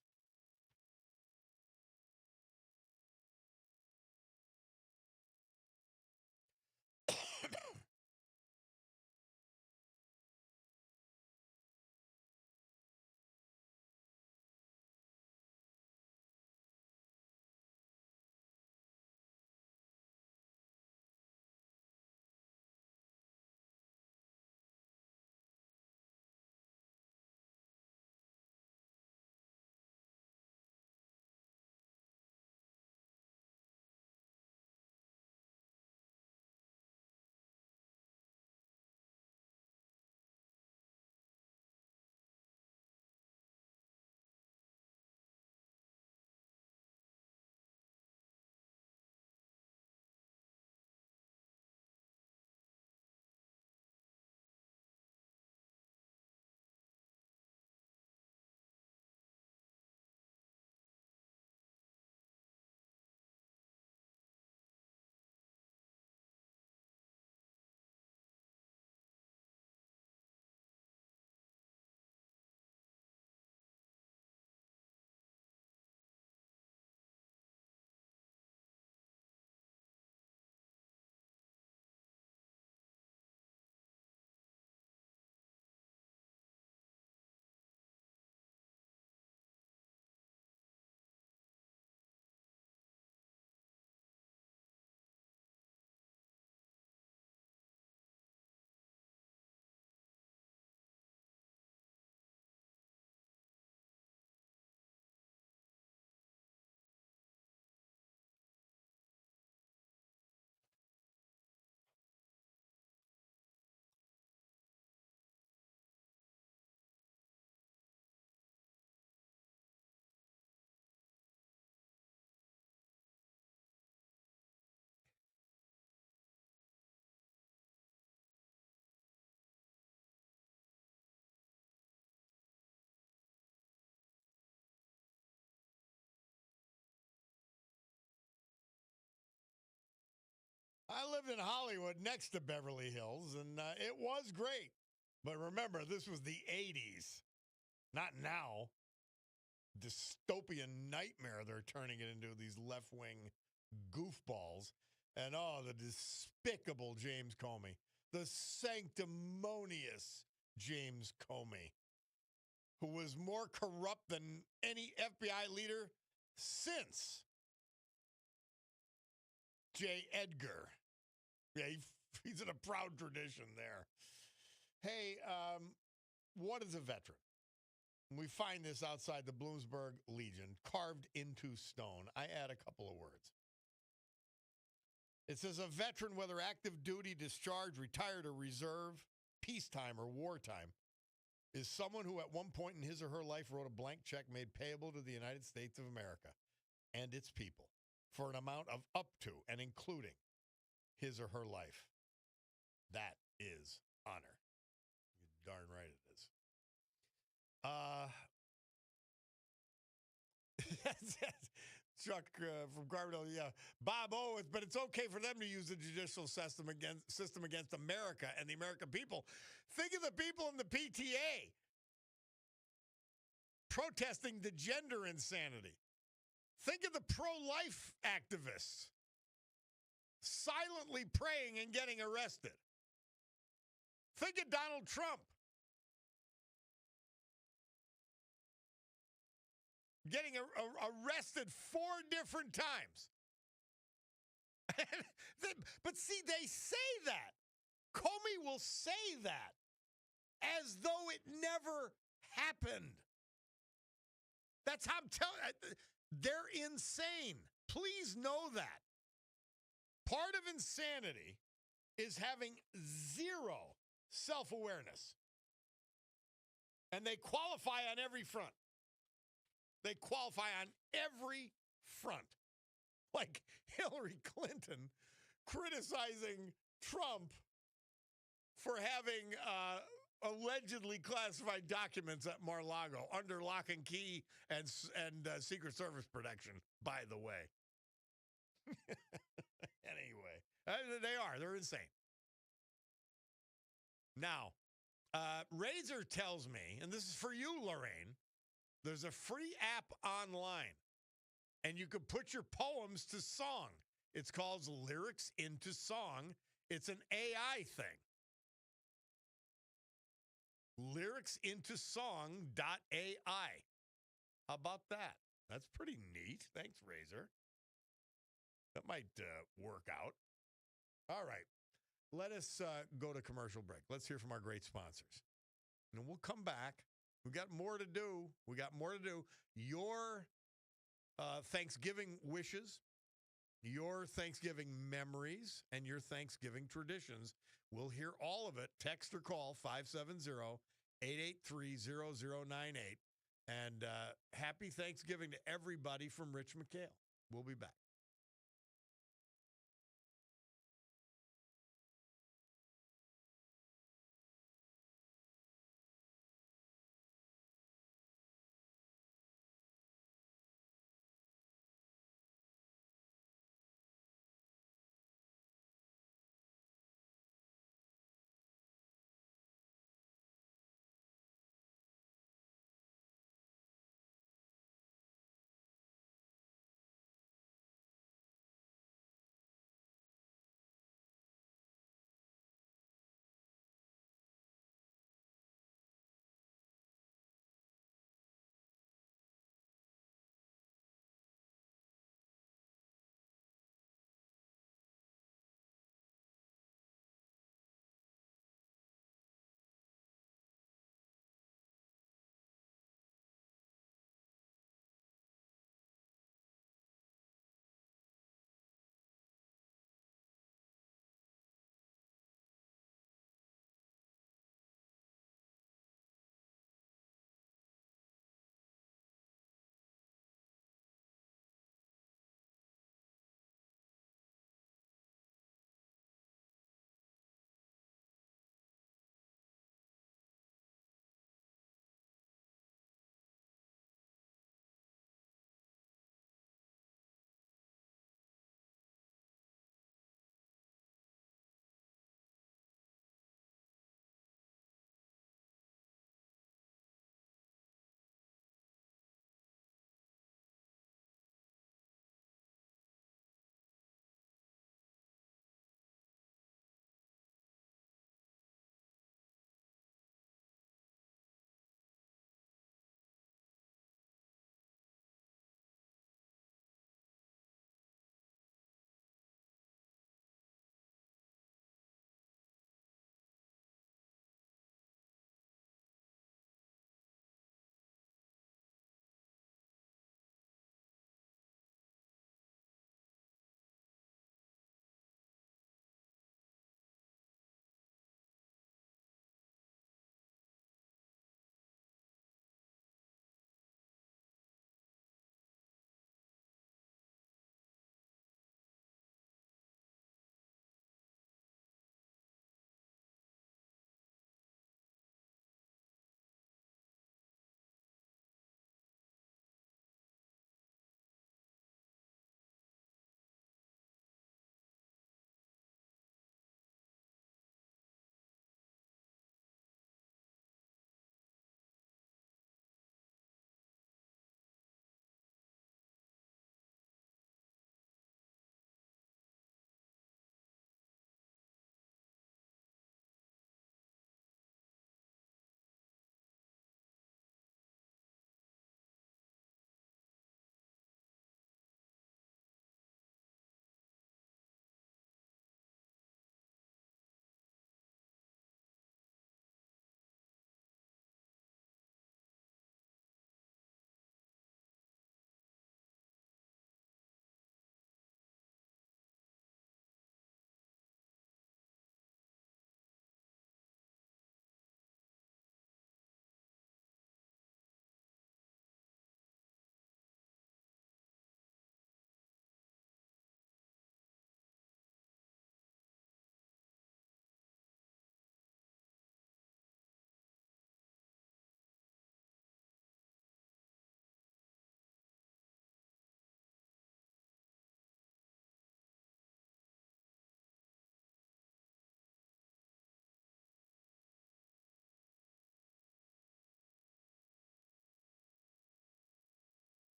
I lived in Hollywood next to Beverly Hills, and it was great. But remember, this was the 80s, not now. Dystopian nightmare they're turning it into, these left-wing goofballs. And, the despicable James Comey, the sanctimonious James Comey, who was more corrupt than any FBI leader since J. Edgar. Yeah, he's in a proud tradition there. Hey, what is a veteran? We find this outside the Bloomsburg Legion, carved into stone. I add a couple of words. It says a veteran, whether active duty, discharged, retired, or reserve, peacetime or wartime, is someone who at one point in his or her life wrote a blank check made payable to the United States of America and its people for an amount of up to and including his or her life. That is honor. You're darn right it is. Chuck from Carbondale, yeah. Bob Owens, but it's okay for them to use the judicial system against America and the American people. Think of the people in the PTA protesting the gender insanity. Think of the pro-life activists silently praying and getting arrested. Think of Donald Trump getting arrested 4 different times. But see, they say that. Comey will say that as though it never happened. That's how I'm telling you. They're insane. Please know that. Part of insanity is having zero self-awareness. And they qualify on every front. They qualify on every front. Like Hillary Clinton criticizing Trump for having allegedly classified documents at Mar-a-Lago under lock and key and Secret Service protection, by the way. Anyway, they're insane. Now, Razor tells me, and this is for you, Lorraine, there's a free app online, and you can put your poems to song. It's called Lyrics into Song. It's an AI thing. Lyricsintosong.ai. How about that? That's pretty neat. Thanks, Razor. That might work out. All right. Let us go to commercial break. Let's hear from our great sponsors. And we'll come back. We got more to do. Your Thanksgiving wishes, your Thanksgiving memories, and your Thanksgiving traditions. We'll hear all of it. Text or call 570-883-0098. And happy Thanksgiving to everybody from Rich McHale. We'll be back.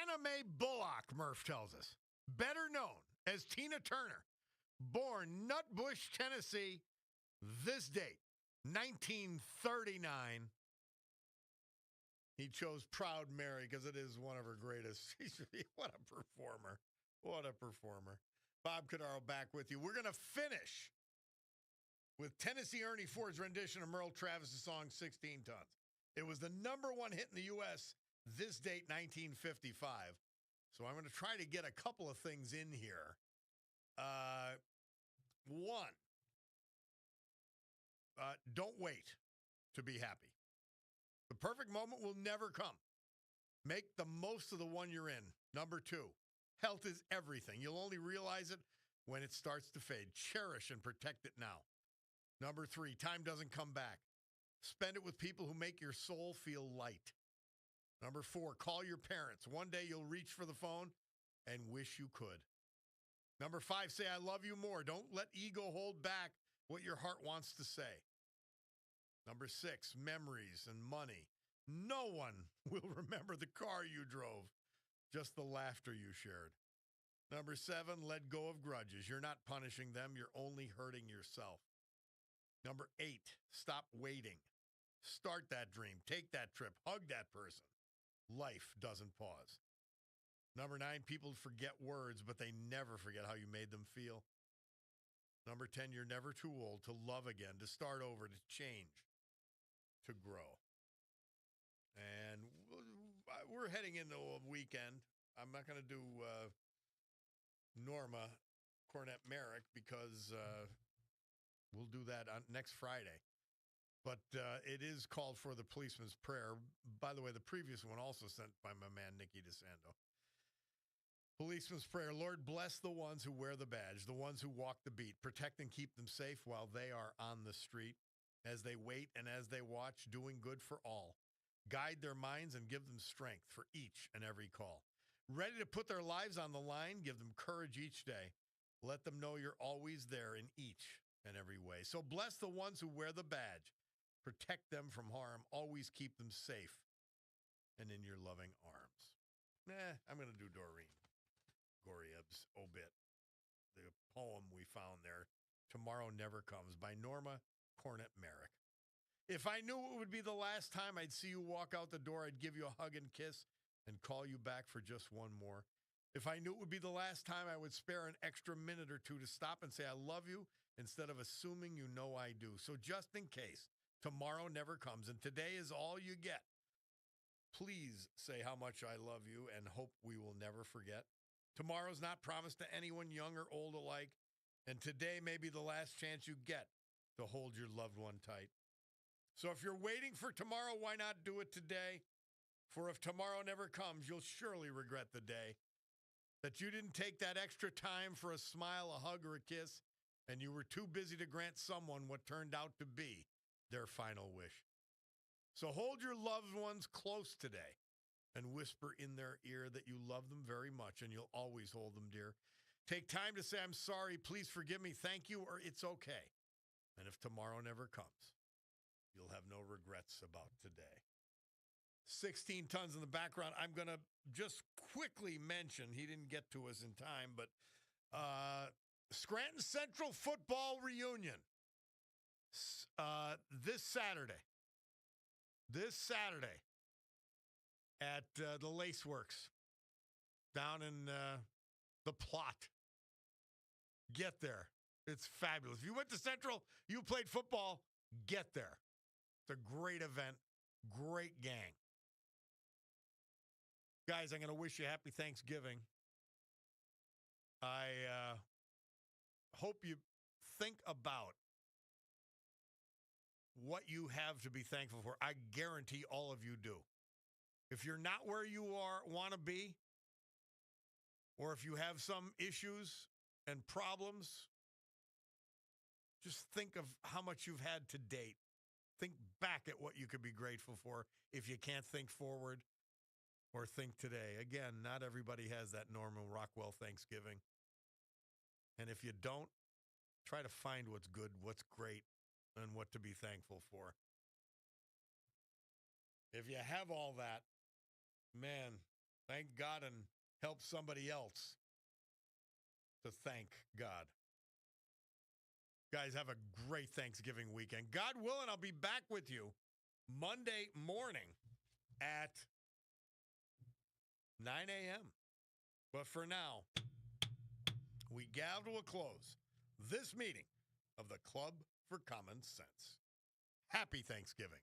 Anna Mae Bullock, Murph tells us, better known as Tina Turner, born Nutbush, Tennessee, this date, 1939. He chose Proud Mary because it is one of her greatest. What a performer. What a performer. Bob Cordaro back with you. We're going to finish with Tennessee Ernie Ford's rendition of Merle Travis's song 16 Tons. It was the number one hit in the U.S. this date, 1955. So I'm going to try to get a couple of things in here. One, don't wait to be happy. The perfect moment will never come. Make the most of the one you're in. Number two, health is everything. You'll only realize it when it starts to fade. Cherish and protect it now. Number three, time doesn't come back. Spend it with people who make your soul feel light. Number four, call your parents. One day you'll reach for the phone and wish you could. Number five, say I love you more. Don't let ego hold back what your heart wants to say. Number six, memories and money. No one will remember the car you drove, just the laughter you shared. Number seven, let go of grudges. You're not punishing them. You're only hurting yourself. Number eight, stop waiting. Start that dream. Take that trip. Hug that person. Life doesn't pause. Number nine, people forget words, but they never forget how you made them feel. Number 10, you're never too old to love again, to start over, to change, to grow. And we're heading into a weekend. I'm not going to do Norma Cornett Merrick because we'll do that on next Friday. But it is called for the policeman's prayer. By the way, the previous one also sent by my man, Nicky DeSando. Policeman's prayer. Lord, bless the ones who wear the badge, the ones who walk the beat. Protect and keep them safe while they are on the street, as they wait and as they watch, doing good for all. Guide their minds and give them strength for each and every call. Ready to put their lives on the line, give them courage each day. Let them know you're always there in each and every way. So bless the ones who wear the badge. Protect them from harm. Always keep them safe and in your loving arms. I'm going to do Doreen Gorieb's obit, the poem we found there, Tomorrow Never Comes, by Norma Cornett Merrick. If I knew it would be the last time I'd see you walk out the door, I'd give you a hug and kiss and call you back for just one more. If I knew it would be the last time, I would spare an extra minute or two to stop and say I love you instead of assuming you know I do. So just in case tomorrow never comes and today is all you get, please say how much I love you and hope we will never forget. Tomorrow's not promised to anyone, young or old alike, and today may be the last chance you get to hold your loved one tight. So if you're waiting for tomorrow, why not do it today? For if tomorrow never comes, you'll surely regret the day that you didn't take that extra time for a smile, a hug, or a kiss, and you were too busy to grant someone what turned out to be their final wish. So hold your loved ones close today and whisper in their ear that you love them very much and you'll always hold them dear. Take time to say, I'm sorry, please forgive me, thank you, or it's okay. And if tomorrow never comes, you'll have no regrets about today. 16 Tons in the background. I'm going to just quickly mention, he didn't get to us in time, but Scranton Central football reunion this Saturday. This Saturday at the Laceworks down in the Plot. Get there. It's fabulous. If you went to Central, you played football, get there. It's a great event, great gang. Guys, I'm going to wish you happy Thanksgiving. I hope you think about what you have to be thankful for. I guarantee all of you do. If you're not where you want to be, or if you have some issues and problems, just think of how much you've had to date. Think back at what you could be grateful for if you can't think forward or think today. Again, not everybody has that Norman Rockwell Thanksgiving. And if you don't, try to find what's good, what's great, and what to be thankful for. If you have all that, man, Thank God and help somebody else to thank God. Guys, have a great Thanksgiving weekend. God willing, I'll be back with you Monday morning at 9 a.m. But for now, we gather to a close this meeting of the Club for Common Sense. Happy Thanksgiving.